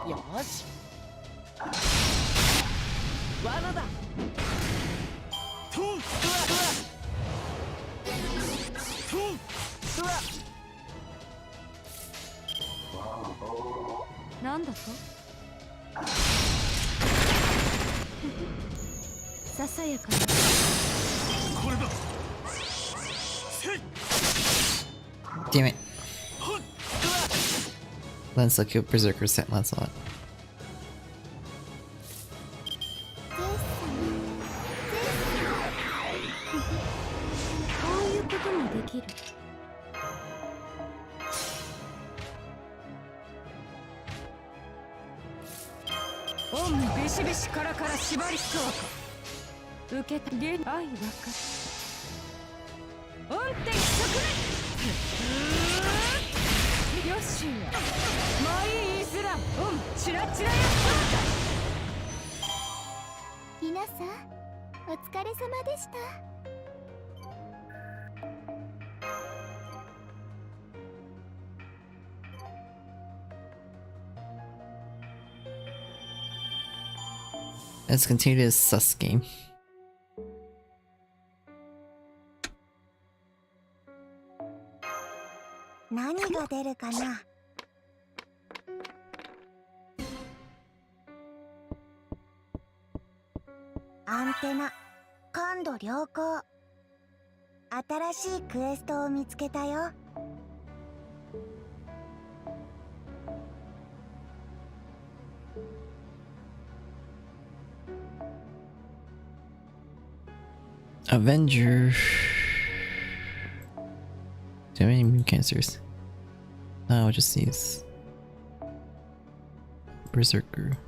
よし。罠だ。トン。うわ。トン。うわ。なんだと？ささやかに。これだ。 Damn it. Lancelot killed Berserker set Lancelot. こういうこともできる。オンビシビシカラカラ縛りそうか。受けたゲーム愛わかる。音的側面。よしや。まあいいイスラム。チラチラやっ皆さんお疲れ様でした。Let's continue this sus game. 何が出るかな。アンテナ感度良好。新しいクエストを見つけたよ。Avenger. Do I have any moon cancers? No, I'll just use Berserker.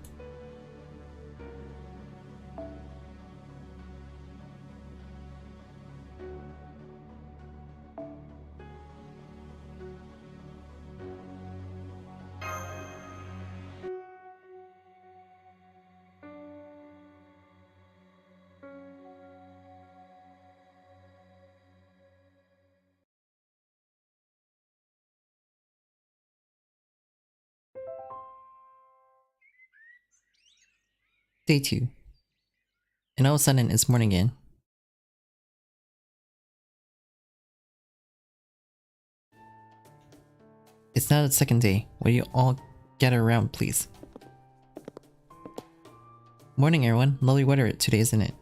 Day 2. And all of a sudden it's morning again. It's now the second day. Will you all gather around, please? Morning, everyone. Lovely weather today, isn't it?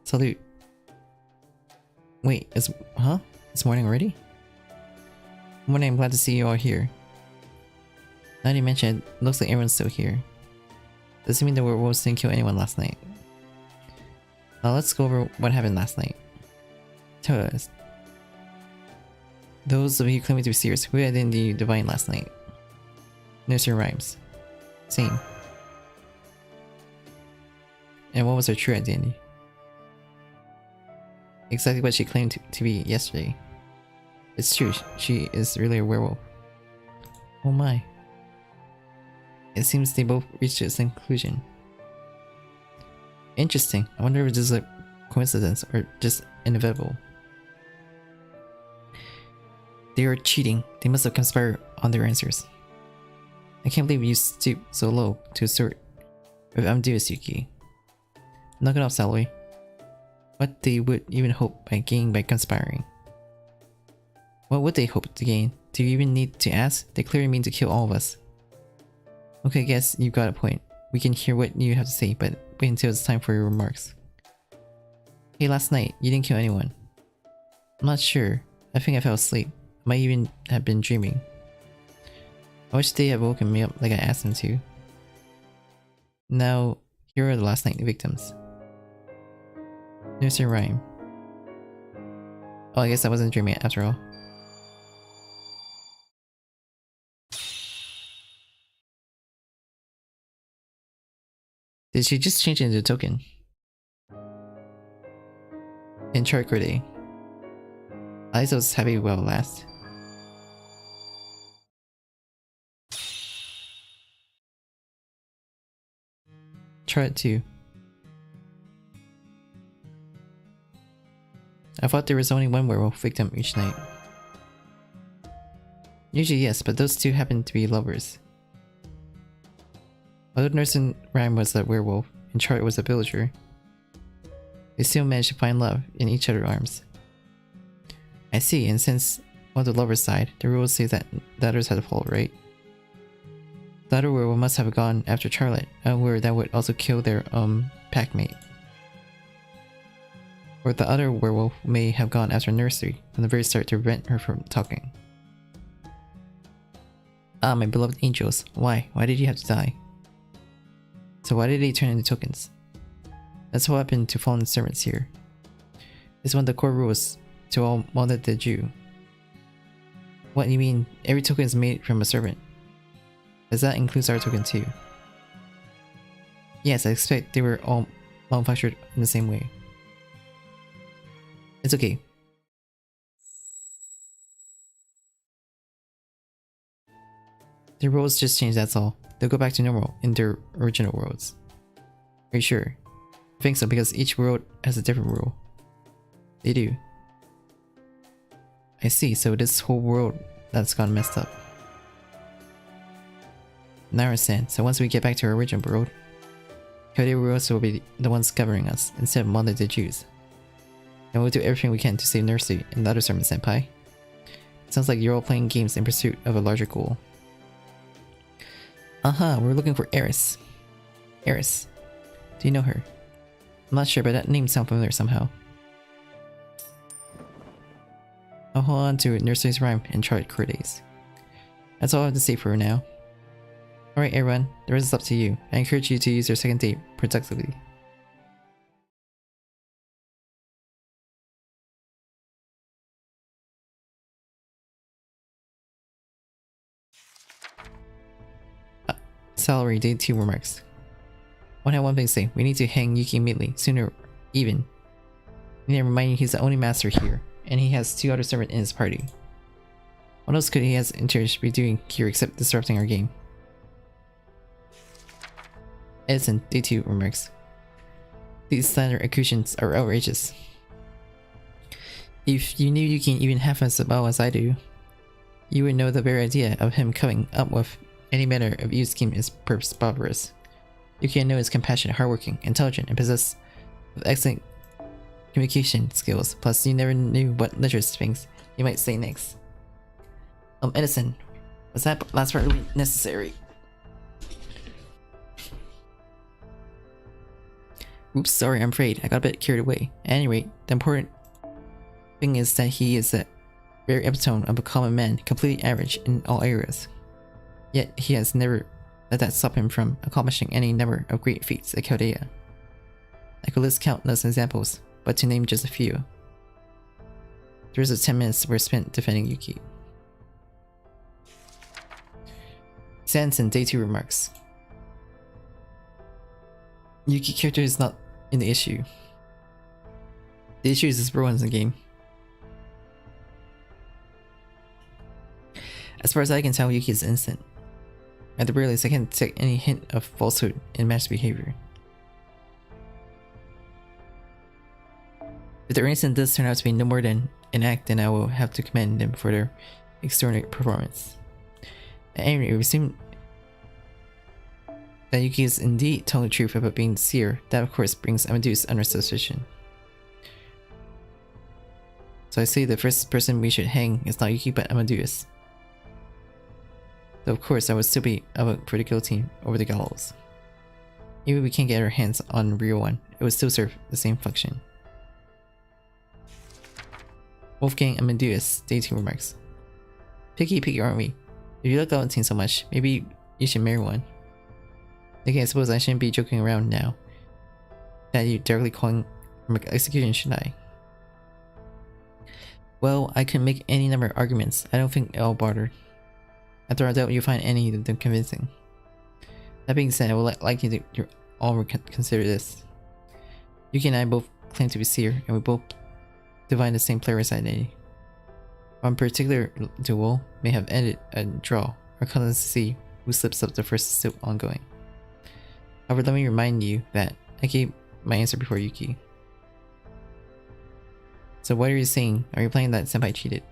Salute. Wait, it's morning already? Morning, I'm glad to see you all here. Now that you mention it, looks like everyone's still here. Doesn't mean the werewolves didn't kill anyone last night. Now let's go over what happened last night. Tell us. Those of you claiming to be serious, who had the divine last night? Nursery rhymes. Same. And what was her true identity? Exactly what she claimed to be yesterday. It's true, she is really a werewolf. Oh my. It seems they both reached the same conclusion. Interesting. I wonder if this is a coincidence or just inevitable. They are cheating. They must have conspired on their answers. I can't believe you stooped so low to assert with Amadeus, Yuki. Knock it off, Salary. What they would even hope by gaining by conspiring. What would they hope to gain? Do you even need to ask? They clearly mean to kill all of us. Okay, I guess you've got a point. We can hear what you have to say, but wait until it's time for your remarks. Hey, last night, you didn't kill anyone. I'm not sure. I think I fell asleep. I might even have been dreaming. I wish they had woken me up like I asked them to. Now, here are the last night victims. Nursery rhyme. Oh, I guess I wasn't dreaming after all. Did she just change it into a token? In chart day. Alyssa was happy while it last. Chart 2. I thought there was only one werewolf victim each night. Usually yes, but those two happen to be lovers. Although Nursing Rhyme was a werewolf and Chart was a villager, they still managed to find love in each other's arms. I see, and since on the lover's side, the rules say that the others had to follow, right? The other werewolf must have gone after Charlotte, a word that would also kill their packmate. Or the other werewolf may have gone after Nursery from the very start to prevent her from talking. Ah, my beloved angels, why? Why did you have to die? So why did they turn into tokens? That's what happened to fallen servants here. It's one of the core rules to all modded the Jew. What, you mean every token is made from a servant? As that includes our token too. Yes, I expect they were all manufactured in the same way. It's okay. Their roles just changed, that's all. They'll go back to normal in their original worlds. Are you sure? I think so, because each world has a different rule. They do. I see, so this whole world that's gone messed up. Now I understand, so once we get back to our original world, Calodia worlds will be the ones governing us, instead of modded the Jews. And we'll do everything we can to save Nursery and the other servant senpai. It sounds like you're all playing games in pursuit of a larger goal. Aha, we're looking for Eris. Eris. Do you know her? I'm not sure, but that name sounds familiar somehow. I'll hold on to Nursery's rhyme and chart days. That's all I have to say for now. Alright everyone, the rest is up to you. I encourage you to use your second date productively. Salary, day 2 remarks. One had one thing to say, we need to hang Yuki immediately, sooner even. We need to remind you he's the only master here, and he has 2 other servants in his party. What else could he has interest be doing here except disrupting our game? Edison, day 2 remarks. These standard accusations are outrageous. If you knew Yuki even half as well as I do, you would know the very idea of him coming up with any manner of evil scheme is barbarous. Yuki I know is compassionate, hardworking, intelligent, and possessed of excellent communication skills. Plus, you never knew what literous things you might say next. Edison, was that last part really necessary? Oops, sorry, I'm afraid. I got a bit carried away. At any rate, the important thing is that he is the very epitome of a common man, completely average in all areas. Yet he has never let that stop him from accomplishing any number of great feats at Calodia. I could list countless examples, but to name just a few. The rest of 10 minutes were spent defending Yuki. Sanson, day 2 remarks. Yuki character is not in the issue. The issue is his bro in the game. As far as I can tell, Yuki is innocent. At the very least, I can't detect any hint of falsehood in Mash's behavior. If their innocence does turn out to be no more than an act, then I will have to commend them for their extraordinary performance. At any rate, we assume that Yuki is indeed telling the truth about being the seer. That of course brings Amadeus under suspicion. So I say the first person we should hang is not Yuki but Amadeus. Though of course I would still be up for the guillotine over the gallows. Even if we can't get our hands on the real one, it would still serve the same function. Wolfgang Amadeus, day 2 remarks. Picky, aren't we? If you like guillotine so much, maybe you should marry one. Okay, I suppose I shouldn't be joking around now. That you directly calling for execution, should I? Well, I can make any number of arguments. I don't think it'll bother. After all, I doubt you'll find any of them convincing. That being said, I would like you to all consider this. Yuki and I both claim to be seer, and we both divine the same player's identity. One particular duel may have ended a draw, or cause to see who slips up the first is still ongoing. However, let me remind you that I gave my answer before Yuki. So what are you saying? Are you playing that Senpai cheated?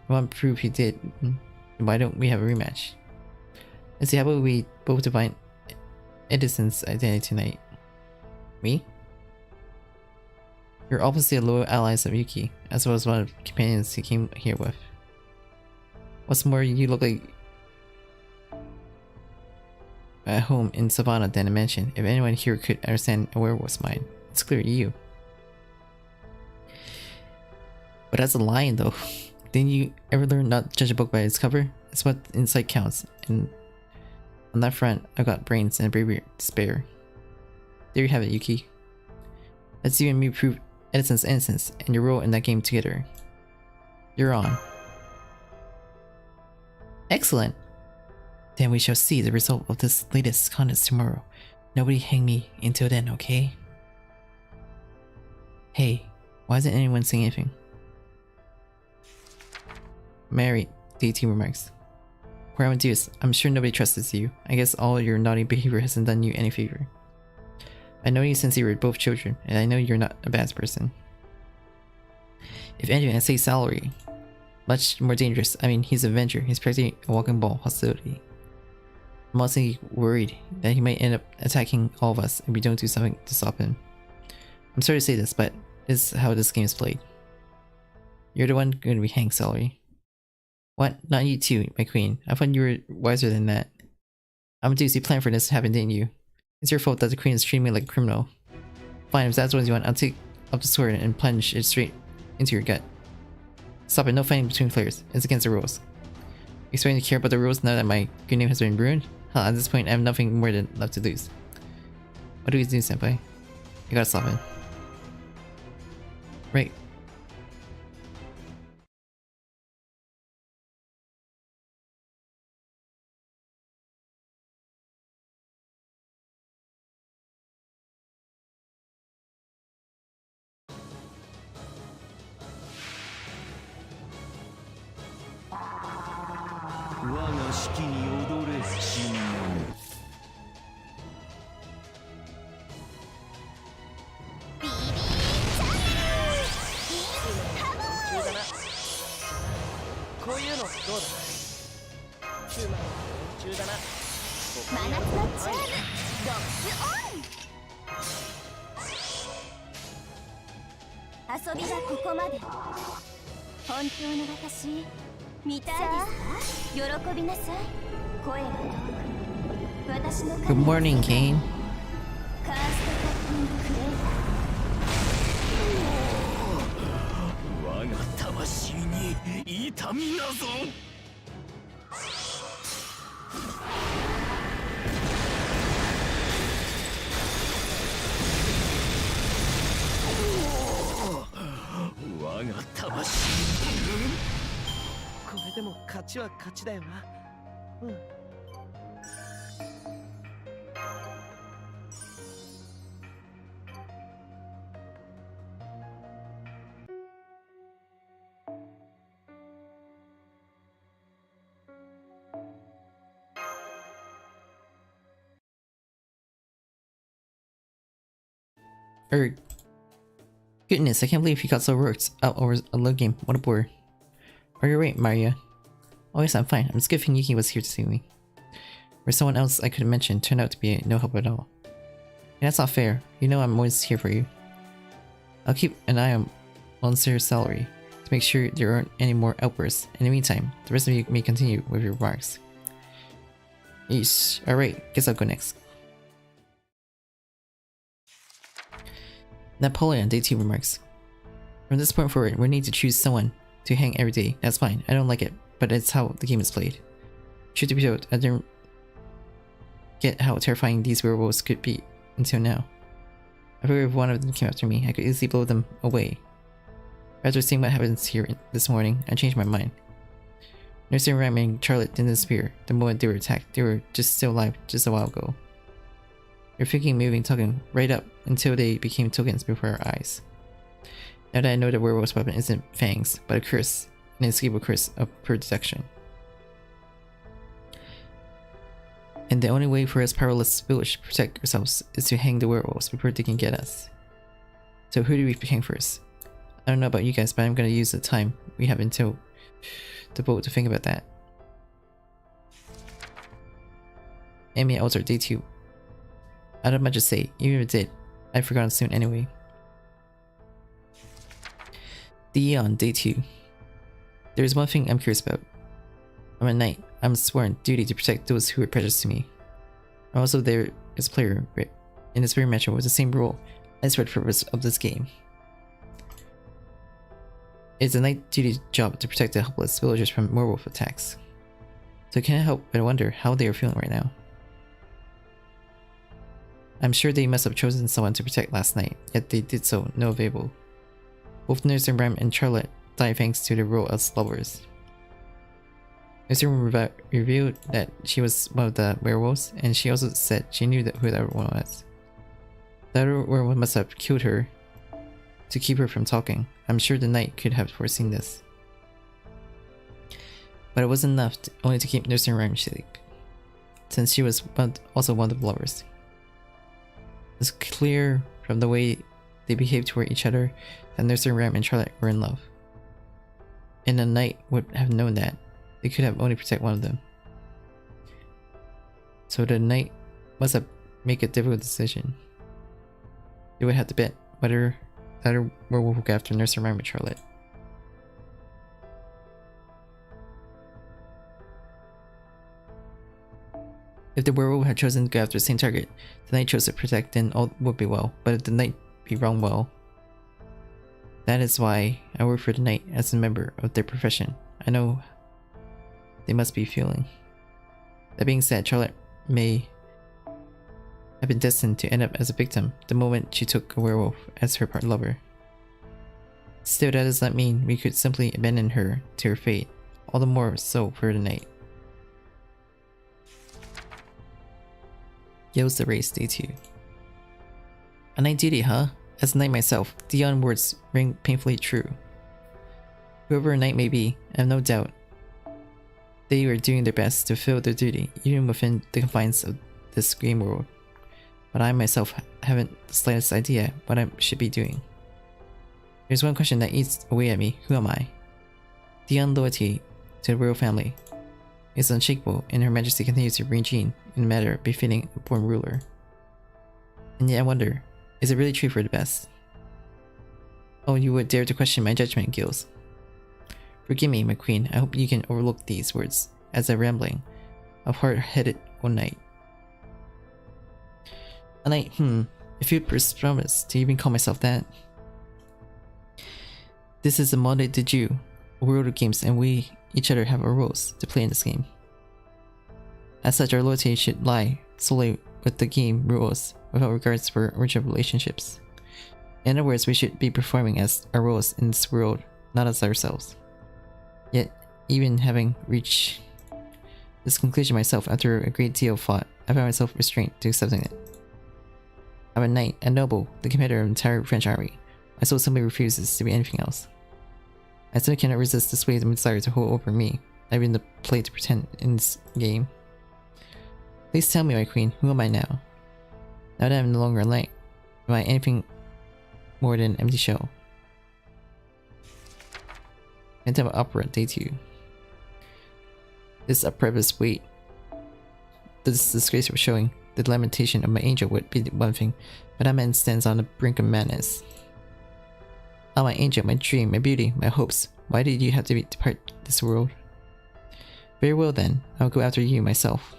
I want to prove he did. Why don't we have a rematch? Let's see, how about we both divine Edison's identity tonight? Me? You're obviously a loyal allies of Yuki, as well as one of the companions he came here with. What's more, you look like at home in Savannah than a mansion. If anyone here could understand a werewolf's mind, it's clearly you. But as a lion though, didn't you ever learn not to judge a book by its cover? That's what insight counts, and on that front, I've got brains and bravery to spare. There you have it, Yuki. Let's you and me prove Edison's innocence and your role in that game together. You're on. Excellent! Then we shall see the result of this latest contest tomorrow. Nobody hang me until then, okay? Hey, why isn't anyone saying anything? Mary, DT remarks. Poor Amadeus, I'm sure nobody trusts you. I guess all your naughty behavior hasn't done you any favor. I know you since you were both children, and I know you're not a bad person. If anything, I say salary. Much more dangerous. I mean, he's an Avenger. He's practically a walking ball hostility. I'm also worried that he might end up attacking all of us if we don't do something to stop him. I'm sorry to say this, but this is how this game is played. You're the one going to be hanged, Salary. What? Not you too, my queen. I thought you were wiser than that. Amadeus, you planned for this to happen, didn't you? It's your fault that the queen is treating me like a criminal. Fine, if that's what you want, I'll take up the sword and plunge it straight into your gut. Stop it, no fighting between players. It's against the rules. You expecting to care about the rules now that my good name has been ruined? Hell, at this point I have nothing more than left to lose. What do we do, senpai? You gotta stop it. Right. Good morning, Kane. Goodness, I can't believe he got so worked out over a low game. What a bore. Are you right, Maria? Oh yes, I'm fine. I'm just good thing Yuki was here to see me. Or someone else I could have mentioned turned out to be no help at all. And that's not fair. You know I'm always here for you. I'll keep an eye on Sir's salary to make sure there aren't any more outbursts. In the meantime, the rest of you may continue with your remarks. Yeesh. Alright, guess I'll go next. Napoleon, day 2 remarks. From this point forward, we need to choose someone to hang every day. That's fine. I don't like it, but it's how the game is played. Truth to be told, I didn't get how terrifying these werewolves could be until now. I figured if one of them came after me, I could easily blow them away. After seeing what happens here this morning, I changed my mind. Nursing Ram and Charlotte didn't disappear the moment they were attacked. They were just still alive just a while ago. They're thinking, moving, talking right up until they became tokens before our eyes. Now that I know the werewolf's weapon isn't fangs, but a curse, an inescapable curse of pure detection. And the only way for us powerless village to protect ourselves is to hang the werewolves before they can get us. So who do we hang first? I don't know about you guys, but I'm gonna use the time we have until the vote to think about that. Enemy Altar, day 2. I don't have much to say, even if it did, I'd forgotten soon anyway. The on day 2. There's one thing I'm curious about. I'm a knight. I'm sworn duty to protect those who are precious to me. I'm also there as a player in this very match with the same rule as for the purpose of this game. It's a knight duty job to protect the helpless villagers from werewolf attacks. So I can't help but wonder how they are feeling right now. I'm sure they must have chosen someone to protect last night, yet they did so no avail. Both Nursing Ram and Charlotte died thanks to their role as lovers. Nursing Ram revealed that she was one of the werewolves, and she also said she knew who the other one was. The other werewolf must have killed her to keep her from talking. I'm sure the knight could have foreseen this. But it wasn't enough only to keep Nursing Ram safe, since she was also one of the lovers. It's clear from the way they behaved toward each other that Nursing Ram and Charlotte were in love. And the knight would have known that. They could have only protect one of them. So the knight must have made a difficult decision. They would have to bet whether the other werewolf would go after Nursing Ram or Charlotte. If the werewolf had chosen to go after the same target, the knight chose to protect, then all would be well. But if the knight be wrong, well, that is why I work for the knight as a member of their profession. I know they must be feeling. That being said, Charlotte may have been destined to end up as a victim the moment she took a werewolf as her lover. Still, that does not mean we could simply abandon her to her fate, all the more so for the knight. Yo's the race, day 2. A knight duty, huh? As a knight myself, Dion words ring painfully true. Whoever a knight may be, I have no doubt they are doing their best to fulfill their duty, even within the confines of this game world. But I myself haven't the slightest idea what I should be doing. There's one question that eats away at me. Who am I? Dion loyalty to the royal family is unshakable, and Her Majesty continues to regime in a manner befitting a born ruler. And yet I wonder, is it really true for the best? Oh, you would dare to question my judgment, Gills. Forgive me, my queen. I hope you can overlook these words as a rambling of hard-headed one knight. A knight, if you promise to even call myself that. This is a Monde de Dieu, a world of games, and we each other have our roles to play in this game. As such, our loyalty should lie solely with the game rules, without regards for original relationships. In other words, we should be performing as our roles in this world, not as ourselves. Yet, even having reached this conclusion myself after a great deal of thought, I found myself restrained to accepting it. I'm a knight, a noble, the commander of an entire French army. My soul simply refuses to be anything else. I still cannot resist the sway of the desire to hold over me. I've been the play to pretend in this game. Please tell me, my queen, who am I now? Now that I'm no longer a knight, am I anything more than an empty shell. Phantom Opera, Day 2. This uprevious weight. This disgrace was showing. The lamentation of my angel would be one thing, but that man stands on the brink of madness. Oh, my angel, my dream, my beauty, my hopes. Why did you have to depart this world? Very well then, I'll go after you myself.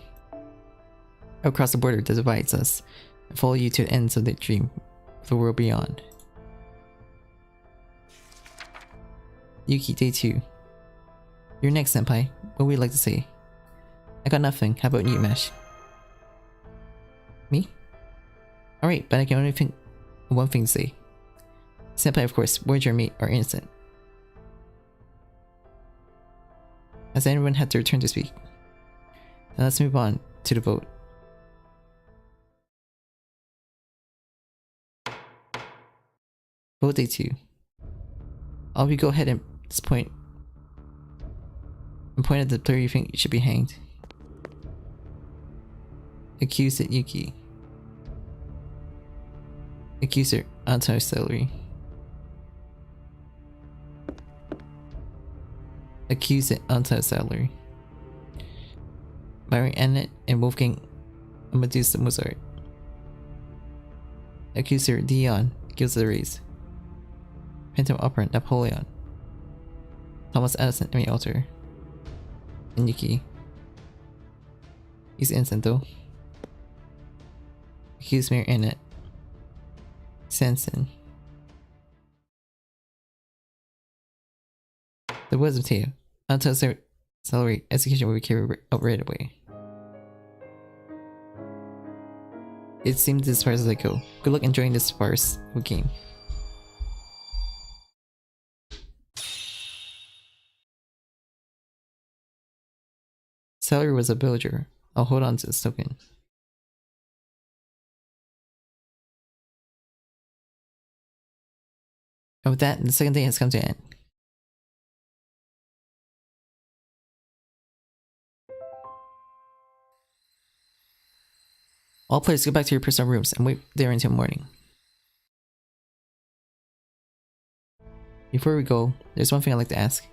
I'll cross the border that divides us, and follow you to the ends of the dream of the world beyond. Yuki, Day 2. You're next, senpai. What would you like to say? I got nothing. How about you, Mash? Me? Alright, but I can only think of one thing to say. Senpai, of course, Voyager and me are innocent. Has anyone had their turn to speak? Now let's move on to the vote. Vote Day 2. All of you go ahead and at this point and point at the player you think should be hanged. Accused at Yuki. Accuser, Anton's salary. Accused at Anton's salary. Byron Annette and Wolfgang Amadeus Mozart. Accuser Dion gives the raise. Phantom Opera Napoleon. Thomas Edison Emmy Alter. And Yuki. He's innocent though. Accused Mayor Annette. Sanson. The Wisp Tale. Until salary execution will be carried out right away. It seems as far as I go. Good luck enjoying this farce of a game. Salary was a villager. I'll hold on to this token. And with that, the second day has come to an end. All players go back to your personal rooms and wait there until morning. Before we go, there's one thing I'd like to ask.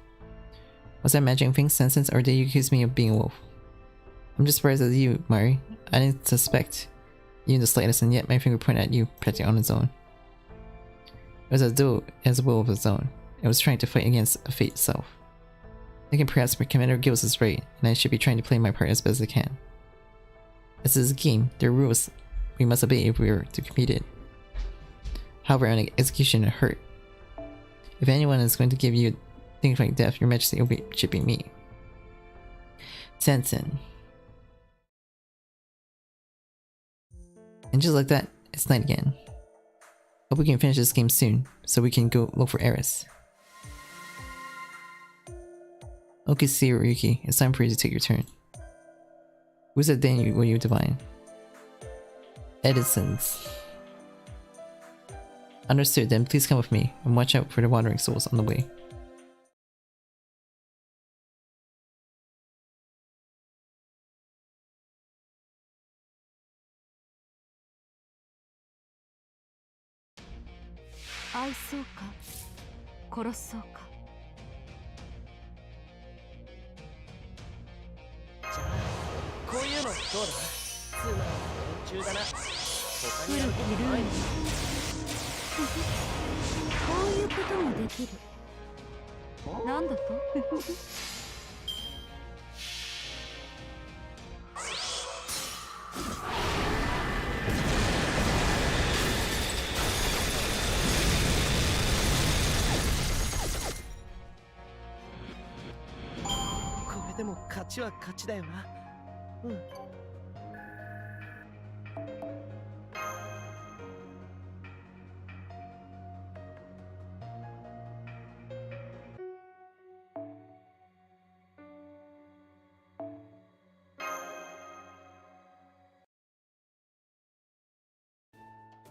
Was I imagining things, Sensens, or did you accuse me of being a wolf? I'm just surprised at you, Mari. I didn't suspect you in the slightest, and yet my finger pointed at you, practically on its own. It was as though it has a will of its own. It was trying to fight against a fate itself. Thinking perhaps Commander Gills is right, and I should be trying to play my part as best as I can. This is a game, there are rules we must obey if we are to compete it. However, an execution hurt. If anyone is going to give you things like death, your majesty should be me. Sensen. And just like that, it's night again. Hope we can finish this game soon, so we can go look for Eris. Okay, see you, Ryuki. It's time for you to take your turn. Who's that Daniel will you divine? Edison's. Understood, then please come with me, and watch out for the wandering souls on the way.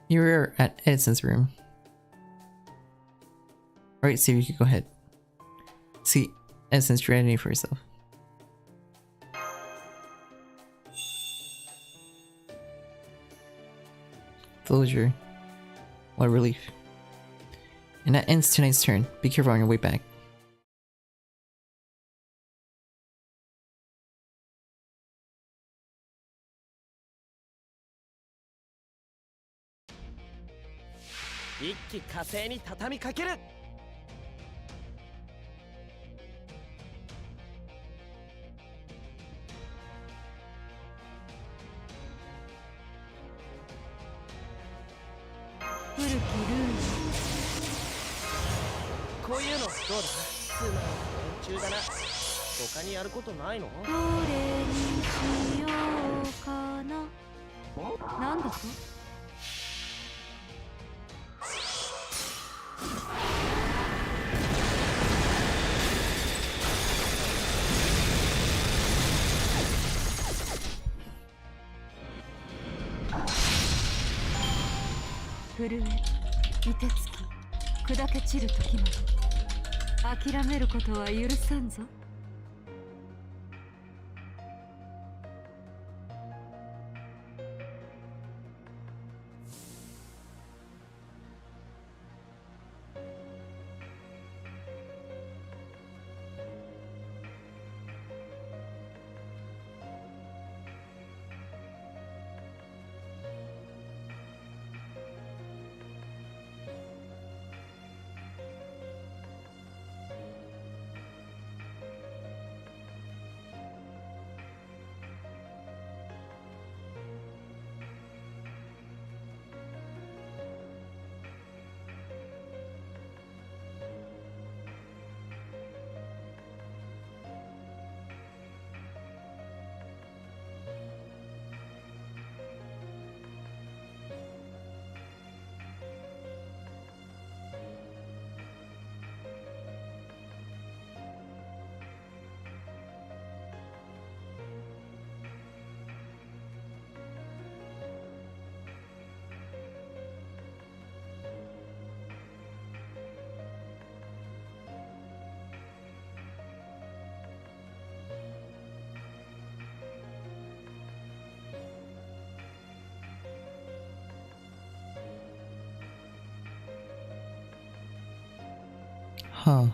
You're at Edison's room. Alright, so you can go ahead. See Edison's strategy for yourself. Closure. What relief. And that ends tonight's turn. Be careful on your way back. Huh.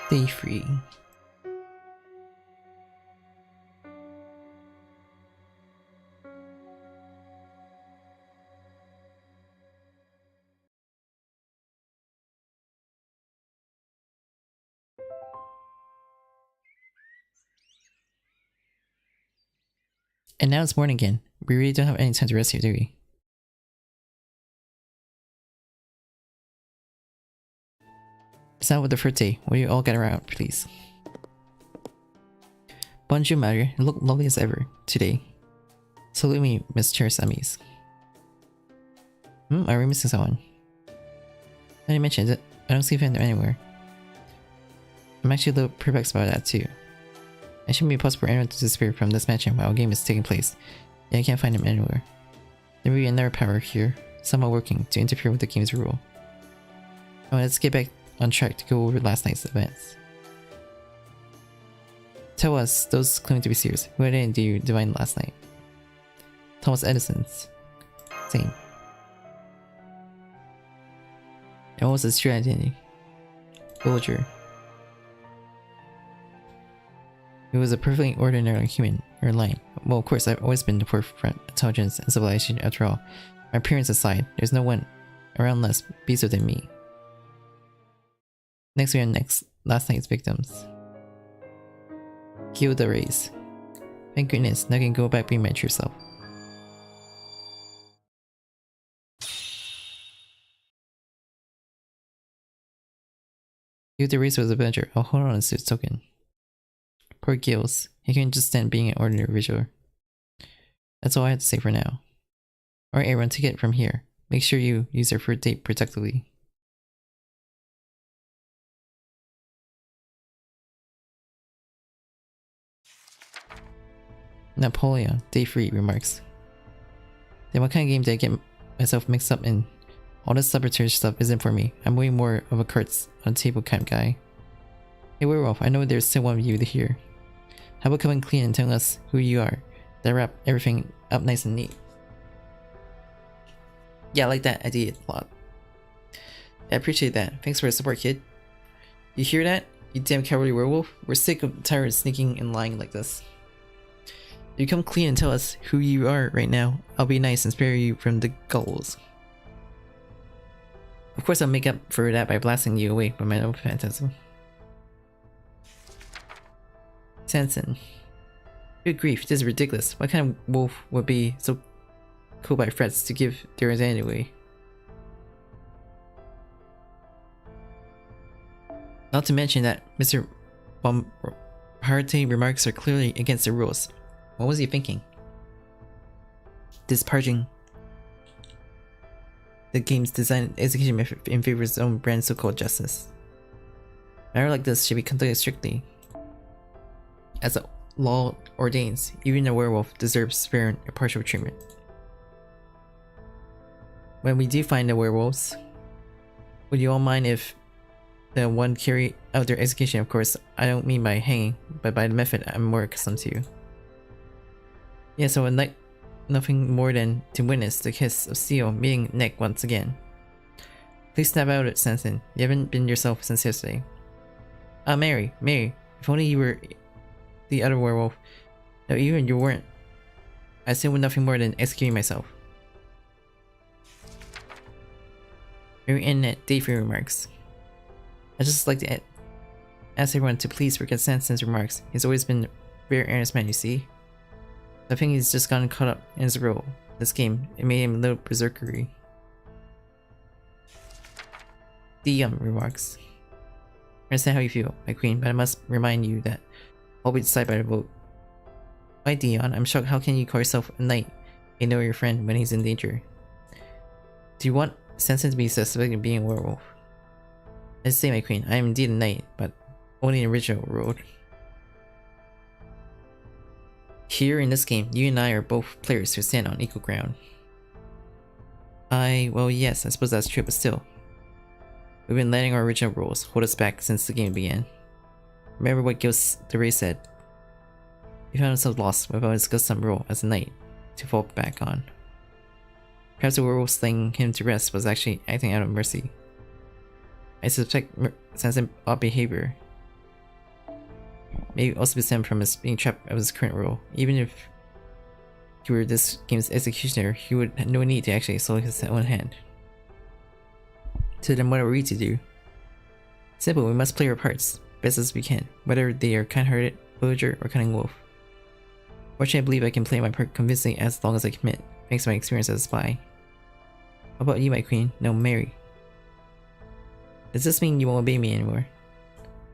Stay free. And now it's morning again. We really don't have any time to rest here, do we? It's not with the first day. Will you all get around, please? Bonjour, Maria. You look lovely as ever today. Salute me, Miss Cherisamis. Are we missing someone? I didn't mention it. I don't see him anywhere. I'm actually a little perplexed about that too. It shouldn't be possible for anyone to disappear from this mansion while a game is taking place. Yet I can't find him anywhere. There may be another power here, somehow working to interfere with the game's rule. Oh, let's get back on track to go over last night's events. Tell us, those claiming to be seers, who identity do you divine last night? Thomas Edison's. Same. And what was his true identity? Villager. He was a perfectly ordinary human, or lying. Well, of course, I've always been the forefront of intelligence and civilization after all. My appearance aside, there's no one around less beaster than me. Next we are last night's victims. Kill the race. Thank goodness, now I can go back being my true self. Give the race was adventure. I'll hold on to his token. Poor Gills. He can't just stand being an ordinary visual. That's all I have to say for now. Alright everyone, take it from here. Make sure you use your fruit date protectively. Napoleon, day free, remarks. Then what kind of game did I get myself mixed up in? All this laboratory stuff isn't for me. I'm way more of a cards on table kind of guy. Hey werewolf, I know there's still one of you here. How about coming clean and telling us who you are? That wrap everything up nice and neat. Yeah, I like that idea a lot. I appreciate that. Thanks for the support, kid. You hear that? You damn cowardly werewolf? We're sick of tired of sneaking and lying like this. If you come clean and tell us who you are right now, I'll be nice and spare you from the gulls. Of course I'll make up for that by blasting you away with my own phantasm. Sanson. Good grief, this is ridiculous. What kind of wolf would be so cool by frets to give their identity away? Not to mention that Mr. Bombardier remarks are clearly against the rules. What was he thinking? Disparaging the game's design and execution method in favor of its own brand so-called justice. A matter like this should be conducted strictly. As the law ordains, even a werewolf deserves fair and impartial treatment. When we do find the werewolves, would you all mind if the one carry out their execution? Of course, I don't mean by hanging, but by the method I'm more accustomed to. Yeah, so I'd like nothing more than to witness the kiss of steel meeting neck once again. Please snap out it, Sanson. You haven't been yourself since yesterday. Mary, if only you were the other werewolf. No, even you weren't. I still with nothing more than executing myself. Very internet day-free remarks. I just like to ask everyone to please forget Sanson's remarks. He's always been a very earnest man, you see. I think he's just gotten caught up in his role. This game, it made him a little berserkery. Remarks. I understand how you feel, my queen, but I must remind you that all we decide by the vote. Why, Dion? I'm shocked. How can you call yourself a knight and know your friend when he's in danger? Do you want Sanson to be suspected of being a werewolf? I say, my queen, I am indeed a knight, but only in original world. Here in this game, you and I are both players who stand on equal ground. Well yes, I suppose that's true, but still. We've been letting our original rules hold us back since the game began. Remember what Gilles de Rais said. We found ourselves lost without discussing some rule as a knight to fall back on. Perhaps the werewolf slaying him to rest was actually acting out of mercy. I suspect Sanson's odd behavior may also be stemmed from his being trapped of his current role. Even if he were this game's executioner, he would have no need to actually select his own hand. So then what are we to do? Simple, we must play our parts, best as we can, whether they are kind-hearted, villager, or cunning wolf. Fortunately, I believe I can play my part convincingly as long as I commit, thanks to my experience as a spy. How about you, my queen? No, Mary. Does this mean you won't obey me anymore?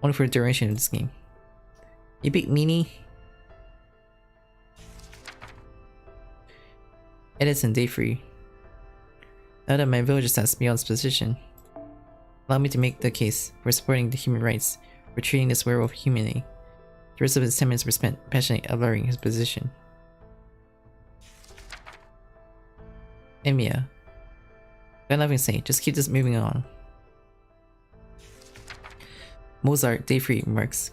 Only for the duration of this game. You big meanie. Edison, day free. Now that my village stands beyond its position, allow me to make the case for supporting the human rights, for treating this werewolf humanely. The rest of his 10 minutes were spent passionately averring his position. Emiya. Got nothing to say, just keep this moving on. Mozart, day free, remarks.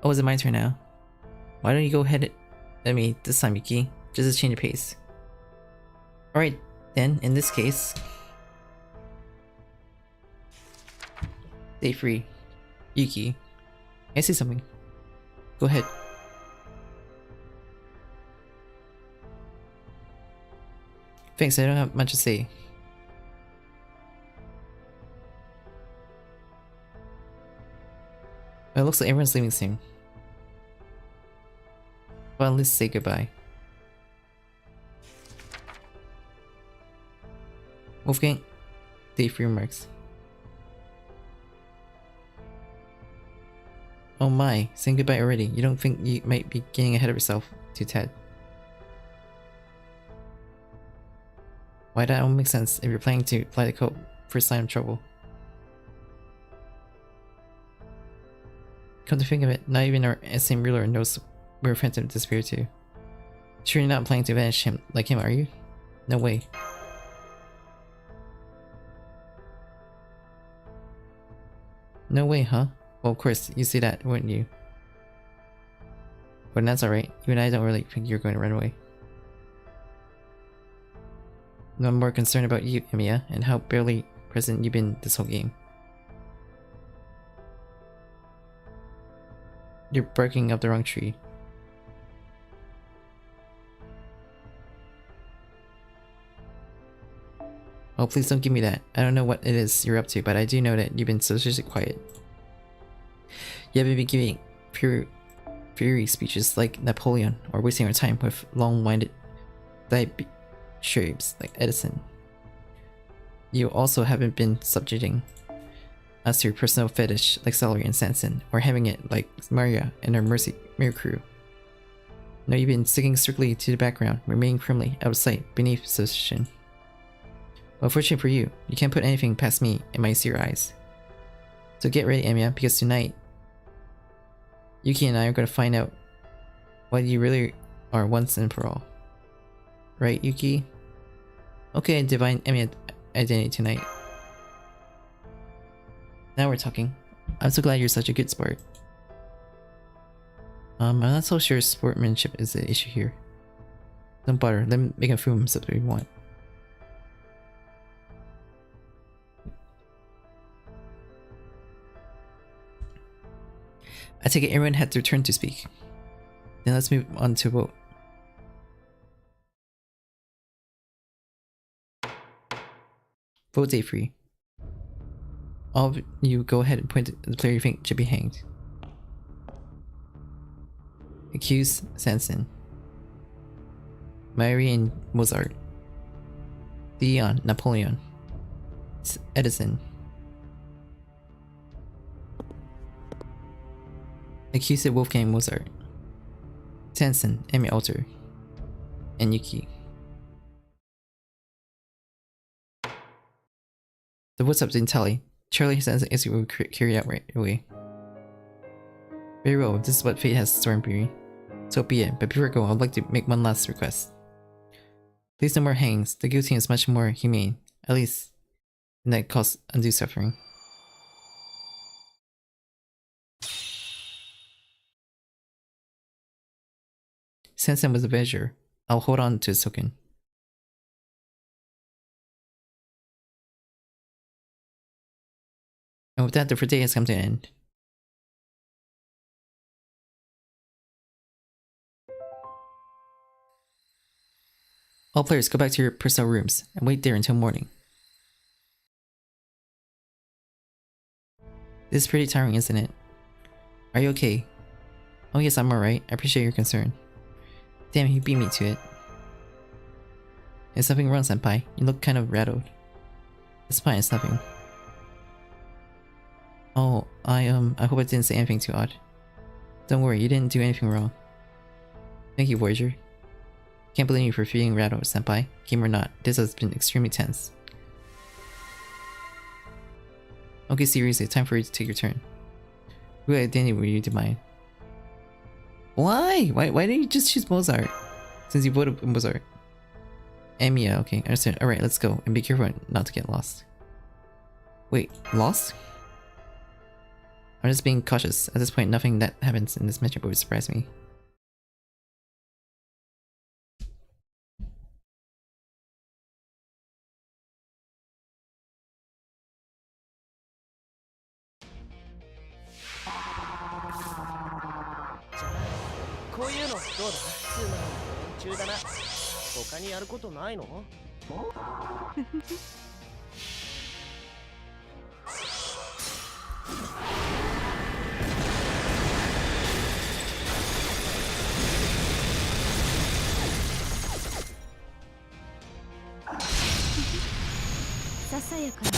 Oh, is it my turn now? Why don't you go ahead at me this time, Yuki? Just to change the pace. Alright, then, in this case... Day free. Yuki. I see something. Go ahead. Thanks, I don't have much to say. It looks like everyone's leaving soon. Well, let's say goodbye. Wolfgang, Dave for remarks. Oh my, saying goodbye already. You don't think you might be getting ahead of yourself to Ted? Why, that don't make sense if you're planning to fly the coat first sign of trouble. Come to think of it, not even our SM ruler knows where Phantom disappeared to. Sure, you're not planning to vanish him like him, are you? No way. No way, huh? Well, of course, you see that, wouldn't you? But that's alright. You and I don't really think you're going to run away. No, I'm more concerned about you, Emiya, and how barely present you've been this whole game. You're barking up the wrong tree. Oh, please don't give me that. I don't know what it is you're up to, but I do know that you've been suspiciously quiet. You haven't been giving fury speeches like Napoleon, or wasting our time with long-winded diatribes like Edison. You also haven't been subjecting us to your personal fetish like celery and Sanson, or having it like Maria and her mirror crew. No, you've been sticking strictly to the background, remaining firmly out of sight, beneath suspicion. Well, fortunately for you, you can't put anything past me and my seer eyes. So get ready, Emiya, because tonight, Yuki and I are going to find out what you really are once and for all. Right, Yuki? Okay, divine Emiya identity tonight. Now we're talking. I'm so glad you're such a good sport. I'm not so sure sportsmanship is the issue here. Don't bother, let me make him fool himself if we want. I take it everyone had their turn to speak. Then let's move on to vote. Vote day free. All of you go ahead and point to the player you think should be hanged. Accuse Sanson. Mary and Mozart. Theon, Napoleon. Edison. Accused Wolfgang Mozart. Sanson, Emi Alter. And Yuki. The what's up didn't tally. Charlie says it will carry out right away. Very well, this is what fate has stormed for me. So be it, but before I go, I'd like to make one last request. Please no more hangings. The guillotine is much more humane, at least, and that causes undue suffering. Sanson was a measure. I'll hold on to his token. And with that, the day has come to an end. All players go back to your personal rooms and wait there until morning. This is pretty tiring, isn't it? Are you okay? Oh yes, I'm alright. I appreciate your concern. Damn, he beat me to it. Is something wrong, senpai? You look kind of rattled. It's fine, it's nothing. Oh, I hope I didn't say anything too odd. Don't worry, you didn't do anything wrong. Thank you, Voyager. Can't blame you for feeling rattled, senpai. Game or not, this has been extremely tense. Okay, seriously, time for you to take your turn. Who identity were you to mine? Why? Why didn't you just choose Mozart? Since you voted Mozart. Emiya, okay, understand. Alright, let's go. And be careful not to get lost. Wait, lost? I'm just being cautious. At this point, nothing that happens in this matchup would surprise me. ささやかなこ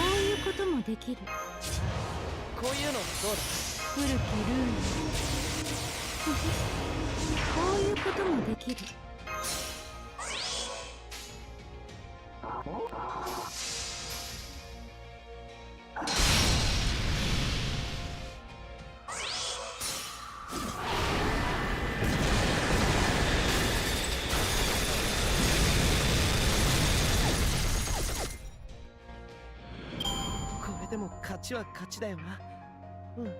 ういうこともできる。こういうのどうだ。古きルール。こういうこともできる。これでも勝ちは勝ちだよな。うん。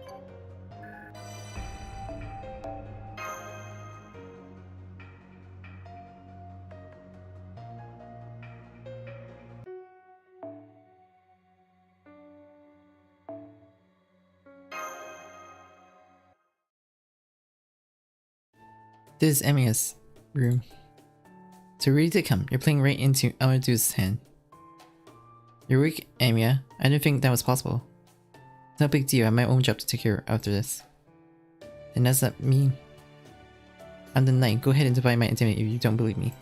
This is Emiya's room. So ready to come. You're playing right into Amadu's hand. You're weak, Emiya. I didn't think that was possible. No big deal. I have my own job to take care of after this. And does that mean? I'm the knight. Go ahead and divide my identity if you don't believe me.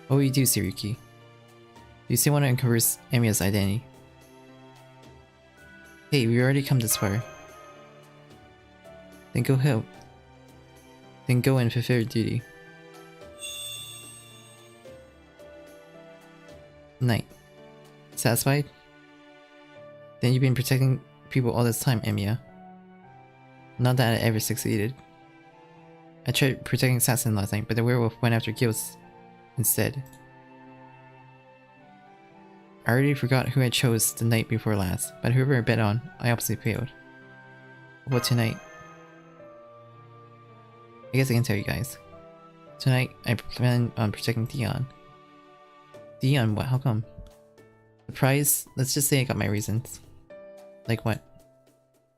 What will you do, Tsurugi? Do you still want to uncover Emiya's identity? Hey, we already come this far. Then go help. Then go and fulfill your duty. Knight. Satisfied? Then you've been protecting people all this time, Emiya. Not that I ever succeeded. I tried protecting Assassin last night, but the werewolf went after Gills instead. I already forgot who I chose the night before last, but whoever I bet on, I obviously failed. What tonight? I guess I can tell you guys. Tonight, I plan on protecting Dion. Dion, what? How come? The prize? Let's just say I got my reasons. Like what?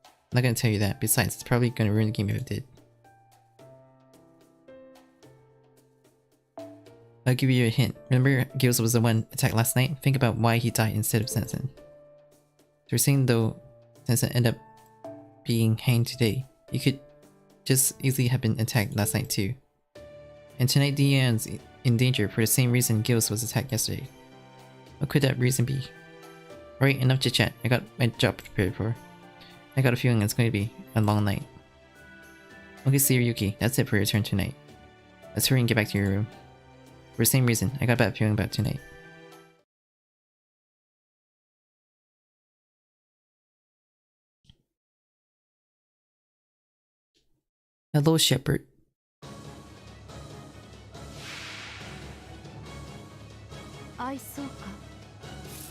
I'm not gonna tell you that. Besides, it's probably gonna ruin the game if it did. I'll give you a hint. Remember Gills was the one attacked last night? Think about why he died instead of Sensen. So we're saying though Sensen ended up being hanged today, he could just easily have been attacked last night too. And tonight Dion's in danger for the same reason Gills was attacked yesterday. What could that reason be? Alright, enough chit chat. I got my job prepared for. I got a feeling it's going to be a long night. Okay, Tsurugi, that's it for your turn tonight. Let's hurry and get back to your room. For the same reason, I got a bad feeling about tonight. Hello, Shepherd. I sawか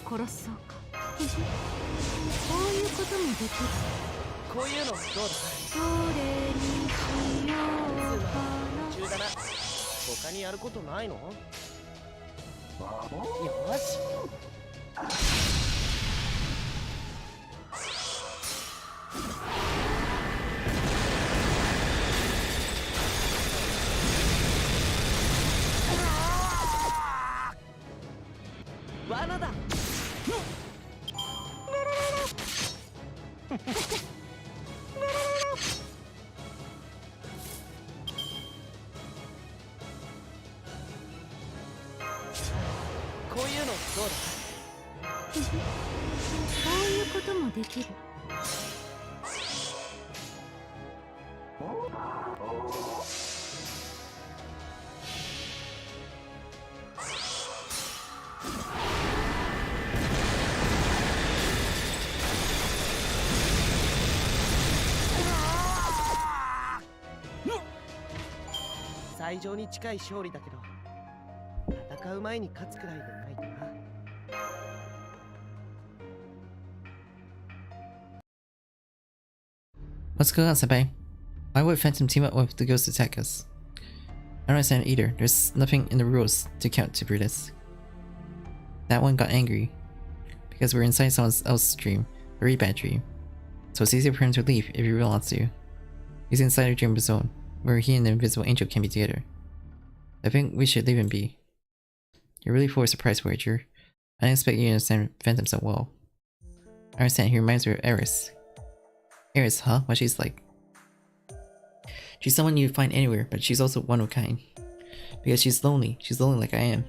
殺そうかこういうこともできる。こういうのどうだ。どれにしようかな。中だな。他にやることないの？よし。罠だ。こういうのどうだ。こういうこともできる。最上に近い勝利だけど、戦う前に勝つくらいでないとな。What's going on, Senpai? Why would Phantom team up with the ghost to attack us? I don't understand either. There's nothing in the rules to count to Brutus. That one got angry because we're inside someone else's dream, a very bad dream. So it's easier for him to leave if he really wants to. He's inside a dream of his own, where he and the invisible angel can be together. I think we should leave him be. You're really full of surprise, Voyager. I didn't expect you to understand Phantom so well. I understand, he reminds me of Eris. Eris, huh? What she's like? She's someone you'd find anywhere, but she's also one of a kind. Because she's lonely. She's lonely like I am.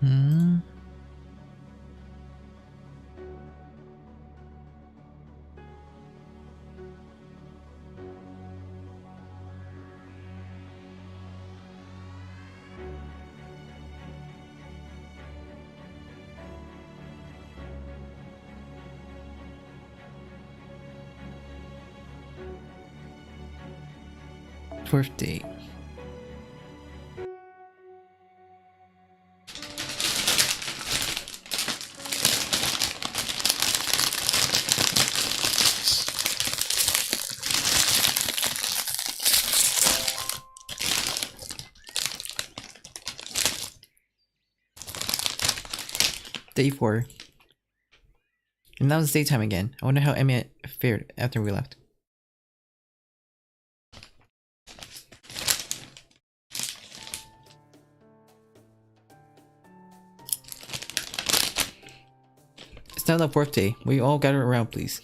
Hmm. Fourth date. Day 4. And now it's daytime again. I wonder how Emmy fared after we left. It's now the 4th day. Will you all gather around, please?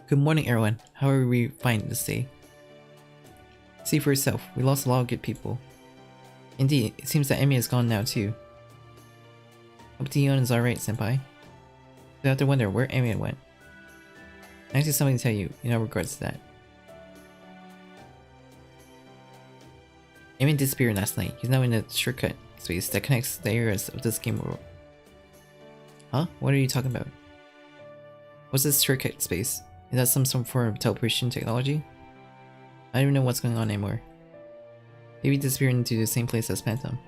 Good morning, everyone. How are we finding this day? See for yourself. We lost a lot of good people. Indeed, it seems that Emmy is gone now too. Hope Dion is alright, senpai. You have to wonder where Emmy went. I have something to tell you in regards to that. Emmy disappeared last night. He's now in a shortcut space that connects the areas of this game world. Huh? What are you talking about? What's this shortcut space? Is that some form of teleportation technology? I don't even know what's going on anymore. Maybe disappeared into the same place as Phantom.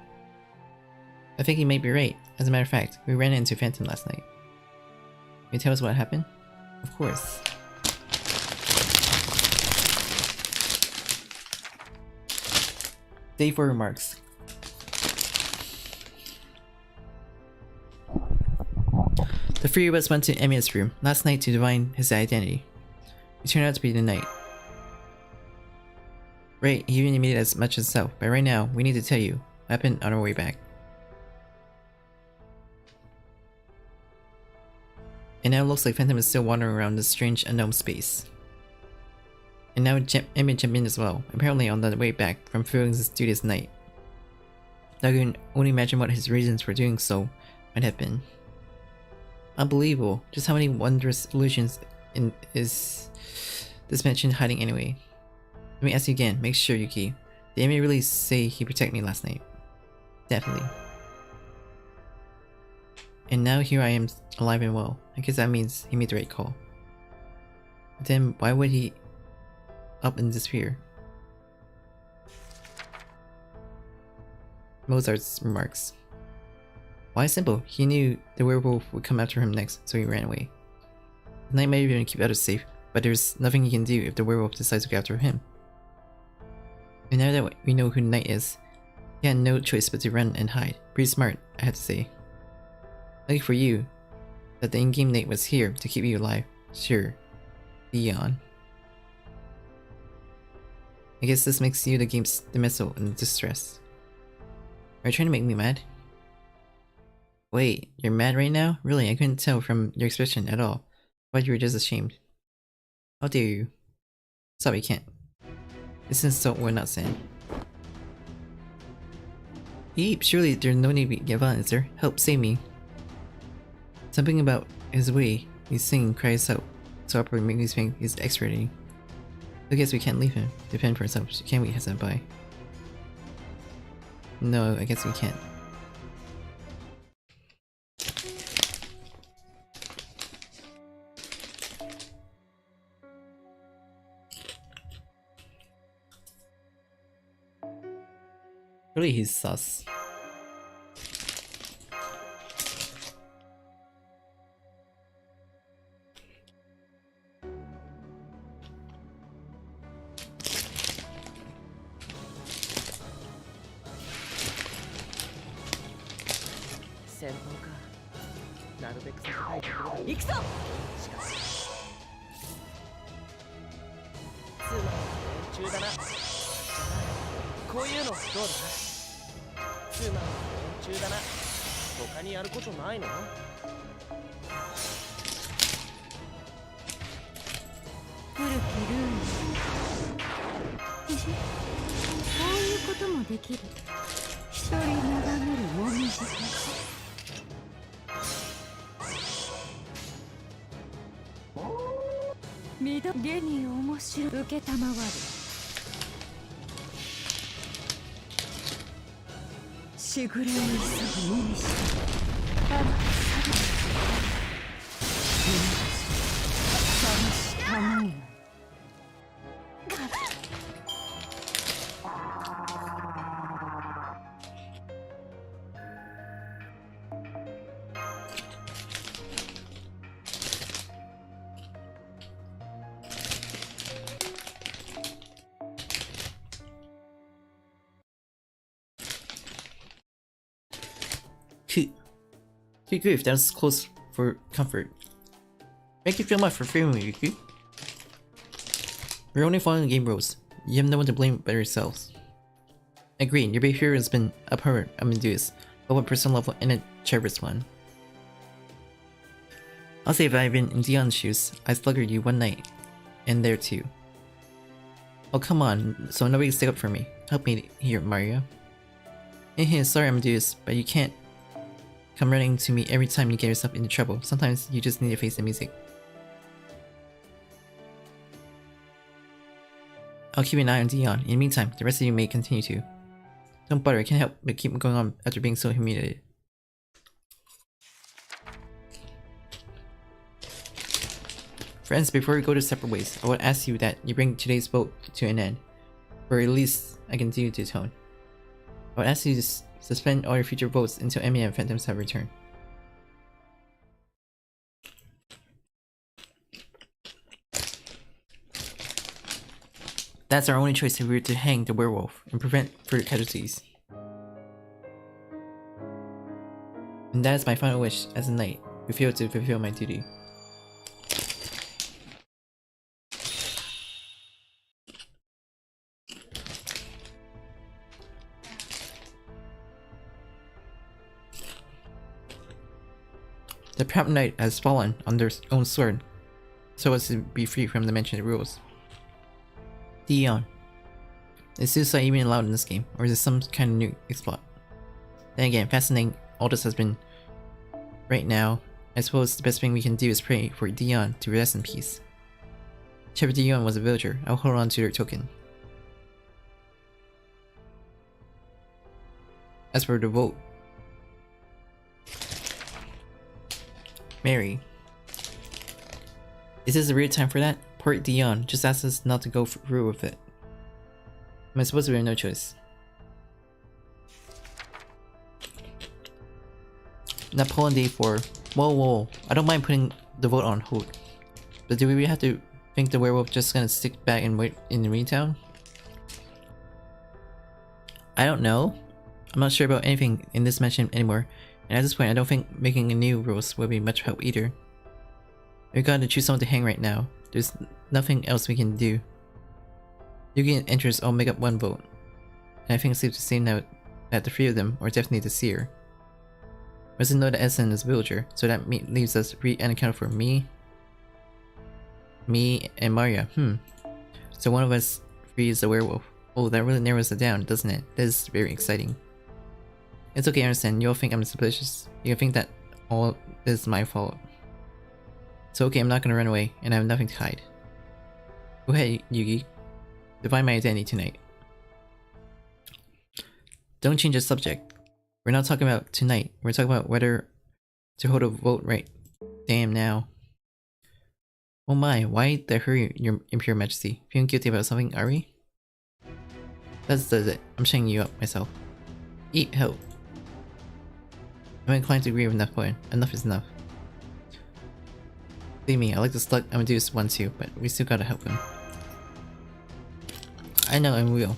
I think he might be right. As a matter of fact, we ran into Phantom last night. Can you tell us what happened? Of course. Day 4 remarks. The three of us went to Emiya's room last night to divine his identity. It turned out to be the Knight. Right, he even admitted as much himself, but right now, we need to tell you what happened on our way back. And now it looks like Phantom is still wandering around this strange unknown space. And now Emiya jumped in as well, apparently on the way back from fulfilling his duty as Knight. Now you can only imagine what his reasons for doing so might have been. Unbelievable, just how many wondrous illusions is this dimension hiding anyway? Let me ask you again, make sure, Yuki. Did Emiya really say he protected me last night? Definitely. And now here I am, alive and well. I guess that means he made the right call. But then why would he up and disappear? Mozart's remarks. Why simple? He knew the werewolf would come after him next, so he ran away. The Knight might even keep others safe, but there's nothing he can do if the werewolf decides to go after him. And now that we know who the Knight is, he had no choice but to run and hide. Pretty smart, I have to say. Lucky for you, that the in-game Knight was here to keep you alive. Sure. Dion. I guess this makes you the game's damsel in distress. Are you trying to make me mad? Wait, you're mad right now? Really, I couldn't tell from your expression at all. I thought you were just ashamed. How dare you? Stop, you can't. This insult will not stand. Eep, surely there's no need to give on, is there? Help, save me. Something about his way. He's singing cries out. So upward make this thing is X rating. I guess we can't leave him. Defend for ourselves. Can we, Senpai? No, I guess we can't. Really, he's sus. Good grief, that was close for comfort. Thank you so much for freeing me, Yuki. We're only following the game rules. You have no one to blame but yourselves. Agreed, your behavior has been abhorrent, ambiguous, but one personal level and a cherished one. I'll say if I had been in Dion's shoes, I sluggered you one night. And there too. Oh come on, so nobody stick up for me. Help me here, Mario. Sorry I'm dubious, but you can't come running to me every time you get yourself into trouble. Sometimes you just need to face the music. I'll keep an eye on Dion. In the meantime, the rest of you may continue to. Don't bother, I can't help but keep going on after being so humiliated. Friends, before we go to separate ways, I would ask you that you bring today's vote to an end. Or at least I can do to tone. I would ask you to suspend all your future votes until Emmy and Phantoms have returned. That's our only choice if we were to hang the werewolf and prevent further casualties. And that is my final wish as a knight who failed to fulfill my duty. The proud knight has fallen on their own sword, so as to be free from the mentioned rules. Dion. Is suicide even allowed in this game, or is it some kind of new exploit? Then again, fascinating all this has been. Right now, I suppose the best thing we can do is pray for Dion to rest in peace. Whichever Dion was a villager, I'll hold on to their token. As for the vote, Mary. Is this a weird time for that? Poor Dion just asked us not to go through with it. I suppose we have no choice. Napoleon Day 4. Whoa, I don't mind putting the vote on hold. But do we really have to think the werewolf just gonna stick back and wait in the Town? I don't know. I'm not sure about anything in this mention anymore, and at this point I don't think making a new rules will be much help either. We gotta choose someone to hang right now. There's nothing else we can do. Yuki and Entrance all make up one vote, and I think it's safe to say now that the three of them are definitely the seer. We also know that Essen is a villager, so that leaves us free and account for me, and Maria. So one of us three is a werewolf. Oh, that really narrows it down, doesn't it? That is very exciting. It's okay, I understand. You all think I'm suspicious. You think that all is my fault. So okay, I'm not gonna run away, and I have nothing to hide. Go ahead, Yugi. Define my identity tonight. Don't change the subject. We're not talking about tonight. We're talking about whether to hold a vote right damn now. Oh my, why the hurry, your Imperial Majesty? Feeling guilty about something, are we? That does it. I'm shutting you up myself. Eat help. I'm inclined to agree with that point. Enough is enough. Believe me, I like the slug Amadeus one too, but we still gotta help him. I know, and we will.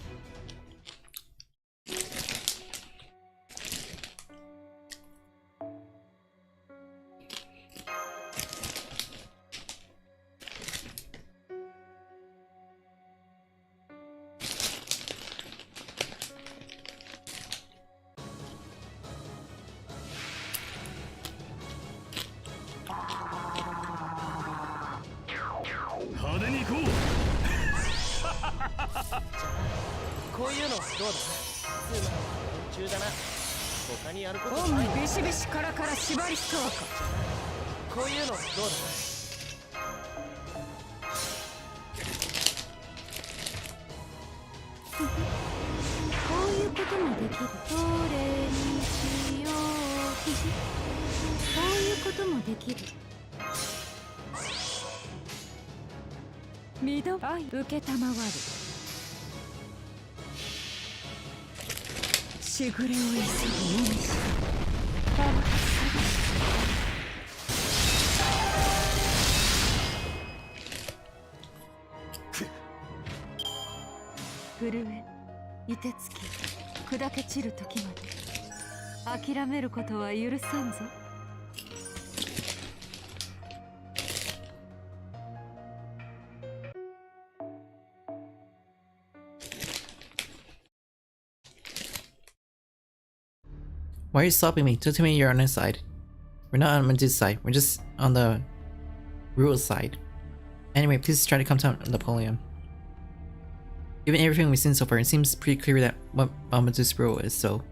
Why are you stopping me? Don't tell me you're on his side. We're not on Medusa's side. We're just on the rules side. Anyway, please try to calm down, Napoleon. Given everything we've seen so far, it seems pretty clear that what Medusa's rule is, so...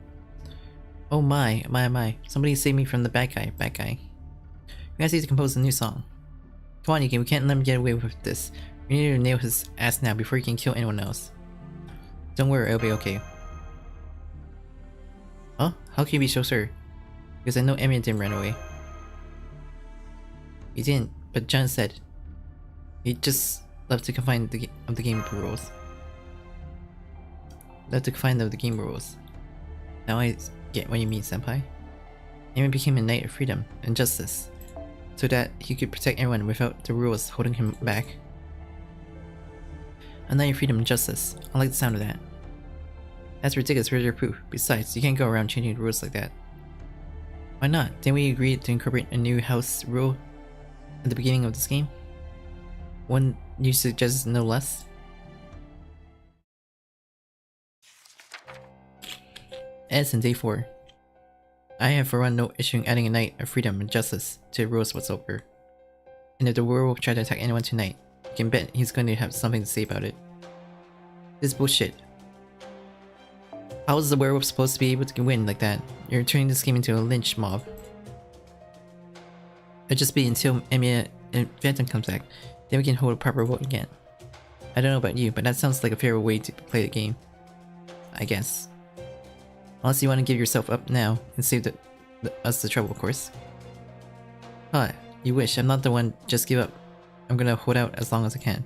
Oh my. Somebody save me from the bad guy. We guys need to compose a new song. Come on, Yuki, we can't let him get away with this. We need to nail his ass now before he can kill anyone else. Don't worry, it'll be okay. Huh? How can you be so sure? Because I know Emiya didn't run away. He didn't, but John said he just left to confine the game rules. Left to confine the game rules. Now I get what you mean, senpai. Emiya became a knight of freedom and justice, so that he could protect everyone without the rules holding him back. A knight of freedom and justice. I like the sound of that. That's ridiculous, where's your proof? Besides, you can't go around changing the rules like that. Why not? Didn't we agree to incorporate a new house rule at the beginning of this game? One you suggest no less? Edison, day 4. I have for one no issue adding a knight of freedom and justice to the rules whatsoever. And if the werewolf tries to attack anyone tonight, you can bet he's going to have something to say about it. This is bullshit. How is the werewolf supposed to be able to win like that? You're turning this game into a lynch mob. It'll just be until Emiya and Phantom comes back, then we can hold a proper vote again. I don't know about you, but that sounds like a fair way to play the game. I guess. Unless you want to give yourself up now and save us the trouble, of course. Huh, you wish. I'm not the one, just give up. I'm gonna hold out as long as I can.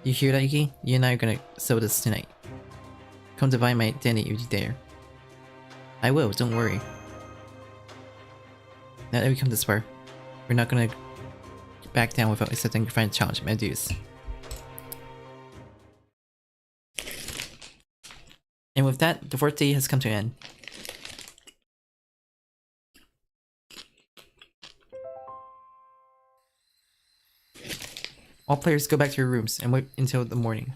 You hear that, Yuki? You and I are gonna settle this tonight. Come divine my identity if you dare. I will, don't worry. Now that we come this far, we're not gonna back down without accepting your final challenge, my dues. And with that, the 4th day has come to an end. All players go back to your rooms and wait until the morning.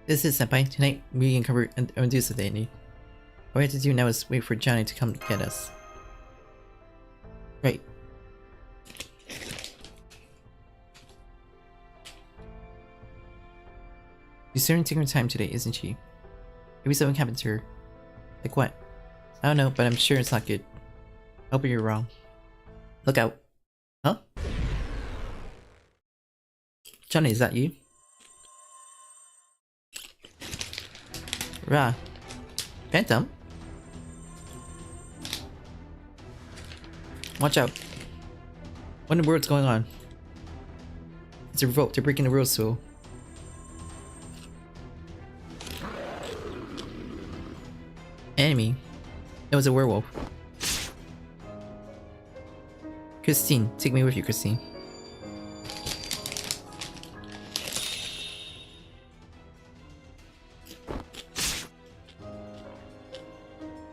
This is Senpai. Tonight we uncover Medusa's identity. All we have to do now is wait for Johnny to come get us. Right. She's certainly taking her time today, isn't she? Maybe something happened to her. Like what? I don't know, but I'm sure it's not good. Hope you're wrong. Look out. Huh? Johnny, is that you? Rah. Phantom? Watch out. What in the world's going on? It's a revolt. They're breaking the rules, so. Enemy. It was a werewolf. Christine, take me with you, Christine.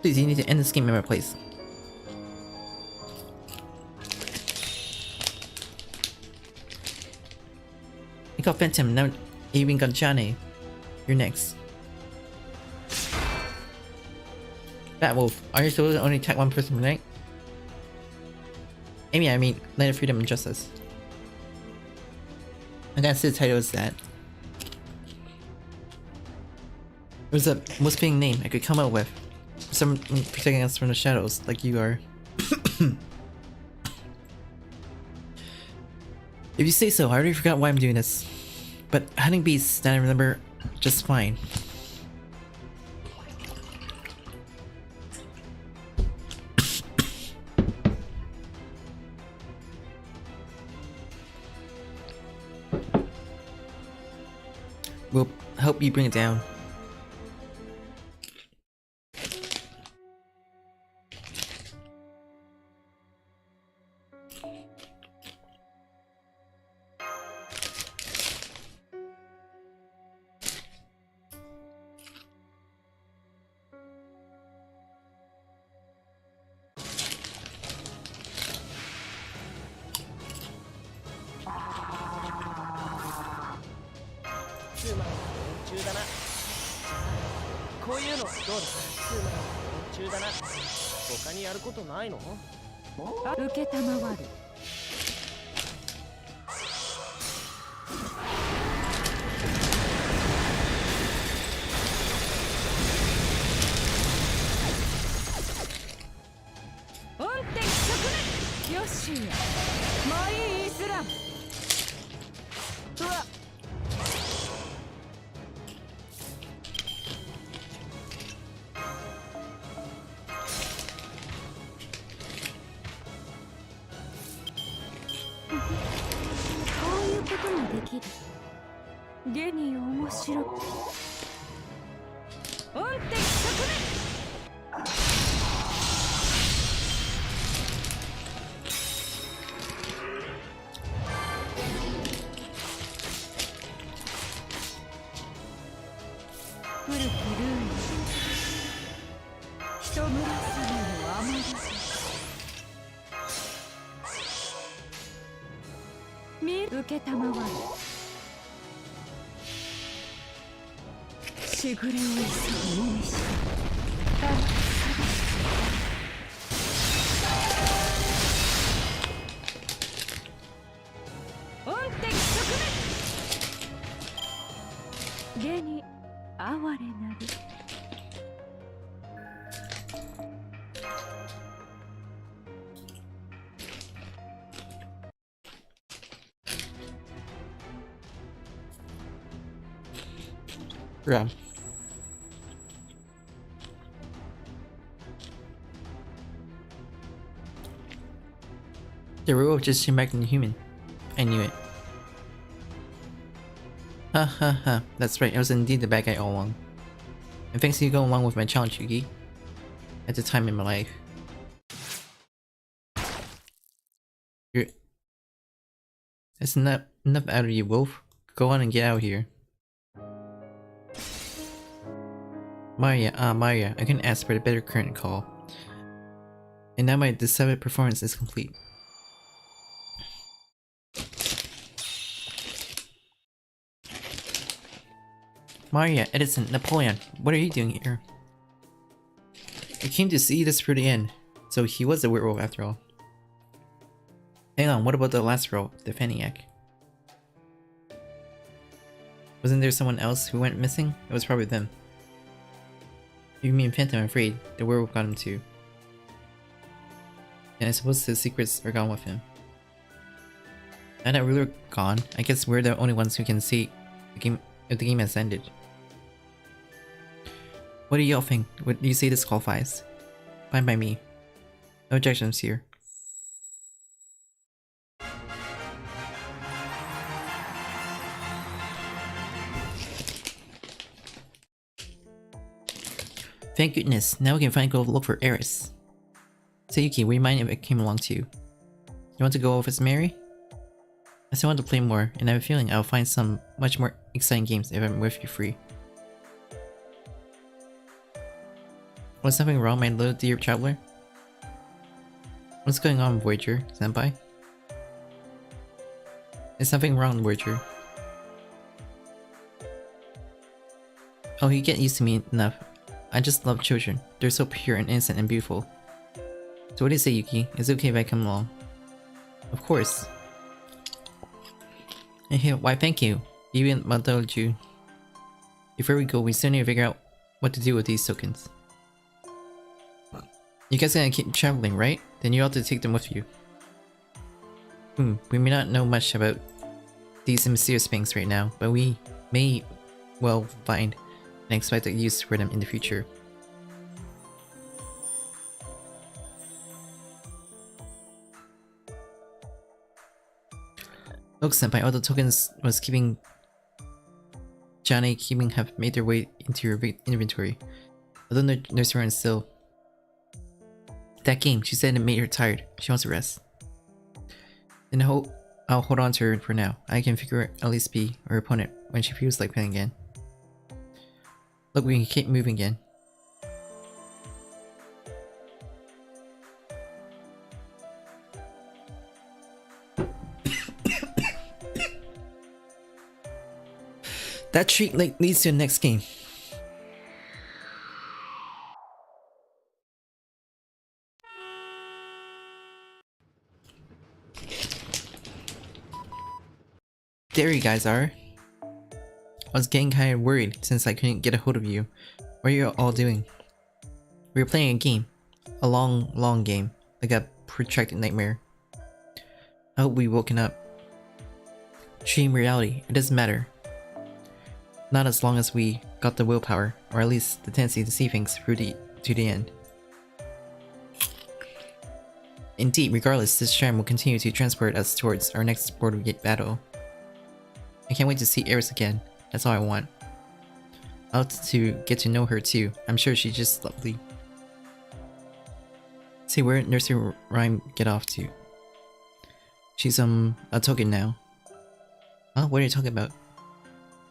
Please, you need to end this game in my place. I got Phantom, now you even got Johnny. You're next. Batwolf, are you supposed to only attack one person per night? Amy, I mean, Land of Freedom and Justice. I gotta say the title is that. It was a most fitting name I could come up with. Someone protecting us from the shadows, like you are. If you say so, I already forgot why I'm doing this. But hunting beasts that I remember just fine. We'll help you bring it down. Yeah. The werewolf just came back into human. I knew it. Ha ha ha. That's right, I was indeed the bad guy all along. And thanks to you going along with my challenge, Yuki. At the time in my life. That's enough out of you, wolf. Go on and get out of here. Maria, I couldn't ask for a better current call. And now my deceptive performance is complete. Maria, Edison, Napoleon, what are you doing here? I came to see this through the end, so he was a werewolf after all. Hang on, what about the last row, the Faniac? Wasn't there someone else who went missing? It was probably them. You mean Phantom, I'm afraid. The werewolf got him too. And I suppose the secrets are gone with him. Now that we're gone, I guess we're the only ones who can see the game if the game has ended. What do y'all think? What do you say this qualifies? Fine by me. No objections here. Thank goodness, now we can finally go look for Eris. Sayuki, would you mind if I came along too? You want to go with us, Mary? I still want to play more, and I have a feeling I'll find some much more exciting games if I'm with you free. Was something wrong, my little dear traveler? What's going on, Voyager, senpai? Is something wrong, Voyager? Oh, you get used to me enough. I just love children. They're so pure and innocent and beautiful. So what do you say, Yuki? Is it okay if I come along? Of course. Hey, why thank you. Even Mataoju. Before we go, we still need to figure out what to do with these tokens. You guys gonna keep traveling, right? Then you ought to take them with you. We may not know much about these mysterious things right now, but we may well find an expected use for them in the future. Look, senpai, all the tokens was keeping Johnny keeping have made their way into your inventory. Although Nurse Run still. That game, she said it made her tired. She wants to rest. Then I'll hold on to her for now. I can figure at least be her opponent when she feels like playing again. Look, we can keep moving again. That treat leads to the next game. There you guys are. I was getting kind of worried since I couldn't get a hold of you. What are you all doing? We were playing a game. A long game. Like a protracted nightmare. I hope we've woken up. Dream reality, it doesn't matter. Not as long as we got the willpower, or at least the tendency to see things through to the end. Indeed, regardless, this tram will continue to transport us towards our next border gate battle. I can't wait to see Eris again. That's all I want. I want to get to know her too. I'm sure she's just lovely. See, where did Nursery Rhyme get off to? She's a token now. Huh? What are you talking about?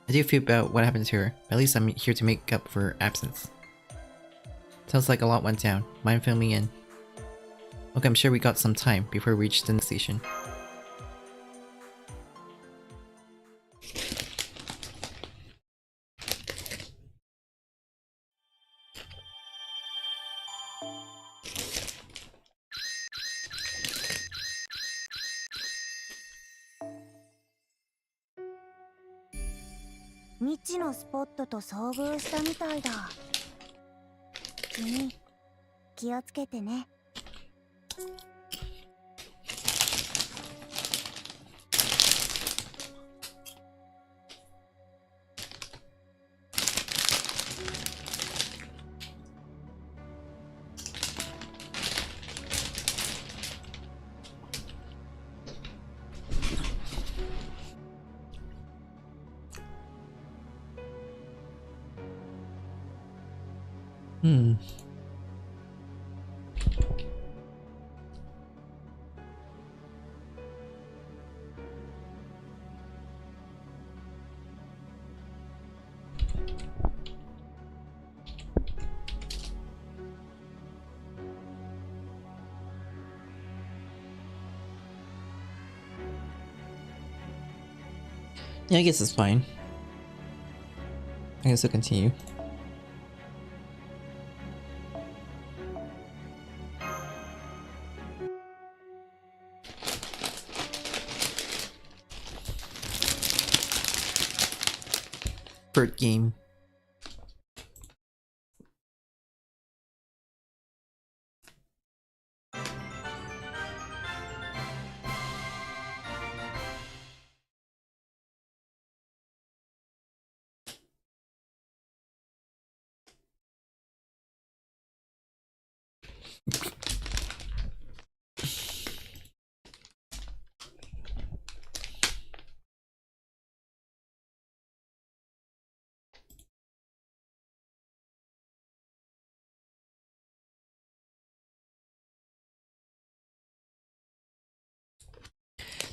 I do feel about what happened to her, but at least I'm here to make up for her absence. Sounds like a lot went down. Mind filming in? Look, I'm sure we got some time before we reach the next station.未知のスポットと遭遇したみたいだ。君、気をつけてね。Yeah, I guess it's fine. I guess I'll continue. Bird game.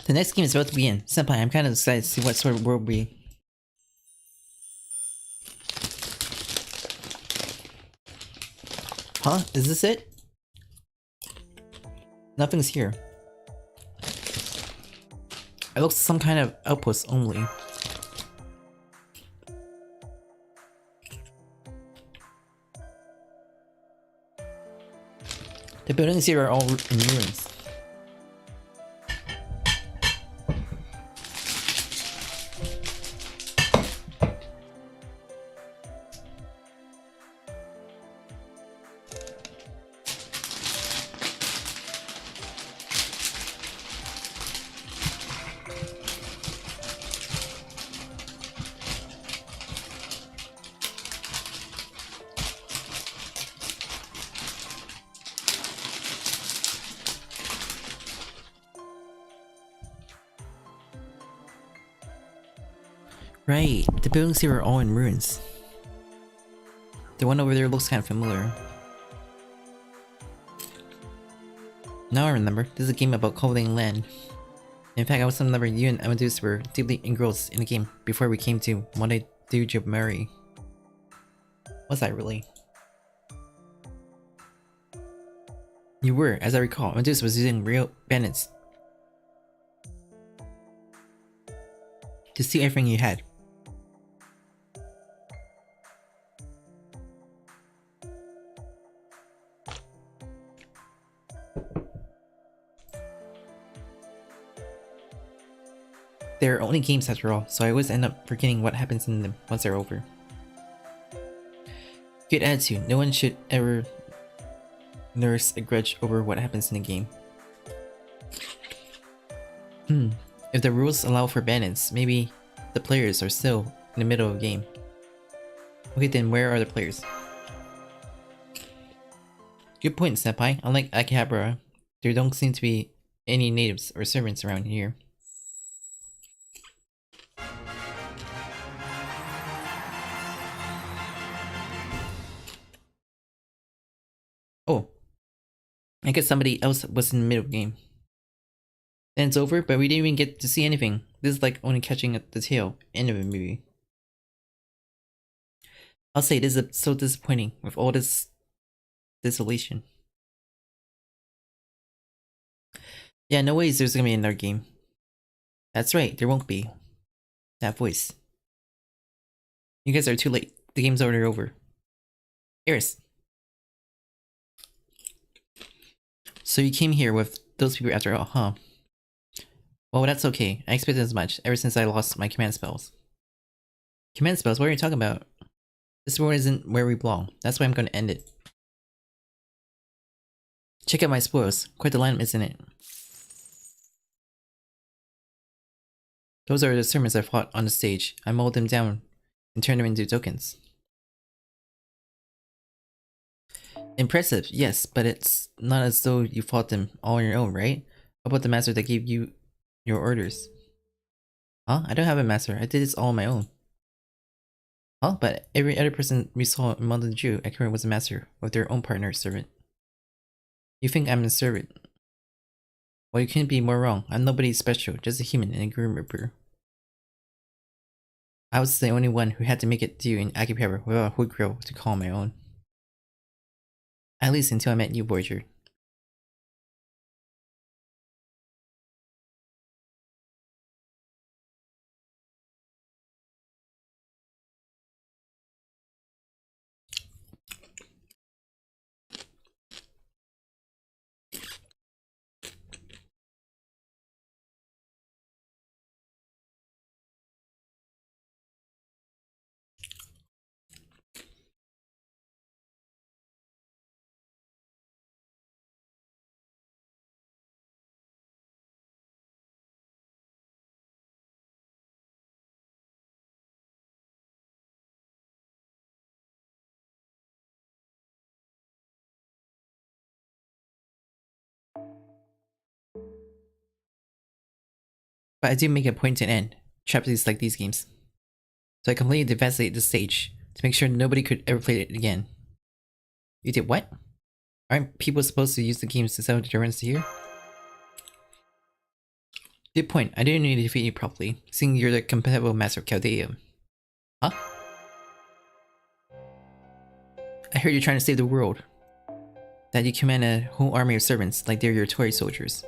The next game is about to begin. Senpai, I'm kind of excited to see what sort of world we... Huh? Is this it? Nothing's here. It looks some kind of outpost only. The buildings here are all in ruins. Right, the buildings here are all in ruins. The one over there looks kind of familiar. Now I remember, this is a game about cultivating land. In fact, I was remember you and Amadeus were deeply engrossed in the game before we came to Monday Mary. Was I really? You were, as I recall. Amadeus was using real bandits to steal everything you had. They're only games after all, so I always end up forgetting what happens in them once they're over. Good attitude. No one should ever nurse a grudge over what happens in the game. If the rules allow for bandits, maybe the players are still in the middle of the game. Okay, then where are the players? Good point, Senpai. Unlike Akihabara, there don't seem to be any natives or servants around here. Oh, I guess somebody else was in the middle of the game. Then it's over, but we didn't even get to see anything. This is like only catching the tail end of a movie. I'll say this is so disappointing with all this desolation. Yeah, no ways there's gonna be another game. That's right, there won't be. That voice. You guys are too late. The game's already over. Eris. So you came here with those people after all, huh? Well, that's okay. I expected as much, ever since I lost my command spells. Command spells? What are you talking about? This world isn't where we belong. That's why I'm gonna end it. Check out my spoils. Quite the lineup, isn't it? Those are the sermons I fought on the stage. I mold them down and turn them into tokens. Impressive, yes, but it's not as though you fought them all on your own, right? How about the master that gave you your orders? Huh? I don't have a master. I did this all on my own. Huh? But every other person we saw in Mountain Dew at current was a master with their own partner servant. You think I'm a servant? Well, you couldn't be more wrong. I'm nobody special, just a human and a Grim Reaper. I was the only one who had to make it to you in Akihabara without a hood grill to call my own. At least until I met you, Voyager. But I do make a point to end chapters like these games. So I completely devastated the stage to make sure nobody could ever play it again. You did what? Aren't people supposed to use the games to settle their runs here? Good point. I didn't need to defeat you properly, seeing you're the compatible master of Calodia. Huh? I heard you're trying to save the world. That you command a whole army of servants like they're your toy soldiers.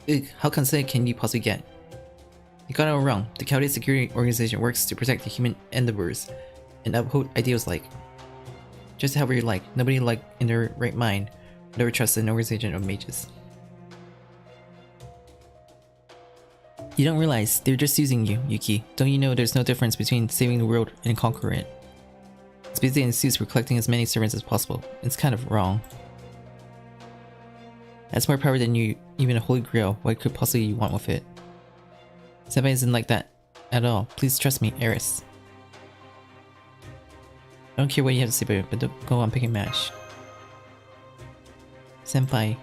Ugh, how conceited can you possibly get? You got it all wrong. The Calodia Security Organization works to protect the human endeavors and uphold ideals like. Just however you like. Nobody in their right mind would ever trust an organization of mages. You don't realize they're just using you, Yuki. Don't you know there's no difference between saving the world and conquering it? It's basically an excuse for collecting as many servants as possible. It's kind of wrong. That's more power than you, even a holy grail. What could possibly you want with it? Senpai isn't like that at all. Please trust me, Eris. I don't care what you have to say about it, but don't go on picking match. Senpai,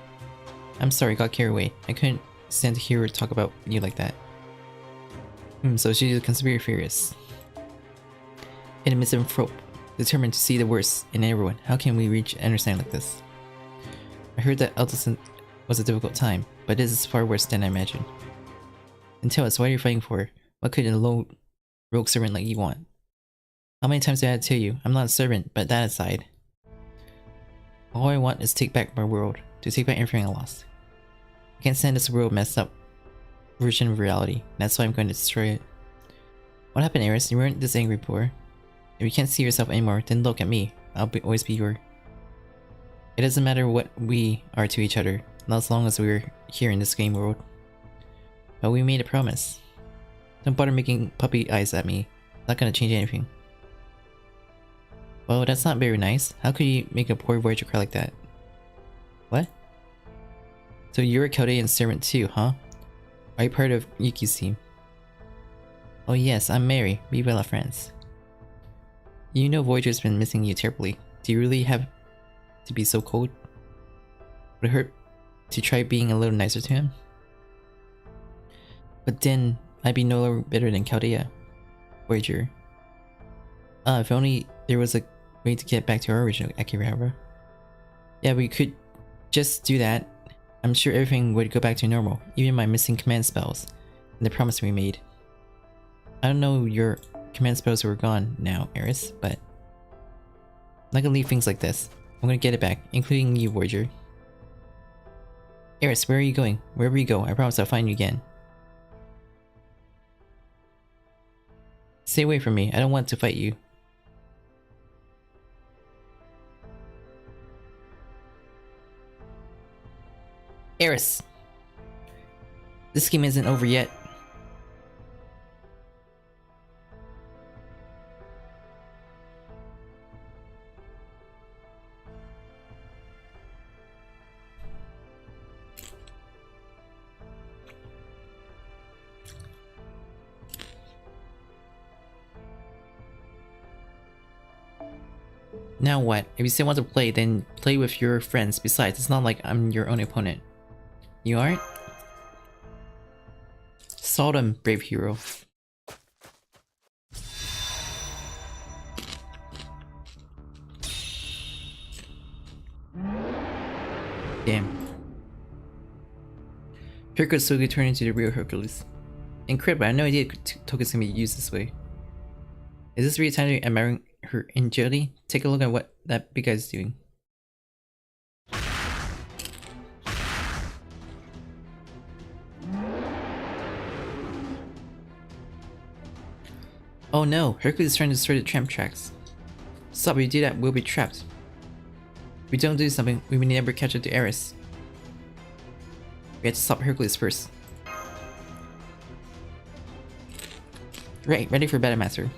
I'm sorry, got carried away. I couldn't stand to hear her talk about you like that. So she's a conspiracy theorist. And a misanthrope, determined to see the worst in everyone. How can we reach an understanding like this? I heard that adolescence was a difficult time, but this is far worse than I imagined. And tell us, what are you fighting for? What could a low rogue servant like you want? How many times did I have to tell you? I'm not a servant, but that aside. All I want is to take back my world, to take back everything I lost. I can't stand this world messed up version of reality. That's why I'm going to destroy it. What happened, Eris? You weren't this angry before. If you can't see yourself anymore, then look at me. I'll always be your. It doesn't matter what we are to each other, not as long as we're here in this game world. But we made a promise. Don't bother making puppy eyes at me. Not gonna change anything. Well, that's not very nice. How could you make a poor Voyager cry like that? What? So you're a Chaldean servant too, huh? Are you part of Yuki's team? Oh yes, I'm Mary. Vive la France. You know Voyager's been missing you terribly. Do you really have to be so cold? Would it hurt to try being a little nicer to him? But then, I'd be no better than Chaldia. Voyager. If only there was a way to get back to our original Akira. Yeah, we could just do that. I'm sure everything would go back to normal, even my missing command spells, and the promise we made. I don't know your command spells were gone now, Eris, but I'm not gonna leave things like this. I'm gonna get it back, including you, Voyager. Eris, where are you going? Wherever you go, I promise I'll find you again. Stay away from me, I don't want to fight you. Eris! This game isn't over yet. Now what? If you still want to play, then play with your friends. Besides, it's not like I'm your own opponent. You aren't? Saw them, brave hero. Damn. Hercules so good turned into the real Hercules. Incredible, I had no idea tokens can be used this way. Is this really time to be admiring her agility? Take a look at what that big guy's doing. Oh no, Hercules is trying to destroy the tram tracks. Stop, if you do that, we'll be trapped. If we don't do something, we may never catch up to Eris. We have to stop Hercules first. Right, ready for Battle Master.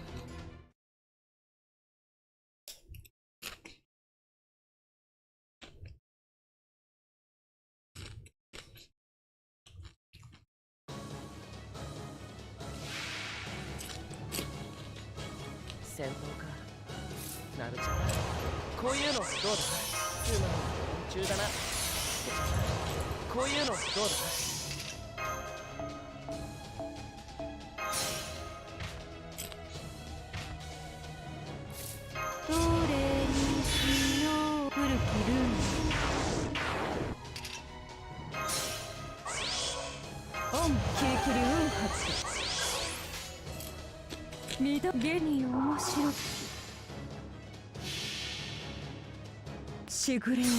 いきり運発見たゲニ面白きしぐれを急ぐ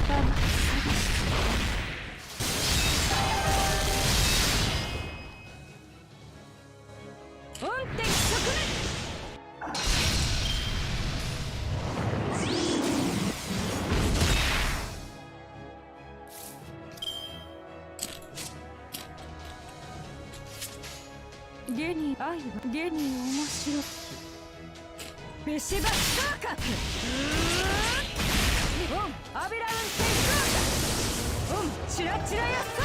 大飯天音的側面ゲニ愛はゲニ面白きベシバスターカップオンアビラウンテイクオンチラチラヤスタ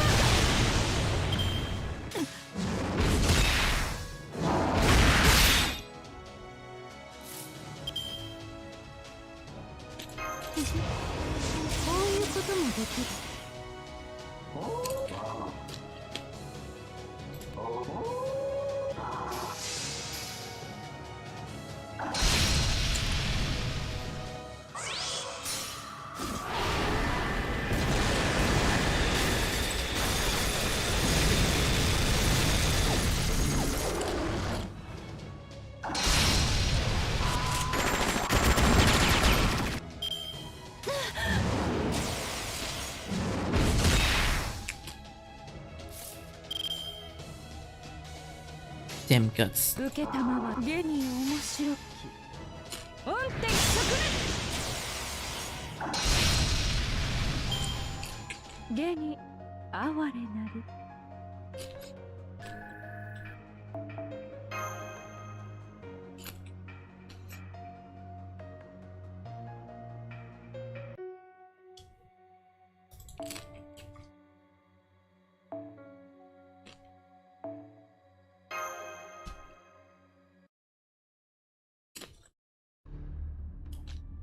こういうこともできるDamn guts. 受けたまはゲニ面白き音的側面ゲニ哀れなり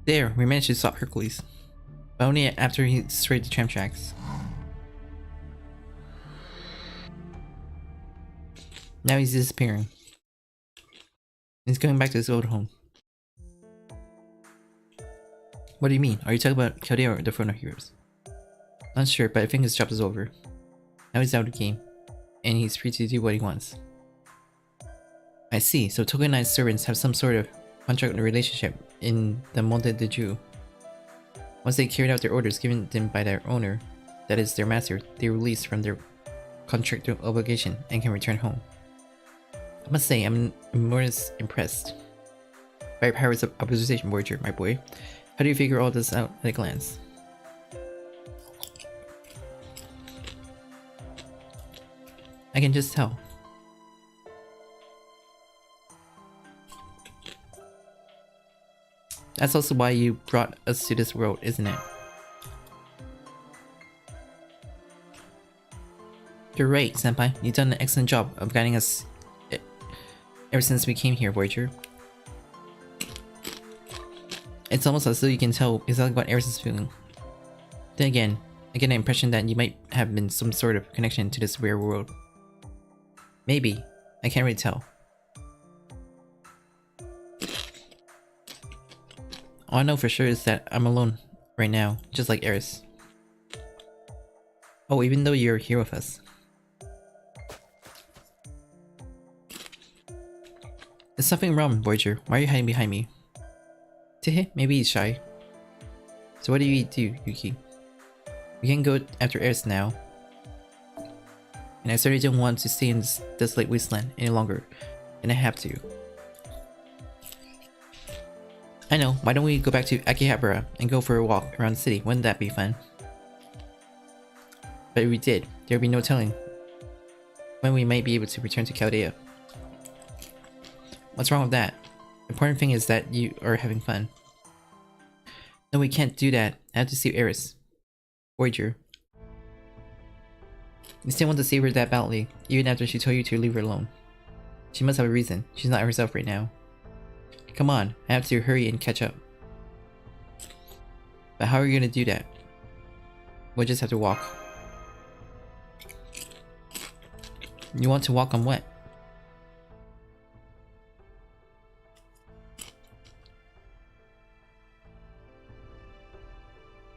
There, we managed to stop Hercules. But only after he destroyed the tram tracks. Now he's disappearing. He's going back to his old home. What do you mean? Are you talking about Calodia or the Phono Heroes? Not sure, but I think his job is over. Now he's out of the game, and he's free to do what he wants. I see, so tokenized servants have some sort of contract relationship in the Monde de Dieu. Once they carried out their orders given them by their owner, that is their master, they are released from their contractual obligation and can return home. I must say, I'm more impressed by your powers of observation, Voyager, my boy. How do you figure all this out at a glance? I can just tell. That's also why you brought us to this world, isn't it? You're right, Senpai. You've done an excellent job of guiding us ever since we came here, Voyager. It's almost as though you can tell exactly what Eris is feeling. Then again, I get an impression that you might have been some sort of connection to this weird world. Maybe. I can't really tell. All I know for sure is that I'm alone right now, just like Eris. Oh, even though you're here with us. There's something wrong, Voyager. Why are you hiding behind me? Tehe, maybe he's shy. So what do you do, Yuki? We can go after Eris now. And I certainly don't want to stay in this desolate wasteland any longer, and I have to. I know, why don't we go back to Akihabara and go for a walk around the city? Wouldn't that be fun? But if we did, there would be no telling when we might be able to return to Calodia. What's wrong with that? The important thing is that you are having fun. No, we can't do that. I have to save Eris. Voyager. You still want to save her that badly, even after she told you to leave her alone. She must have a reason. She's not herself right now. Come on, I have to hurry and catch up. But how are you gonna do that? We'll just have to walk. You want to walk on what?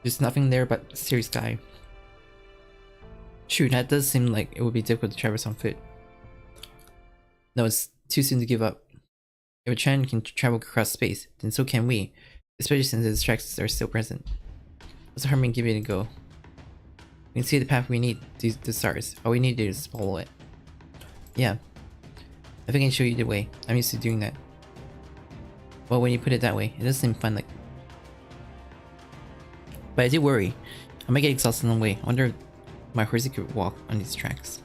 There's nothing there but serious sky. True, that does seem like it would be difficult to traverse on foot. No, it's too soon to give up. If a Tran can travel across space, then so can we, especially since its tracks are still present. What's the harm in giving it a go? We can see the path we need to the stars. All we need to do is follow it. Yeah. I think I can show you the way. I'm used to doing that. Well, when you put it that way, it does seem fun, like... But I do worry. I might get exhausted on the way. I wonder if my horsey could walk on these tracks.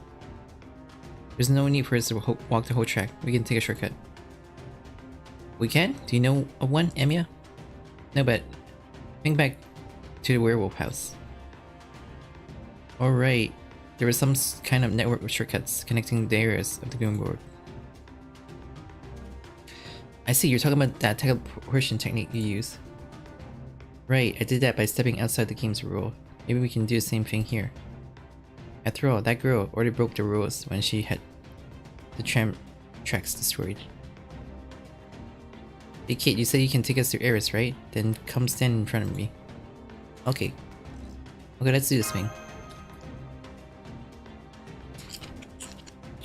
There's no need for us to walk the whole track. We can take a shortcut. We can? Do you know of one, Emiya? No, but... think back to the werewolf house. Alright. There was some kind of network of shortcuts connecting the areas of the game board. I see, you're talking about that teleportation technique you use. Right, I did that by stepping outside the game's rule. Maybe we can do the same thing here. After all, that girl already broke the rules when she had the tram tracks destroyed. Hey Kate, you said you can take us to Eris, right? Then come stand in front of me. Okay. Okay, let's do this thing.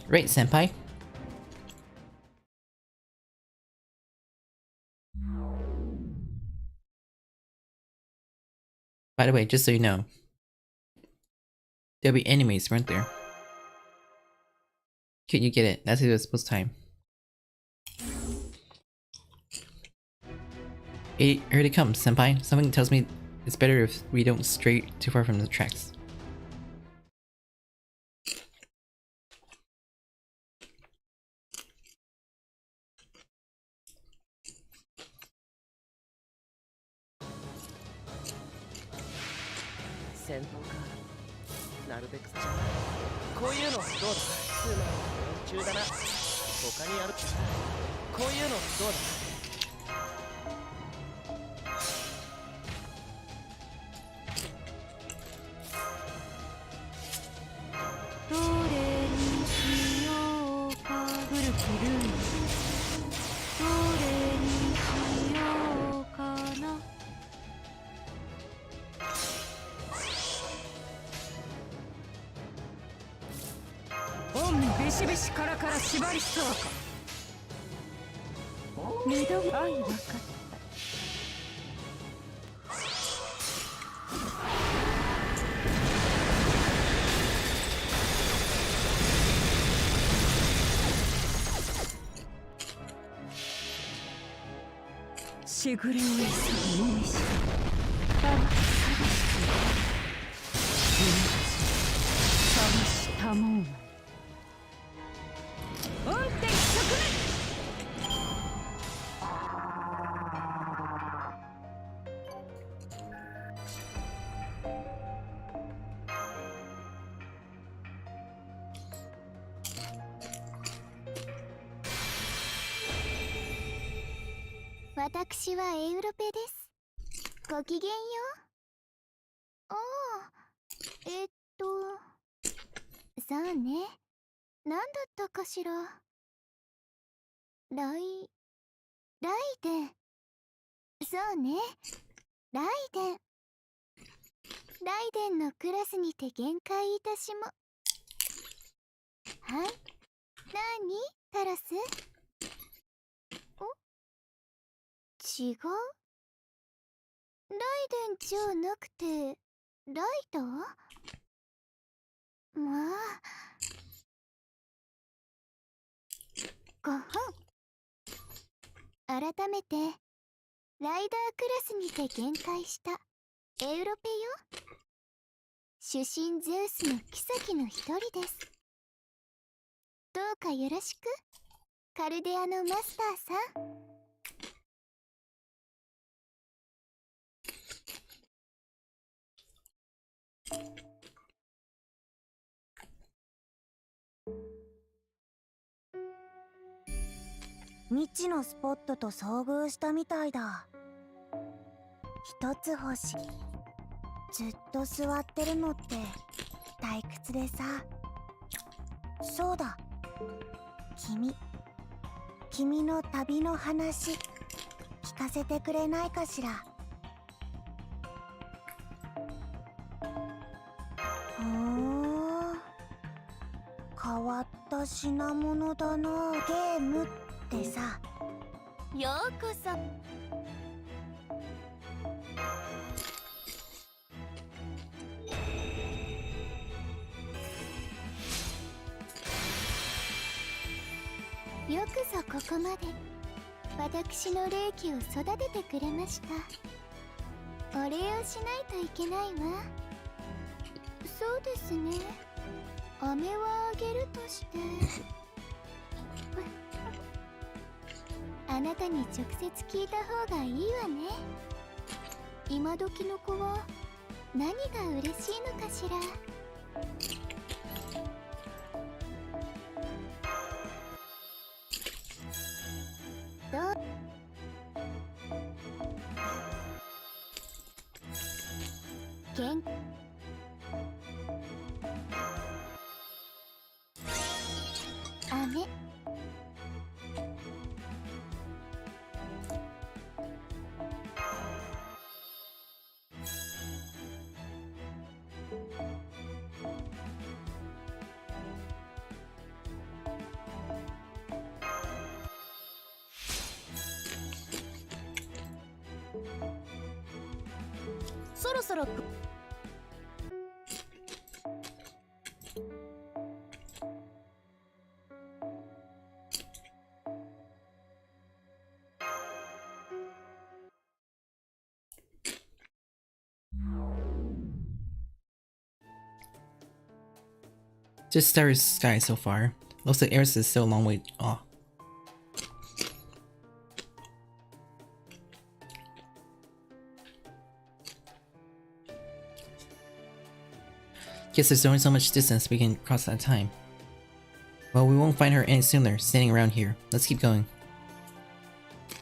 Right, senpai. By the way, just so you know, there'll be enemies, weren't there? Could you get it? That's it was supposed time. Hey, here they come, senpai. Something tells me it's better if we don't stray too far from the tracks.私はエウロペです。ごきげんよう。ああ、さあね。なんだったかしら。ライデン。そうね。ライデン。ライデンのクラスにて限界いたしも。はい。なに、タラス？違う？ライデンじゃなくて、ライダー？まあ。ごほん。改めて、ライダークラスにて限界したエウロペよ。主神ゼウスの妃の一人です。どうかよろしく、カルデアのマスターさん。未知のスポットと遭遇したみたいだ。一つ欲しい。ずっと座ってるのって退屈でさ。そうだ。君の旅の話聞かせてくれないかしら。ほー。わった品物だな。ゲームってさ。ようこそ。よくぞここまで私の霊気を育ててくれました。お礼をしないといけないわ。そうですね。飴はあげるとしてあなたに直接聞いた方がいいわね。今時の子は何が嬉しいのかしら。飴そろそろJust Dystopia Sky so far. Looks like Aerith is still a long way off. Guess there's only so much distance we can cross that time. Well, we won't find her any sooner, standing around here. Let's keep going.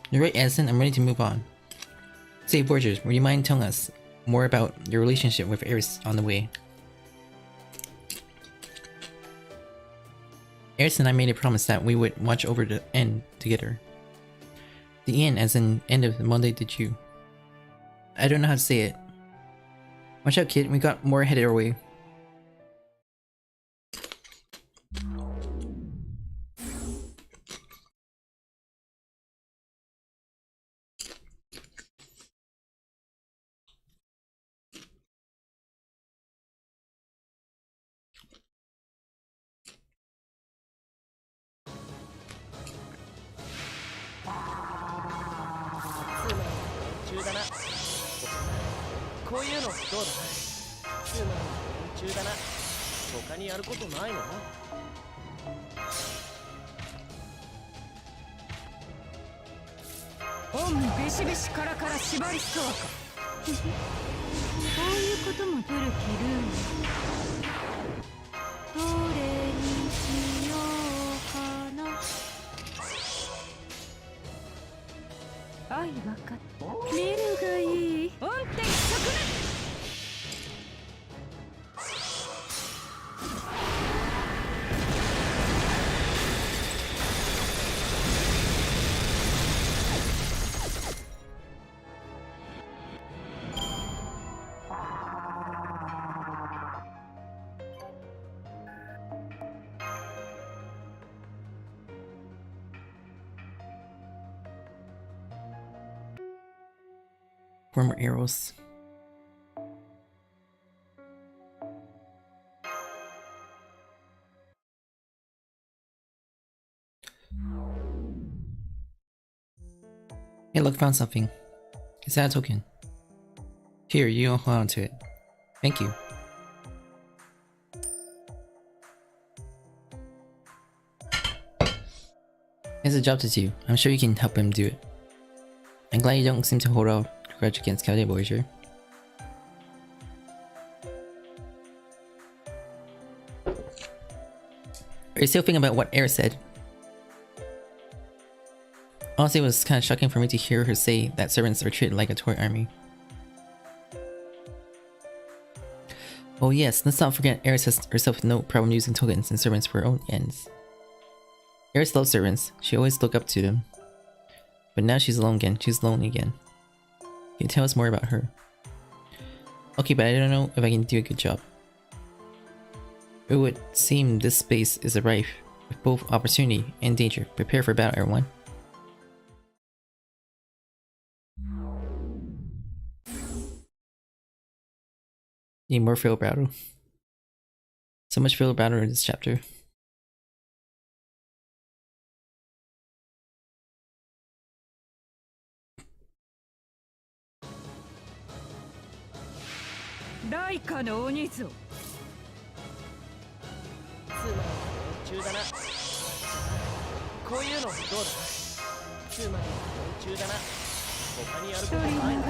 You're right, Addison, I'm ready to move on. Say, Borges, would you mind telling us more about your relationship with Aerith on the way? Aerith and I made a promise that we would watch over the end together. The end, as in end of Monday did you? I don't know how to say it. Watch out, kid, we got more headed our way. Four more arrows. Hey, look, found something. Is that a token? Here, you hold on to it. Thank you. He has a job to do. I'm sure you can help him do it. I'm glad you don't seem to hold out a grudge against Calodia, Voyager. Are you still thinking about what Aerith said? Honestly, it was kind of shocking for me to hear her say that servants are treated like a toy army. Oh yes, let's not forget Aerith has herself no problem using tokens and servants for her own ends. Aerith loves servants. She always looked up to them. But now she's alone again. She's lonely again. Can you tell us more about her? Okay, but I don't know if I can do a good job. It would seem this space is rife with both opportunity and danger. Prepare for battle, everyone. Need more filler battle. So much filler battle in this chapter. Reika no Onizo. つまり幼虫だな。こういうのどうだ。つまり幼虫だな。他にやることないな。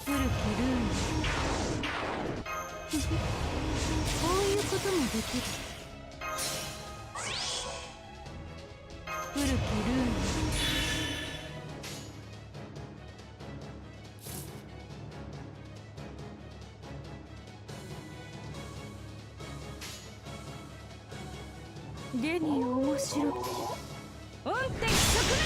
古きルーン。こういうこともできる。古きルーン。現に面白く音程側面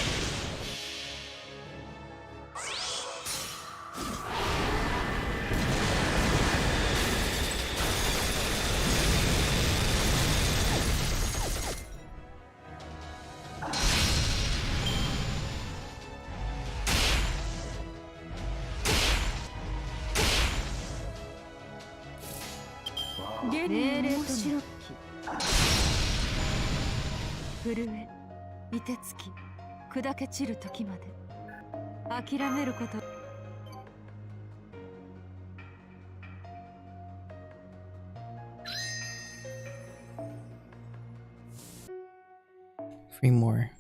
現に面白く震え、凍てつき、砕け散る時まで諦めること。Three more.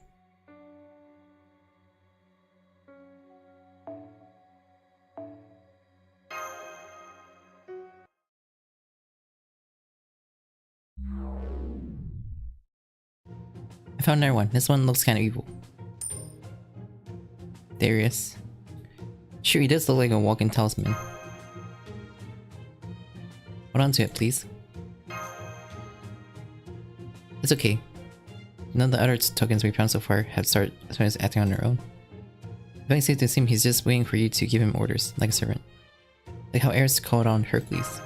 I found another one. This one looks kind of evil. There he is. Sure, he does look like a walking talisman. Hold on to it, please. It's okay. None of the other tokens we found so far have started acting on their own. I think it's safe to assume he's just waiting for you to give him orders, like a servant. Like how Ares called on Hercules.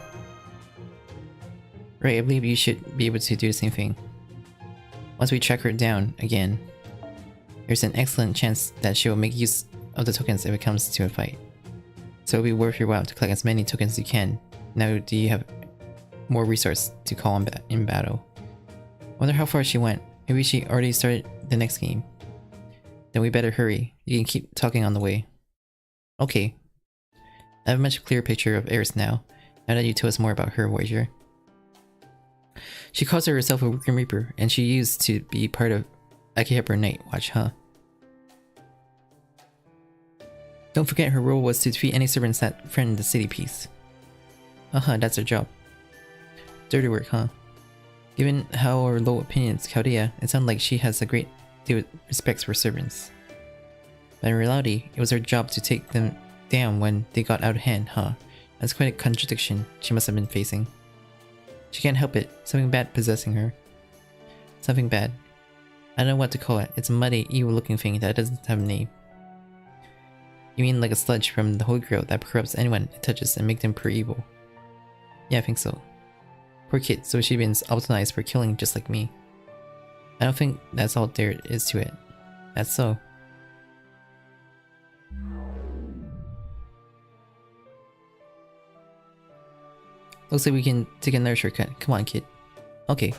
Right, I believe you should be able to do the same thing. Once we track her down again, there's an excellent chance that she will make use of the tokens if it comes to a fight. So it'll be worth your while to collect as many tokens as you can. Now do you have more resources to call on in battle? Wonder how far she went. Maybe she already started the next game. Then we better hurry. You can keep talking on the way. Okay. I have a much clearer picture of Ares now that you tell us more about her, Voyager. She calls herself a Grim Reaper, and she used to be part of Akihabara Night Watch, huh? Don't forget her role was to defeat any servants that threatened the city peace. That's her job. Dirty work, huh? Given our low opinions, Calodia, it sounds like she has a great deal of respect for servants. But in reality, it was her job to take them down when they got out of hand, huh? That's quite a contradiction she must have been facing. She can't help it. Something bad possessing her. Something bad. I don't know what to call it. It's a muddy, evil-looking thing that doesn't have a name. You mean like a sludge from the Holy Grail that corrupts anyone it touches and makes them pure evil? Yeah, I think so. Poor kid, so she's been optimized for killing just like me. I don't think that's all there is to it. That's so. Looks like we can take another shortcut. Come on, kid. Okay.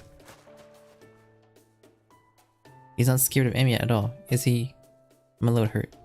He's not scared of Emiya at all, is he? I'm a little hurt.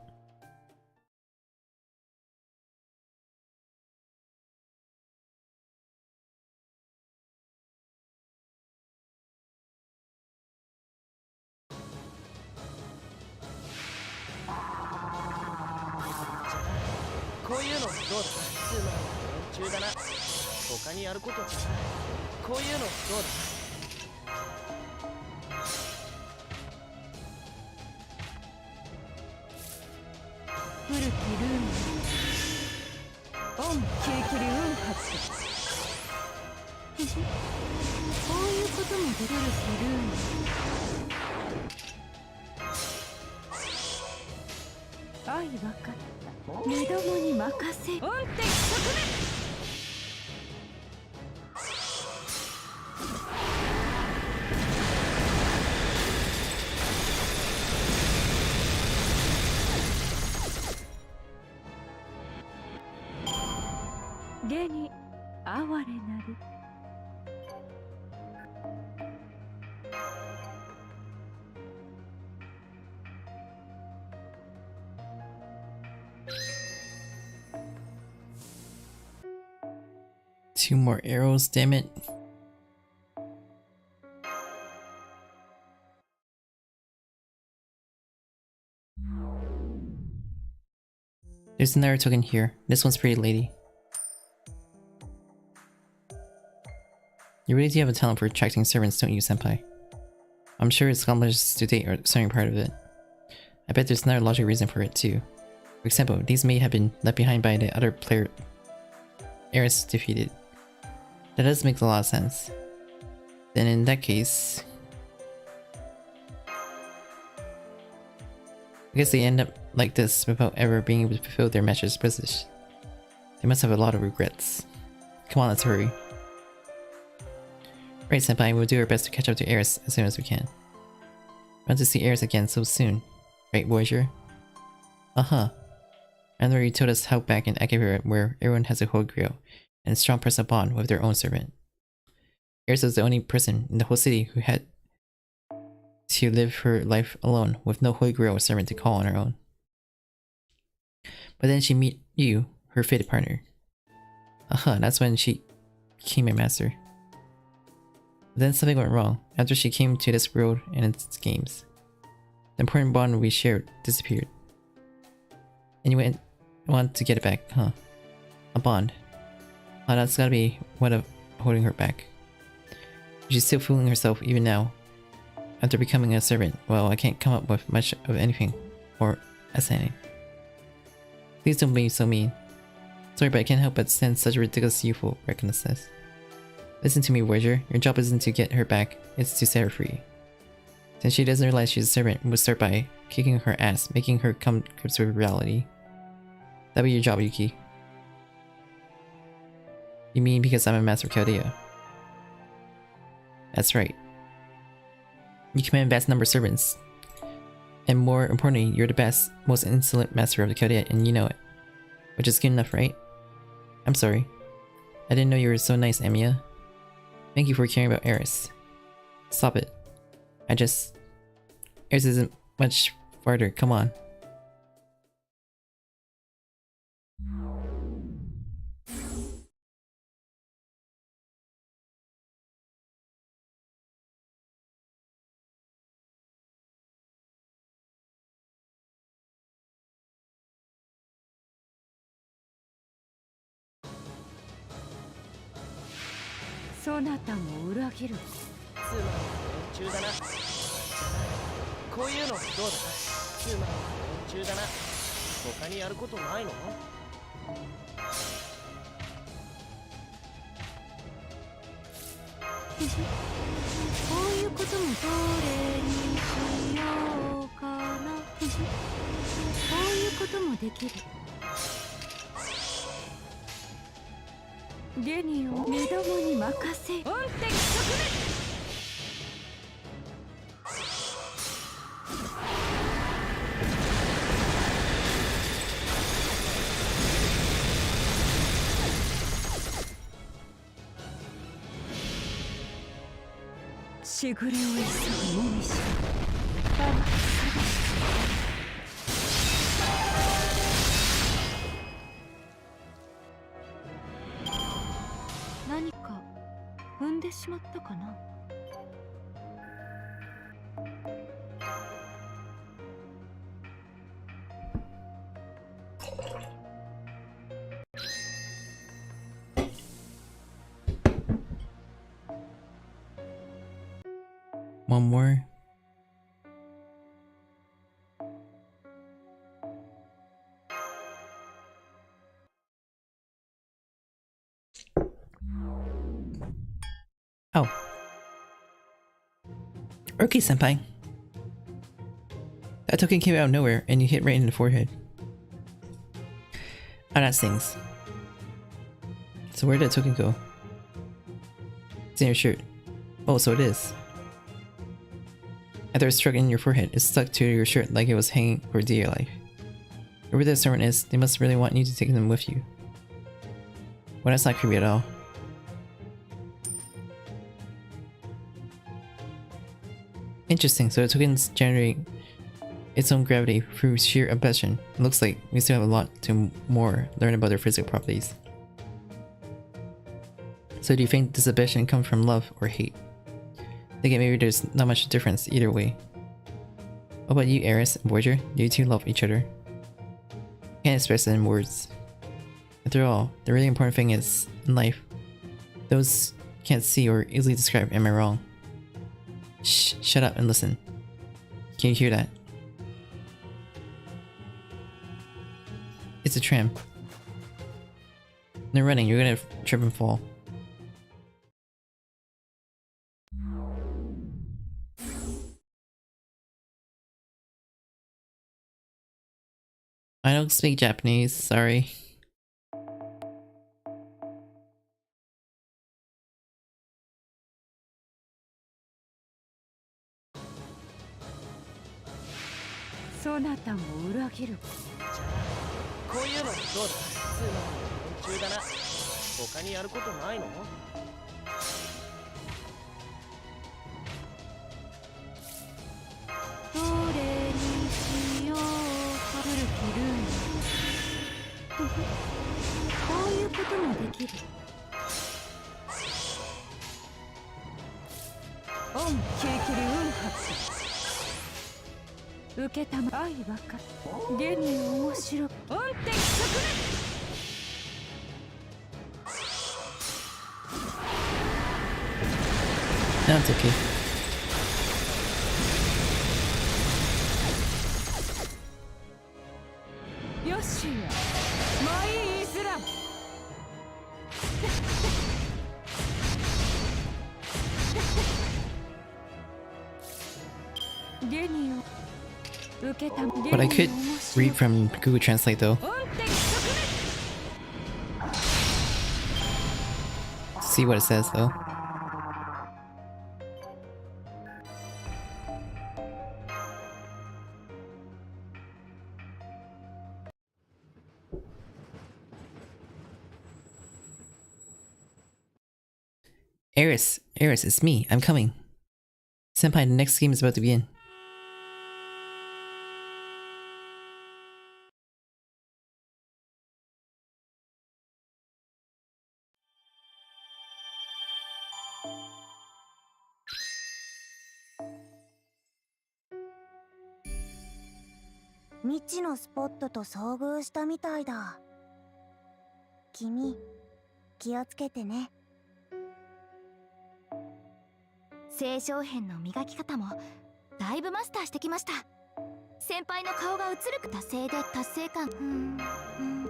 愛分かった二度もに任せ音的側面下に哀れなり 2 more arrows, damn it. There's another token here. This one's pretty lady. You really do have a talent for attracting servants, don't you, senpai? I'm sure its accomplishments to date are something part of it. I bet there's another logical reason for it too. For example, these may have been left behind by the other player Eris defeated. That does make a lot of sense. Then in that case... I guess they end up like this without ever being able to fulfill their master's position. They must have a lot of regrets. Come on, let's hurry. Right, senpai, we'll do our best to catch up to Eris as soon as we can. I want to see Eris again so soon. Right, Voyager? Uh-huh. I remember you told us how back in Akira where everyone has a holy grail and a strong personal bond with their own servant. Eris was the only person in the whole city who had to live her life alone with no holy grail servant to call on her own. But then she met you, her fated partner. That's when she became a master. But then something went wrong after she came to this world and its games. The important bond we shared disappeared. And you want to get it back, huh? A bond. Oh, that's gotta be what of holding her back. She's still fooling herself even now. After becoming a servant, well, I can't come up with much of anything, or anything. Please don't be so mean. Sorry, but I can't help but send such a ridiculous youthful recklessness. Listen to me, Voyager. Your job isn't to get her back, it's to set her free. Since she doesn't realize she's a servant, we'll start by kicking her ass, making her come to grips with reality. That'll be your job, Yuki. You mean because I'm a master of Calodia? That's right. You command vast number of servants. And more importantly, you're the best, most insolent master of the Calodia, and you know it. Which is good enough, right? I'm sorry. I didn't know you were so nice, Emiya. Thank you for caring about Eris. Stop it. Eris isn't much farther, come on.そなたも裏切るつまり連中だな。こういうのどうだ。つまり連中だな。他にやることないの？こういうこともどれにしようかな。こういうこともできる。ゲニを二度もに任せ。音的側面。しぐれを急ぐもみし。何か踏んでしまったかな。One more. Oh. Okay, senpai. That token came out of nowhere and you hit right in the forehead. Oh, that stings. So where did the token go? It's in your shirt. Oh, so it is. After it struck in your forehead, it stuck to your shirt like it was hanging for dear life. Whoever the servant is, they must really want you to take them with you. Well, that's not creepy at all. Interesting, so the tokens generate its own gravity through sheer obsession. It looks like we still have a lot to learn about their physical properties. So do you think this obsession comes from love or hate? I think maybe there's not much difference either way. What about you, Eris and Voyager? Do you two love each other? Can't express it in words. After all, the really important thing is, in life, those can't see or easily describe. Am I wrong? Shh, shut up and listen. Can you hear that? It's a tram. They're running, you're gonna trip and fall. I don't speak Japanese, sorry.そなたも裏切る。こういうのどうだ？つまり連中だな。他にやることないの？どれにしようか。古きルール。こういうこともできる。オンキリキリ運発。受けたま愛ばかり。現に面白く。音的側面。That's okay. Yoshi, my Islam. But I could read from Google Translate though. See what it says though. Eris, it's me. I'm coming. Senpai, the next game is about to begin.「未知のスポットと遭遇したみたいだ。君、気をつけてね。青少編の磨き方もだいぶマスターしてきました。先輩の顔が映る達成で達成感。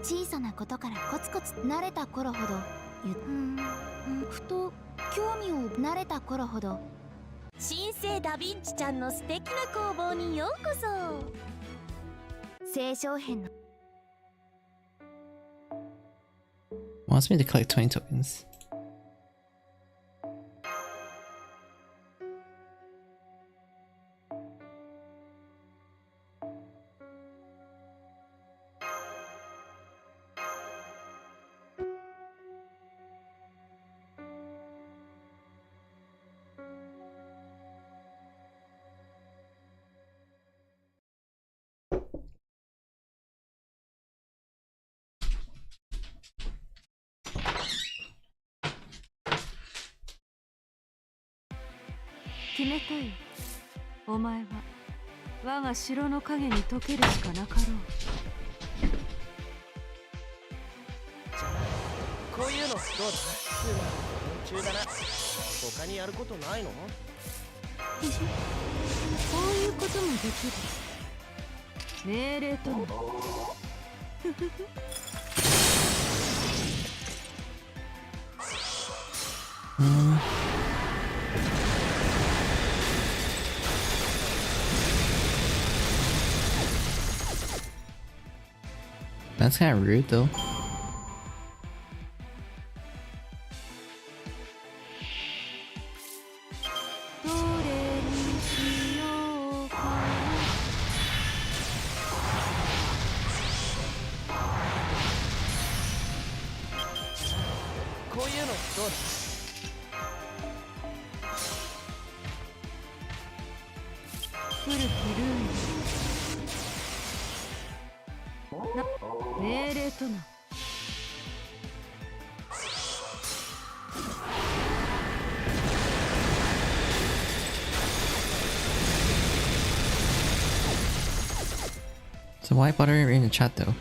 小さなことからコツコツ慣れた頃ほどふと興味を慣れた頃ほど。新生ダヴィンチちゃんの素敵な工房にようこそ。青少編の Wants me to collect 20 tokens.決めたよ。お前は我が城の影に溶けるしかなかろう。じゃあこういうのどうだ？つまり連中だな。他にやることないの？でしょ。こういうこともできる。命令とも。That's kind of rude though. のどうだ。古きルーンな命令とな。So why bother in the chat though?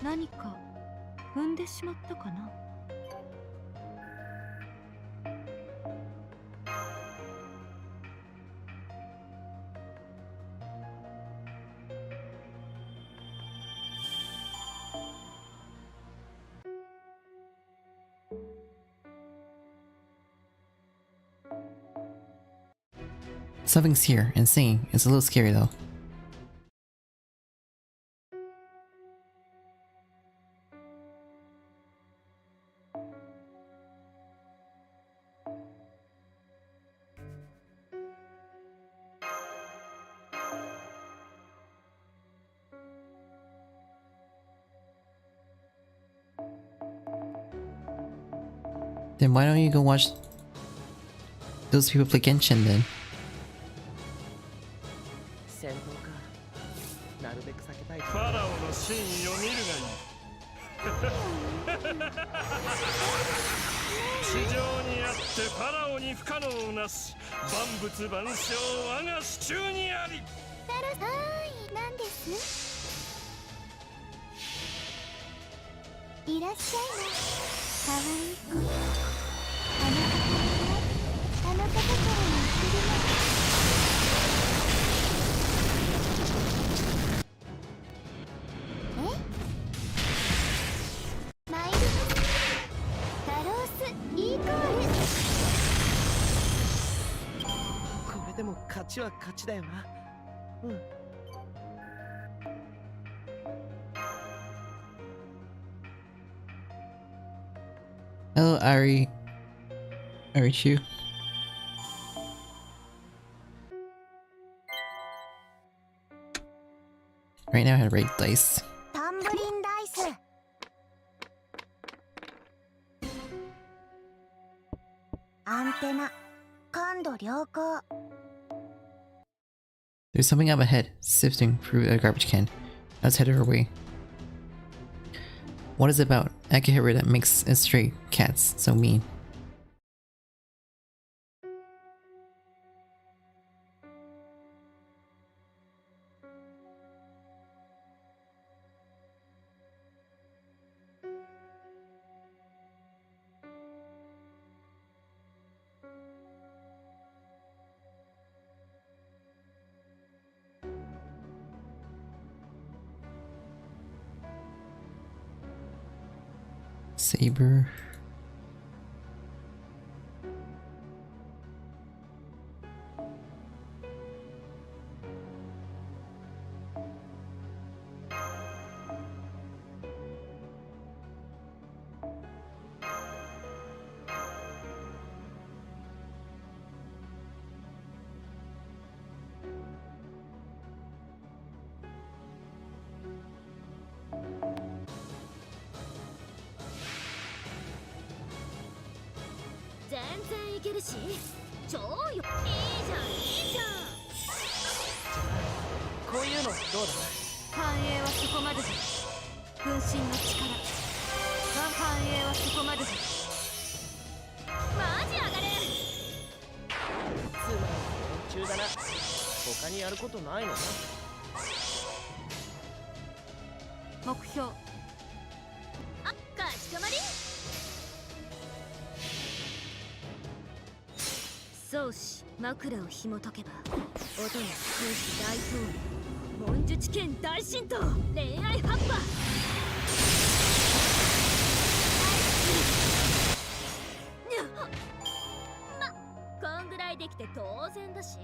何か踏んでしまったかな。Something's here and singing. It's a little scary though. Then why don't you go watch those people play Genshin then? 戦闘か。なるべく避けたい。ファラオの真意を見るがいい。地上にあってファラオに不可能なし、万物万象我が手中にあり。タロさん、何です？いらっしゃいな。かわいい子。あの方からの贈り物。参ります。タロースイーコール。これでも勝ちは勝ちだよな。うん。Hello, Arichu. Right now I rate dice. タンブリンダイス。アンテナ感度良好。 There's something up ahead, sifting through a garbage can. Let's head our way. What is it about Akihiro that makes stray cats so mean? Saber. 宗師枕を紐解けば音の風刺大統領文術剣大神道恋愛葉っぱこんぐらいできて当然だし。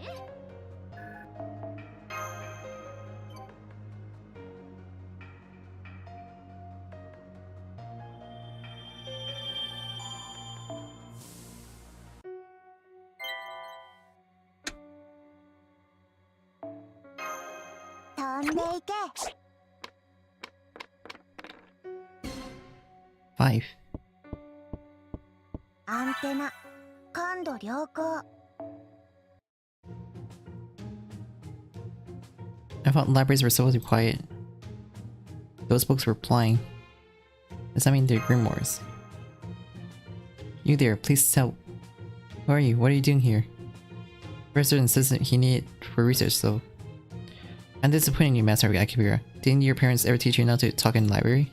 飛んでいけ。 5. アンテナ感度良好。 I thought libraries were supposed to be quiet. Those books were flying. Does that mean they're grimoires? You there, please tell. Who are you? What are you doing here? Professor insisted he needed it for research, though. I'm disappointing you, Master Akibira. Didn't your parents ever teach you not to talk in the library?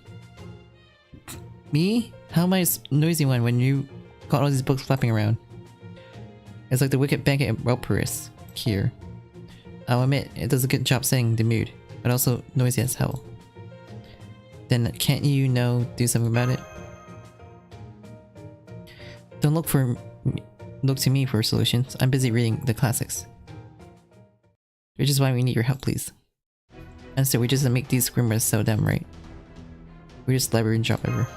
Me? How am I a noisy one when you got all these books flapping around? It's like the wicked banquet of wildboris here. I'll admit, it does a good job setting the mood, but also noisy as hell. Then can't you, do something about it? Don't look to me for solutions. I'm busy reading the classics. Which is why we need your help, please. And so we just make these grimoires so damn right. We're just library drop ever.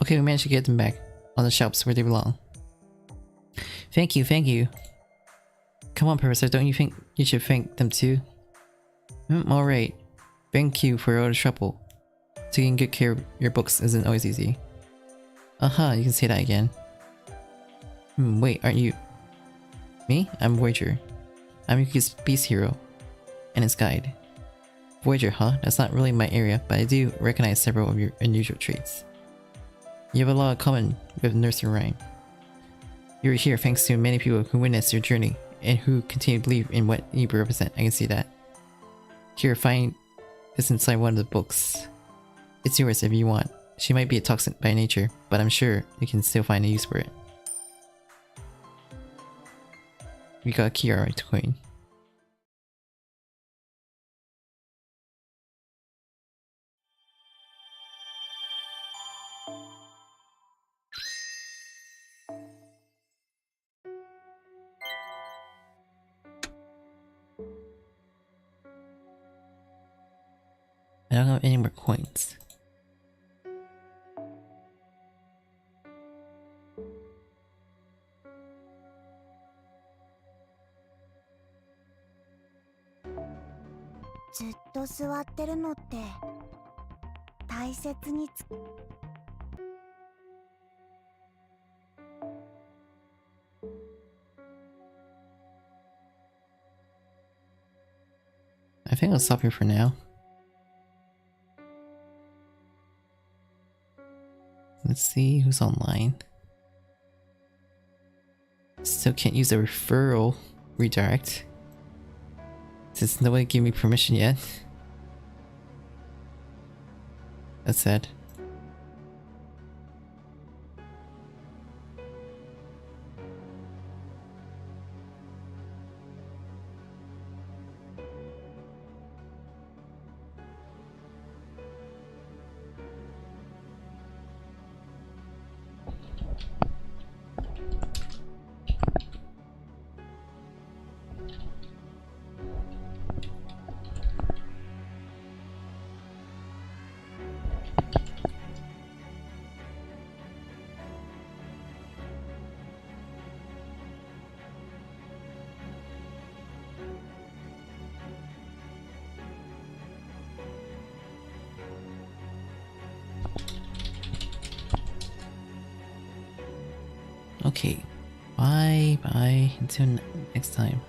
Okay, we managed to get them back on the shelves where they belong. Thank you, thank you. Come on, Professor, don't you think you should thank them too? Alright. Thank you for all the trouble. Taking good care of your books isn't always easy. You can say that again. Wait, aren't you? Me? I'm Voyager. I'm Yuki's Beast Hero. And his guide. Voyager, huh? That's not really my area, but I do recognize several of your unusual traits. You have a lot in common with Nursery Rhyme. You're here thanks to many people who witnessed your journey and who continue to believe in what you represent. I can see that. Here, find this inside one of the books. It's yours if you want. She might be a toxin by nature, but I'm sure you can still find a use for it. We got a key alright, Queen. I don't have any more coins.ずっと座ってるのって大切にI think I'll stop here for now. Let's see who's online. Still can't use a referral redirect, since nobody gave me permission yet. That's sad. Okay, bye until next time.